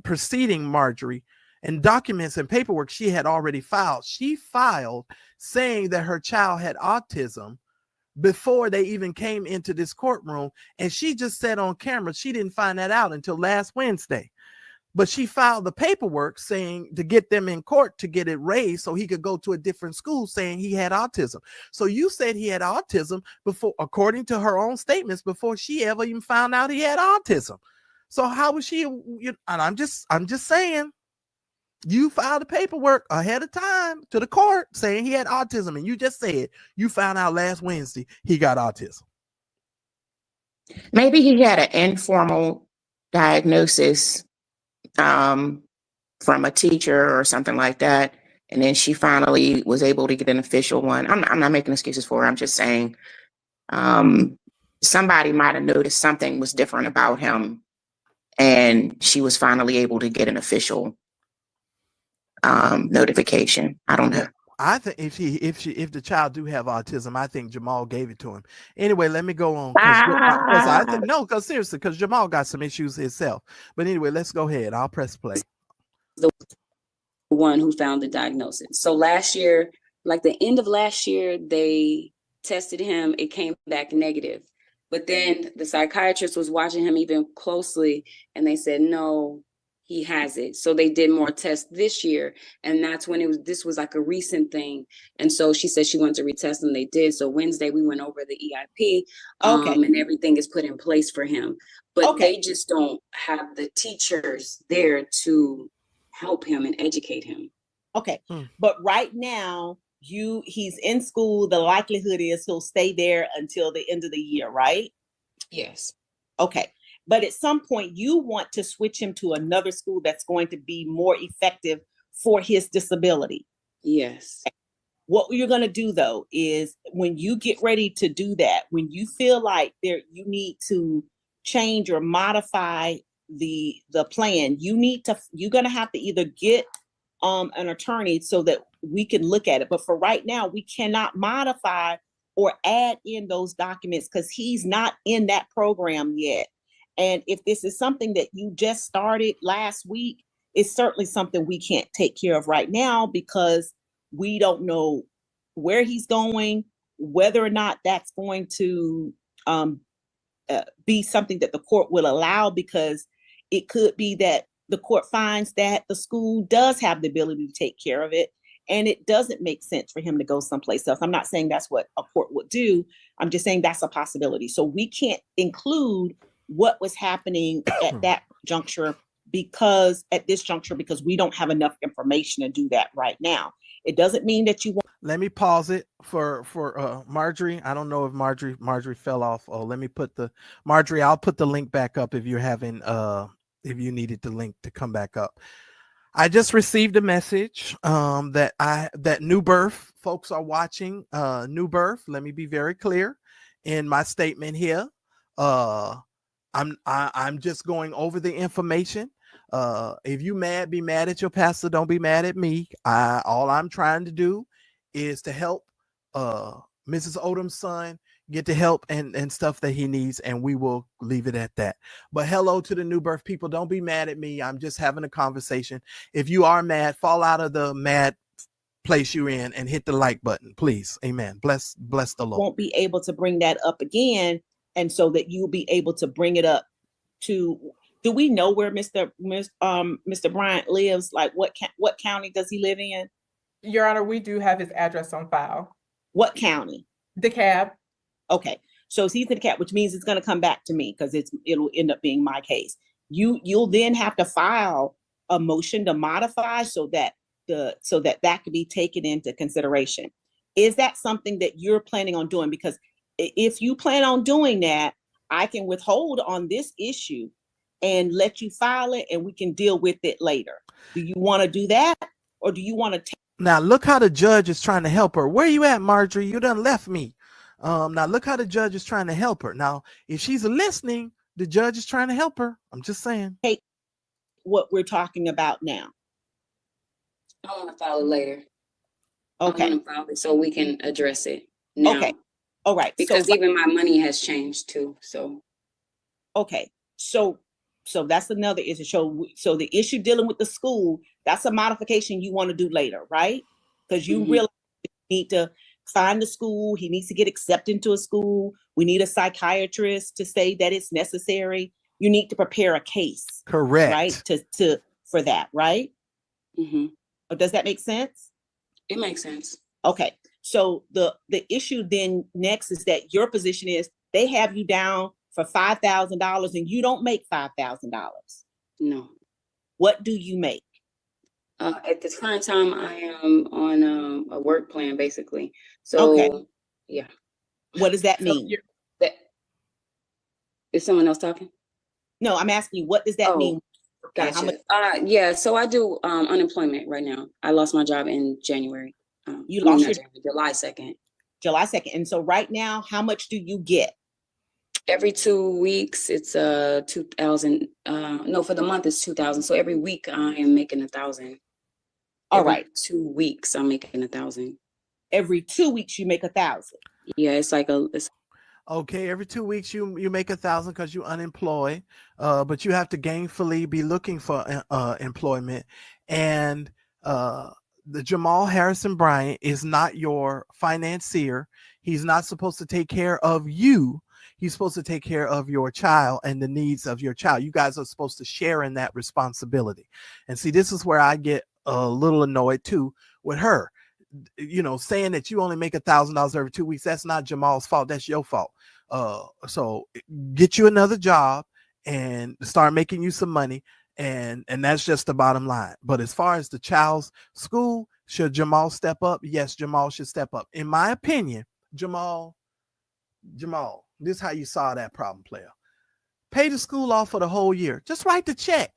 proceeding, Marjorie, and documents and paperwork she had already filed. She filed saying that her child had autism before they even came into this courtroom. And she just said on camera she didn't find that out until last Wednesday. But she filed the paperwork saying to get them in court to get it raised so he could go to a different school, saying he had autism. So you said he had autism before, according to her own statements, before she ever even found out he had autism. So how was she? And I'm just saying, you filed the paperwork ahead of time to the court saying he had autism, and you just said you found out last Wednesday he got autism. Maybe he had an informal diagnosis from a teacher or something like that, and then she finally was able to get an official one. I'm not making excuses for her. I'm just saying somebody might have noticed something was different about him, and she was finally able to get an official notification. I don't know. I think if the child do have autism, I think Jamal gave it to him. Anyway, let me go on. Because seriously, because Jamal got some issues himself. But anyway, let's go ahead. I'll press play. The one who found the diagnosis. So last year, like the end of last year, they tested him. It came back negative. But then the psychiatrist was watching him even closely, and they said, no, he has it. So they did more tests this year. And that's when this was like a recent thing. And so she said she wanted to retest, and they did. So Wednesday we went over the EIP and everything is put in place for him. But they just don't have the teachers there to help him and educate him. Okay. But right now, he's in school. The likelihood is he'll stay there until the end of the year, right? Yes. Okay. But at some point, you want to switch him to another school that's going to be more effective for his disability. Yes. What you're going to do, though, is when you get ready to do that, when you feel like you need to change or modify the plan, you're going to have to either get an attorney so that we can look at it. But for right now, we cannot modify or add in those documents because he's not in that program yet. And if this is something that you just started last week, it's certainly something we can't take care of right now because we don't know where he's going, whether or not that's going to be something that the court will allow, because it could be that the court finds that the school does have the ability to take care of it and it doesn't make sense for him to go someplace else. I'm not saying that's what a court would do. I'm just saying that's a possibility. So we can't include what was happening at that juncture because we don't have enough information to do that right now. It doesn't mean that you won't. Let me pause it for Marjorie. I don't know if Marjorie fell off. Oh, let me put Marjorie, I'll put the link back up if you're having if you needed the link to come back up. I just received a message that New Birth folks are watching. New Birth, let me be very clear in my statement here. I'm just going over the information. If you mad, be mad at your pastor. Don't be mad at me. All I'm trying to do is to help Mrs. Odom's son get the help and stuff that he needs, and we will leave it at that. But hello to the New Birth people. Don't be mad at me. I'm just having a conversation. If you are mad, fall out of the mad place you're in and hit the like button, please. Amen. Bless the Lord. Won't be able to bring that up again, and so that you'll be able to bring it up to. Do we know where Mr. Bryant lives? Like what county does he live in? Your Honor, we do have his address on file. What county? DeKalb. Okay, so he's in DeKalb, which means it's going to come back to me because it'll end up being my case. You'll then have to file a motion to modify so that could be taken into consideration. Is that something that you're planning on doing? Because if you plan on doing that, I can withhold on this issue and let you file it, and we can deal with it later. Do you want to do that, or do you want to take? Now look how the judge is trying to help her. Where you at, Marjorie? You done left me. Now look how the judge is trying to help her. Now, if she's listening, the judge is trying to help her. I'm just saying. Take what we're talking about now. I want to file it later. Okay. I want to file it so we can address it now. Okay. All right. Because even my money has changed too. So. Okay. So that's another issue. So the issue dealing with the school, that's a modification you want to do later, right? Because you really need to find the school. He needs to get accepted into a school. We need a psychiatrist to say that it's necessary. You need to prepare a case. Correct. Right? For that, right? Mm-hmm. Does that make sense? It makes sense. Okay. So the issue then next is that your position is they have you down for $5,000 and you don't make $5,000. No. What do you make? At this current time, I am on a work plan, basically. So, okay. Yeah. What does that mean? Is someone else talking? No, I'm asking you, what does that mean? Gotcha. Yeah, so I do unemployment right now. I lost my job in January. You lost your July 2nd. July 2nd. And so right now, how much do you get? Every 2 weeks, it's 2,000. No, for the month it's 2,000. So every week I am making 1,000. All right. 2 weeks I'm making 1,000. Every 2 weeks you make 1,000. Yeah, it's like okay, every 2 weeks you make 1,000 because you're unemployed, but you have to gainfully be looking for employment. And the Jamal Harrison Bryant is not your financier. He's not supposed to take care of you. He's supposed to take care of your child and the needs of your child. You guys are supposed to share in that responsibility. And see, this is where I get a little annoyed too with her. You know, saying that you only make $1,000 every 2 weeks. That's not Jamal's fault. That's your fault. So get you another job and start making you some money. And that's just the bottom line. But as far as the child's school, should Jamal step up? Yes, Jamal should step up. In my opinion, Jamal, this is how you solve that problem, player. Pay the school off for the whole year. Just write the check.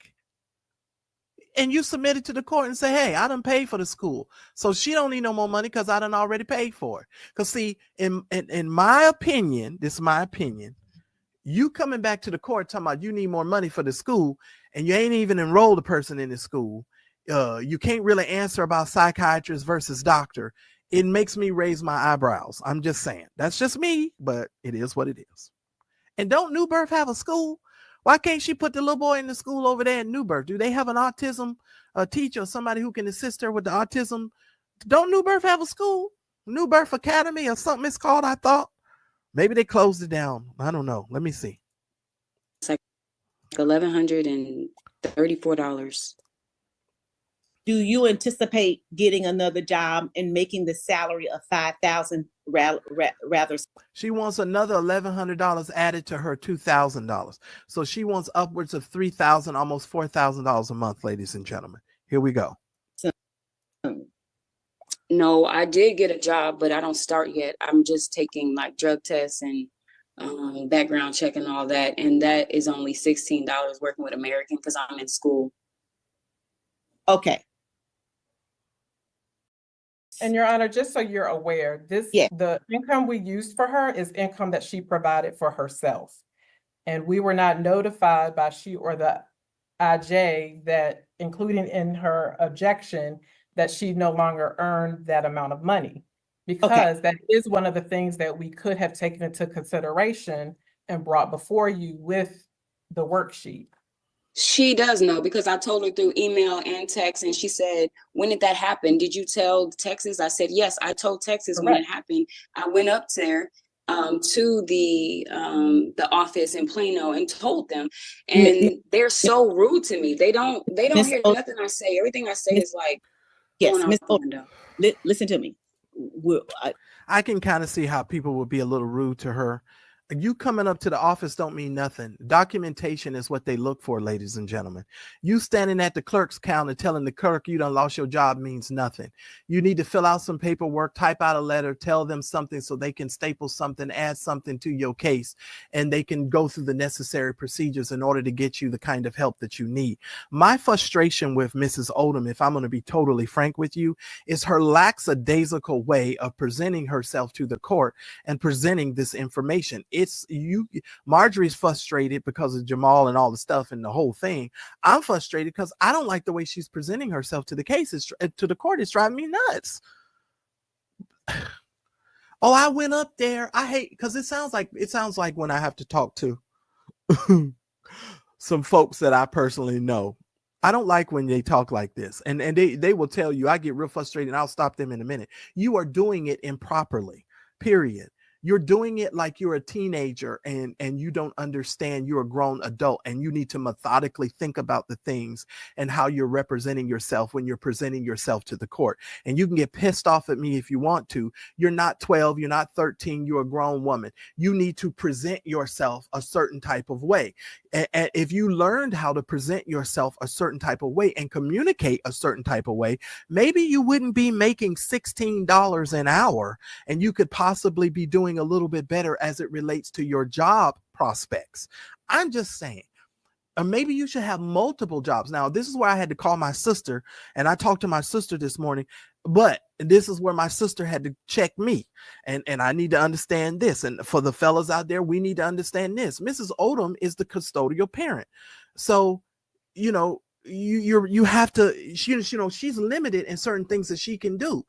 And you submit it to the court and say, hey, I done paid for the school. So she don't need no more money because I done already paid for it. Because see, in my opinion, this is my opinion, you coming back to the court talking about you need more money for the school and you ain't even enrolled a person in the school You can't really answer about psychiatrist versus doctor. It makes me raise my eyebrows. I'm just saying. That's just me, but it is what it is. And don't New Birth have a school? Why can't she put the little boy in the school over there in New Birth? Do they have an autism teacher or somebody who can assist her with the autism? Don't New Birth have a school? New Birth Academy or something it's called, I thought. Maybe they closed it down. I don't know. Let me see. It's like $1,134. Do you anticipate getting another job and making the salary of $5,000 rather? She wants another $1,100 added to her $2,000. So she wants upwards of $3,000, almost $4,000 a month, ladies and gentlemen. Here we go. No, I did get a job, but I don't start yet. I'm just taking like drug tests and background check and all that. And that is only $16 working with American because I'm in school. Okay. And Your Honor, just so you're aware, the income we used for her is income that she provided for herself. And we were not notified by she or the IJ that, including in her objection, that she no longer earned that amount of money. Because that is one of the things that we could have taken into consideration and brought before you with the worksheet. She does know because I told her through email and text, and she said, when did that happen? Did you tell Texas? I said, yes, I told Texas when it happened. I went up there to the office in Plano and told them, and they're so rude to me. They don't hear nothing I say. Everything I say is like, yes, Miss Odom, listen to me. I can kind of see how people would be a little rude to her. You coming up to the office don't mean nothing. Documentation is what they look for, ladies and gentlemen. You standing at the clerk's counter telling the clerk you done lost your job means nothing. You need to fill out some paperwork, type out a letter, tell them something so they can staple something, add something to your case, and they can go through the necessary procedures in order to get you the kind of help that you need. My frustration with Mrs. Odom, if I'm going to be totally frank with you, is her lackadaisical way of presenting herself to the court and presenting this information. Marjorie's frustrated because of Jamal and all the stuff and the whole thing. I'm frustrated because I don't like the way she's presenting herself to the cases, to the court. It's driving me nuts. Oh, I went up there. I hate because it sounds like when I have to talk to some folks that I personally know. I don't like when they talk like this, and they will tell you. I get real frustrated, and I'll stop them in a minute. You are doing it improperly. Period. You're doing it like you're a teenager and you don't understand you're a grown adult, and you need to methodically think about the things and how you're representing yourself when you're presenting yourself to the court. And you can get pissed off at me if you want to. You're not 12, you're not 13, you're a grown woman. You need to present yourself a certain type of way. And if you learned how to present yourself a certain type of way and communicate a certain type of way, maybe you wouldn't be making $16 an hour, and you could possibly be doing a little bit better as it relates to your job prospects. I'm just saying. Or maybe you should have multiple jobs. Now, this is where I had to call my sister, and I talked to my sister this morning, but this is where my sister had to check me, and I need to understand this. And for the fellas out there, we need to understand this. Mrs. Odom is the custodial parent. So, you have to, she's limited in certain things that she can do.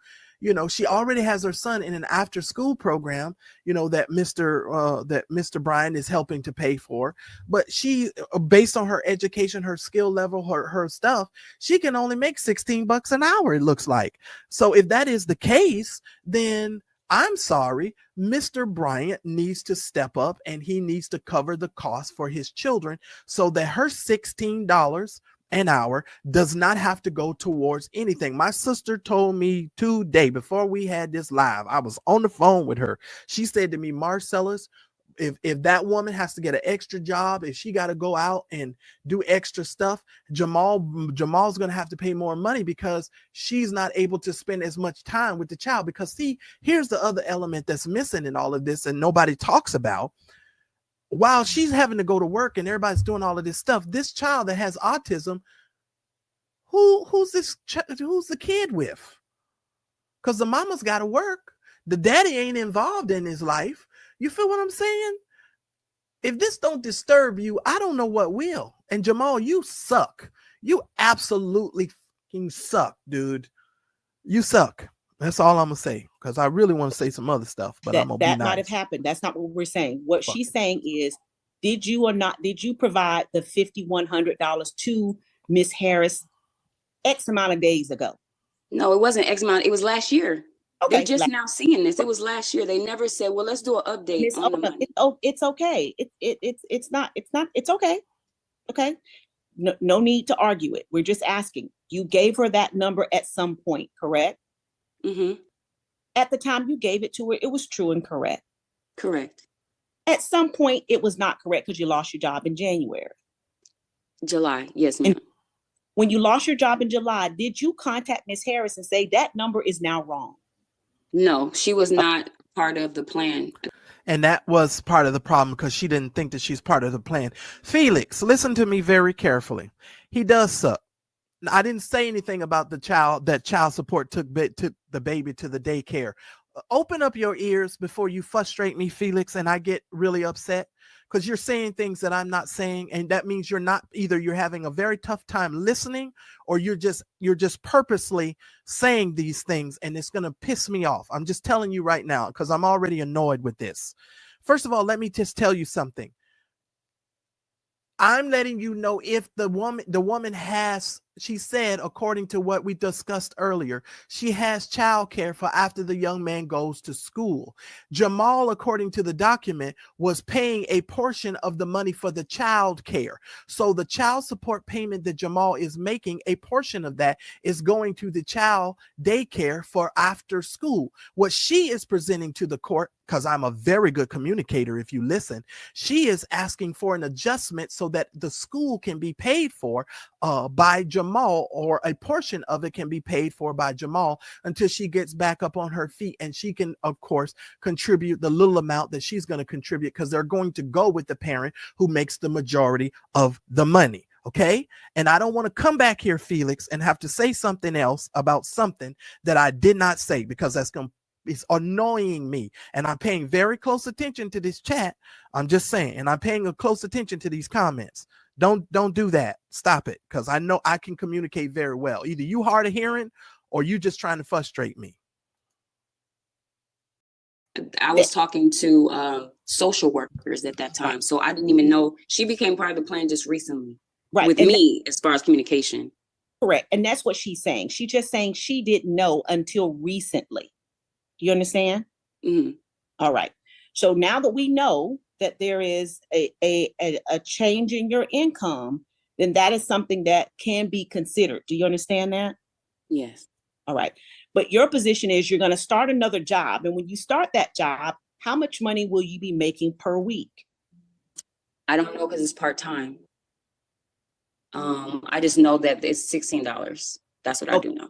She already has her son in an after school program, that Mr. Bryant is helping to pay for. But she, based on her education, her skill level, her stuff, she can only make $16 an hour, it looks like. So if that is the case, then I'm sorry, Mr. Bryant needs to step up, and he needs to cover the cost for his children so that her $16 an hour does not have to go towards anything. My sister told me today, before we had this live, I was on the phone with her. She said to me, Marcellus, if that woman has to get an extra job, if she got to go out and do extra stuff, Jamal's going to have to pay more money because she's not able to spend as much time with the child. Because see, here's the other element that's missing in all of this and nobody talks about. While she's having to go to work and everybody's doing all of this stuff, this child that has autism, who's the kid with? Because the mama's got to work. The daddy ain't involved in his life. You feel what I'm saying? If this don't disturb you, I don't know what will. And Jamal, you suck. You absolutely fucking suck, dude. You suck. That's all I'm gonna say, because I really want to say some other stuff, but I'm gonna be That nice. might have happened. That's not what we're saying. What she's saying is, did you provide the $5,100 to Miss Harris X amount of days ago? No, it wasn't X amount. It was last year. Okay, They're just now seeing this. It was last year. They never said, well, let's do an update on the money. It's okay. It's okay. Okay. No need to argue it. We're just asking. You gave her that number at some point, correct? Mm-hmm. At the time you gave it to her, it was true and correct. Correct. At some point, it was not correct because you lost your job in January. July, yes, ma'am. And when you lost your job in July, did you contact Ms. Harris and say that number is now wrong? No, she was not part of the plan. And that was part of the problem, because she didn't think that she's part of the plan. Felix, listen to me very carefully. He does suck. I didn't say anything about the child, that child support took the baby to the daycare. Open up your ears before you frustrate me, Felix, and I get really upset, because you're saying things that I'm not saying, and that means you're having a very tough time listening, or you're just purposely saying these things, and it's going to piss me off. I'm just telling you right now, because I'm already annoyed with this. First of all, let me just tell you something. I'm letting you know if the woman has, she said, according to what we discussed earlier, she has childcare for after the young man goes to school. Jamal, according to the document, was paying a portion of the money for the child care. So the child support payment that Jamal is making, a portion of that is going to the child daycare for after school. What she is presenting to the court, because I'm a very good communicator if you listen, she is asking for an adjustment so that the school can be paid for by Jamal, or a portion of it can be paid for by Jamal until she gets back up on her feet, and she can, of course, contribute the little amount that she's going to contribute, because they're going to go with the parent who makes the majority of the money. Okay. And I don't want to come back here, Felix, and have to say something else about something that I did not say, because it's annoying me, and I'm paying very close attention to this chat. I'm just saying, and I'm paying a close attention to these comments. Don't do that. Stop it, because I know I can communicate very well. Either you hard of hearing, or you just trying to frustrate me. I was talking to social workers at that time, so I didn't even know she became part of the plan just recently, right? With me, as far as communication. Correct, and that's what she's saying. She's just saying she didn't know until recently. Do you understand? Mm-hmm. All right. So now that we know that there is a change in your income, then that is something that can be considered. Do you understand that? Yes. All right. But your position is you're going to start another job. And when you start that job, how much money will you be making per week? I don't know, because it's part-time. I just know that it's $16. That's what I do know.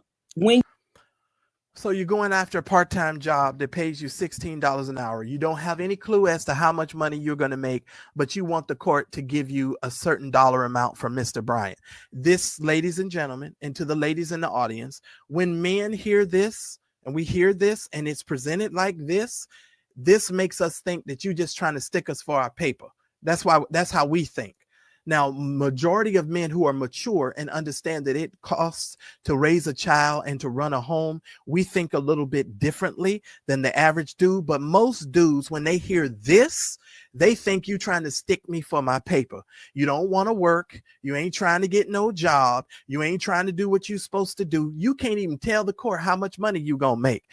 So you're going after a part-time job that pays you $16 an hour. You don't have any clue as to how much money you're going to make, but you want the court to give you a certain dollar amount from Mr. Bryant. This, ladies and gentlemen, and to the ladies in the audience, when men hear this, and we hear this, and it's presented like this makes us think that you're just trying to stick us for our paper. That's how we think. Now, majority of men who are mature and understand that it costs to raise a child and to run a home, we think a little bit differently than the average dude. But most dudes, when they hear this, they think you trying to stick me for my paper. You don't want to work. You ain't trying to get no job. You ain't trying to do what you're supposed to do. You can't even tell the court how much money you gonna make.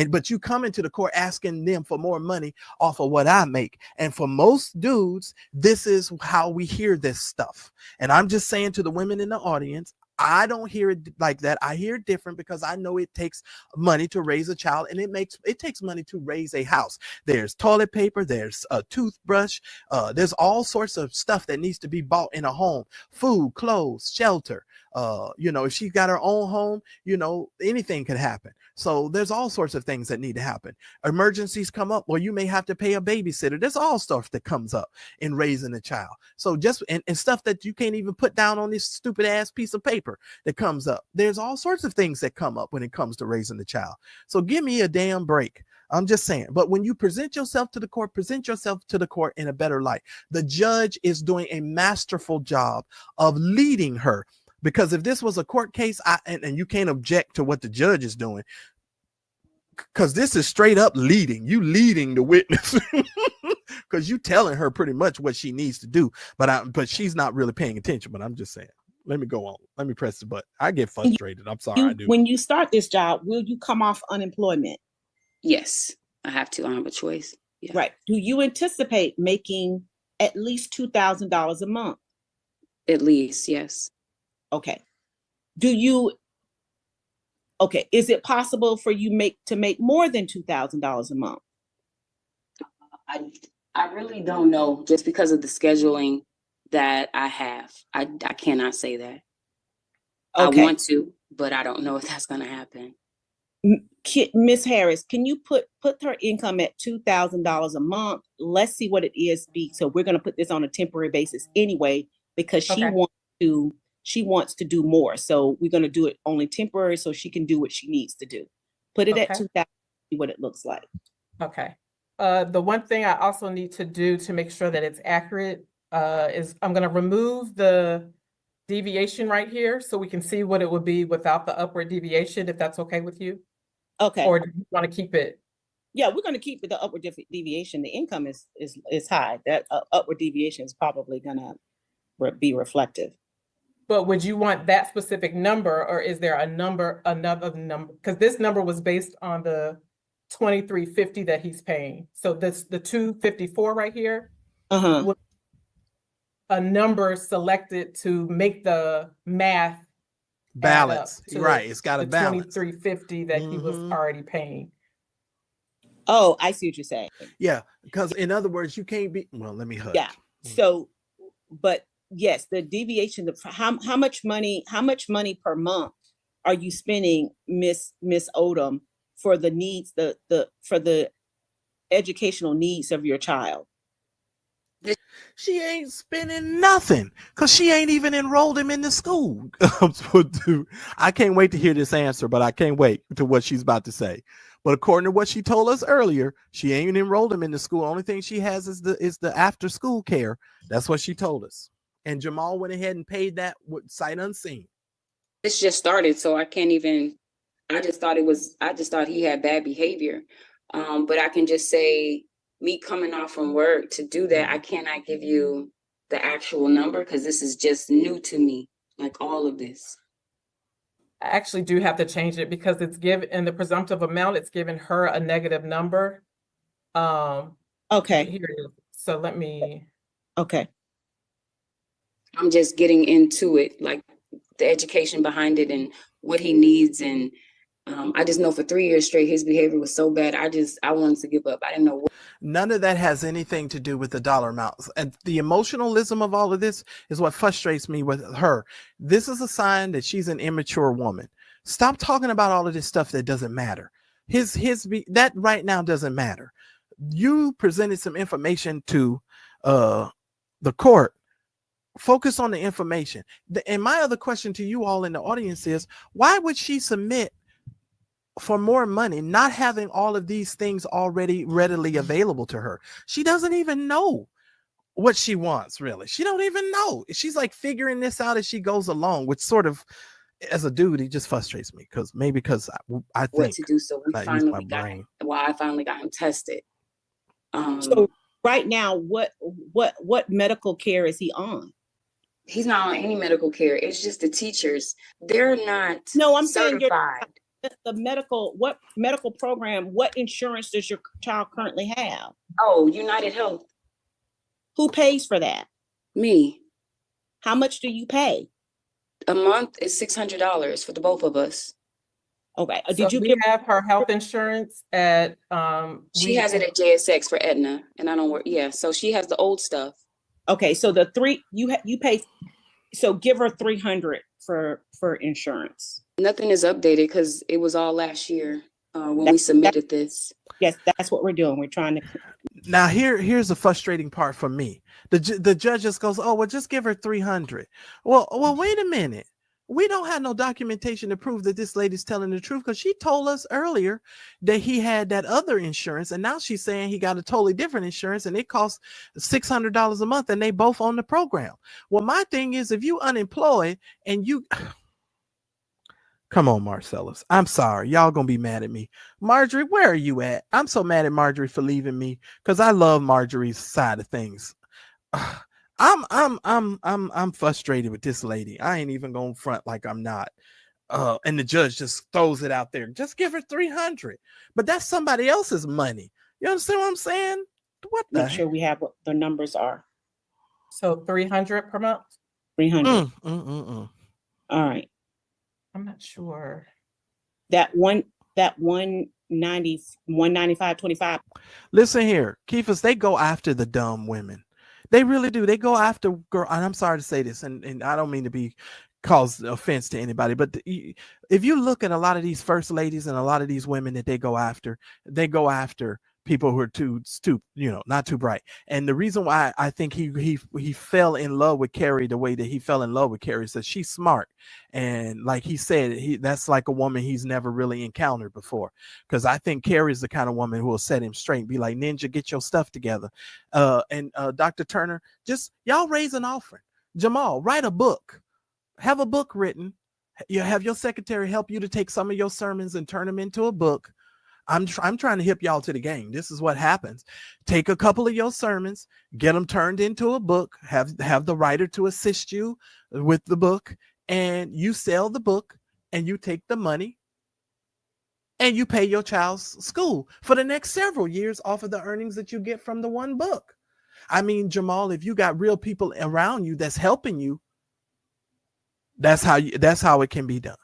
But you come into the court asking them for more money off of what I make. And for most dudes, this is how we hear this stuff. And I'm just saying to the women in the audience, I don't hear it like that. I hear it different, because I know it takes money to raise a child, and it takes money to raise a house. There's toilet paper, there's a toothbrush, there's all sorts of stuff that needs to be bought in a home: food, clothes, shelter. If she got her own home, anything could happen. So there's all sorts of things that need to happen. Emergencies come up, or you may have to pay a babysitter. There's all stuff that comes up in raising a child. So just and stuff that you can't even put down on this stupid ass piece of paper that comes up. There's all sorts of things that come up when it comes to raising the child. So give me a damn break. I'm just saying. But when you present yourself to the court in a better light. The judge is doing a masterful job of leading her Because if this was a court case, and you can't object to what the judge is doing, because this is straight up leading the witness, because you telling her pretty much what she needs to do, but she's not really paying attention. But I'm just saying, let me go on. Let me press the button. I get frustrated. I'm sorry. I do. When you start this job, will you come off unemployment? Yes, I have to. I don't have a choice. Yeah. Right. Do you anticipate making at least $2,000 a month? At least, yes. Okay. Is it possible for you to make more than $2,000 a month? I really don't know, just because of the scheduling that I have. I cannot say that. Okay. I want to, but I don't know if that's going to happen. Miss Harris, can you put her income at $2,000 a month? Let's see what it is. So we're going to put this on a temporary basis anyway, because she wants to do more. So we're going to do it only temporary so she can do what she needs to do. Put it at 2,000, see what it looks like. Okay. The one thing I also need to do to make sure that it's accurate is I'm going to remove the deviation right here so we can see what it would be without the upward deviation, if that's okay with you. Okay. Or do you want to keep it? Yeah, we're going to keep the upward deviation. The income is high. That upward deviation is probably going to be reflective. But would you want that specific number, or is there another number? Because this number was based on the $2,350 that he's paying. So the $254 right here, a number selected to make the math balance. Right, it's got a balance. $2,350 that he was already paying. Oh, I see what you're saying. Yeah, because in other words, you can't be. Well, let me hush. Yeah. So, but yes, the deviation of how much money per month are you spending, Miss Odom, for the needs, for the educational needs of your child? She ain't spending nothing because she ain't even enrolled him in the school. I can't wait to hear this answer, but I can't wait to what she's about to say. But according to what she told us earlier, she ain't enrolled him in the school. Only thing she has is the after school care. That's what she told us. And Jamal went ahead and paid that with sight unseen. It's just started, so I can't even. I just thought he had bad behavior. But I can just say, me coming off from work to do that, I cannot give you the actual number because this is just new to me, like all of this. I actually do have to change it because it's given in the presumptive amount, it's given her a negative number. Okay. Here it is. So let me. Okay. I'm just getting into it, like the education behind it and what he needs. And I just know for 3 years straight, his behavior was so bad. I wanted to give up. I didn't know what. None of that has anything to do with the dollar amounts. And the emotionalism of all of this is what frustrates me with her. This is a sign that she's an immature woman. Stop talking about all of this stuff that doesn't matter. That right now doesn't matter. You presented some information to the court. Focus on the information. And my other question to you all in the audience is, why would she submit for more money, not having all of these things already readily available to her? She doesn't even know what she wants, really. She don't even know. She's like figuring this out as she goes along, which sort of, as a dude, it just frustrates me because I think what to do. So I finally got him tested. So right now, what medical care is he on? He's not on any medical care. It's just the teachers. They're not. No, I'm certified. Saying what medical program, what insurance does your child currently have? Oh, United Health. Who pays for that? Me. How much do you pay? A month is $600 for the both of us. Okay. Did you have her health insurance at? She has it at JSX for Aetna, and I don't work. Yeah, so she has the old stuff. Okay, so the three you pay. So give her $300 for insurance. Nothing is updated because it was all last year when we submitted this. Yes, that's what we're doing. We're trying to. Now here's the frustrating part for me. The judge just goes, "Oh, well, just give her $300." Well, wait a minute. We don't have no documentation to prove that this lady's telling the truth, because she told us earlier that he had that other insurance, and now she's saying he got a totally different insurance and it costs $600 a month and they both on the program. Well, my thing is, if you unemployed and you come on, Marcellus, I'm sorry, y'all gonna be mad at me. Marjorie, where are you at? I'm so mad at Marjorie for leaving me, because I love Marjorie's side of things. I'm frustrated with this lady. I ain't even gonna front like I'm not. And the judge just throws it out there. Just give her 300. But that's somebody else's money. You understand what I'm saying? What the Make sure we have what the numbers are. So 300 per month? 300. All right. I'm not sure. That 195.25. Listen here, Keefus, they go after the dumb women. They really do. They go after girl. And I'm sorry to say this, and I don't mean to be cause offense to anybody, but if you look at a lot of these first ladies and a lot of these women that they go after people who are too not too bright. And the reason why I think he fell in love with Carrie the way that he fell in love with Carrie is that she's smart, and like he said, that's like a woman he's never really encountered before. Because I think Carrie's the kind of woman who will set him straight and be like, Ninja, get your stuff together. And Dr. Turner, just y'all raise an offering. Jamal, write a book. Have a book written. You have your secretary help you to take some of your sermons and turn them into a book. I'm trying to hip y'all to the game. This is what happens. Take a couple of your sermons, get them turned into a book, have the writer to assist you with the book, and you sell the book and you take the money and you pay your child's school for the next several years off of the earnings that you get from the one book. I mean, Jamal, if you got real people around you that's helping you, that's how it can be done.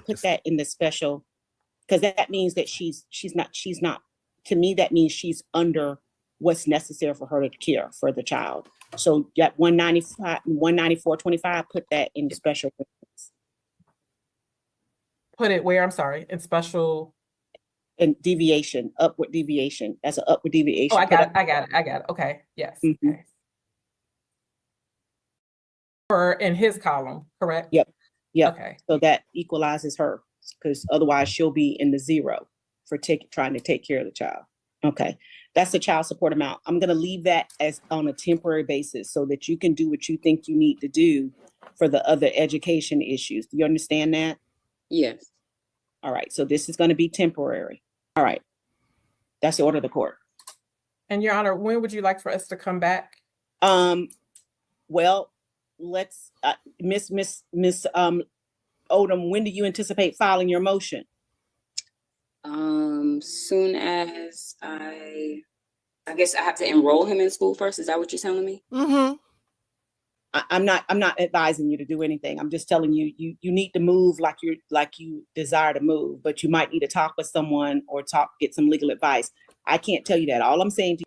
Put that in the special, because that means that she's not, to me, that means she's under what's necessary for her to care for the child. So that 194.25, put that in the special. Put it where? I'm sorry, in special. And deviation, upward deviation, as an upward deviation. Oh, I got it. Okay, yes. Mm-hmm. Okay. For in his column, correct? Yep. Okay. So that equalizes her, because otherwise she'll be in the zero for trying to take care of the child. Okay, that's the child support amount. I'm going to leave that as on a temporary basis so that you can do what you think you need to do for the other education issues. Do you understand that? Yes. All right. So this is going to be temporary. All right. That's the order of the court. And Your Honor, when would you like for us to come back? Well, let's Miss Odom, when do you anticipate filing your motion? Soon as I guess I have to enroll him in school first. Is that what you're telling me? Mm-hmm. I'm not advising you to do anything. I'm just telling you, you need to move like you desire to move, but you might need to talk with someone or get some legal advice. I can't tell you that. All I'm saying to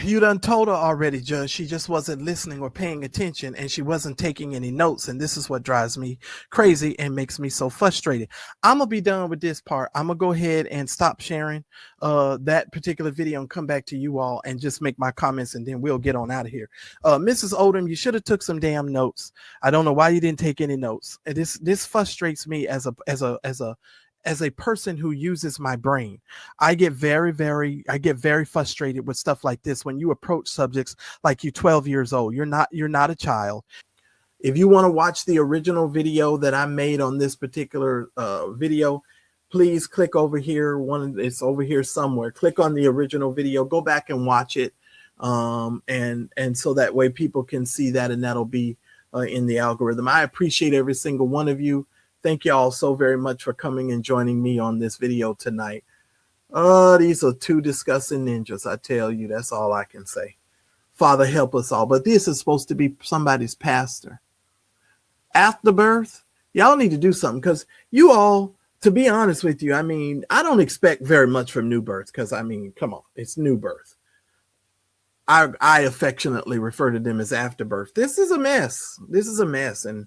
You done told her already, Judge. She just wasn't listening or paying attention, and she wasn't taking any notes. And this is what drives me crazy and makes me so frustrated. I'm going to be done with this part. I'm going to go ahead and stop sharing that particular video and come back to you all and just make my comments, and then we'll get on out of here. Mrs. Odom, you should have took some damn notes. I don't know why you didn't take any notes. This frustrates me as a person who uses my brain. I get very frustrated with stuff like this when you approach subjects like you're 12 years old. You're not a child. If you want to watch the original video that I made on this particular video, please click over here. It's over here somewhere. Click on the original video, go back and watch it. And so that way people can see that, and that'll be in the algorithm. I appreciate every single one of you. Thank you all so very much for coming and joining me on this video tonight. Oh, these are two disgusting ninjas. I tell you, that's all I can say. Father, help us all. But this is supposed to be somebody's pastor. Afterbirth, y'all need to do something, because you all, to be honest with you, I mean, I don't expect very much from New Birth, because I mean, come on, it's New Birth. I affectionately refer to them as Afterbirth. This is a mess. And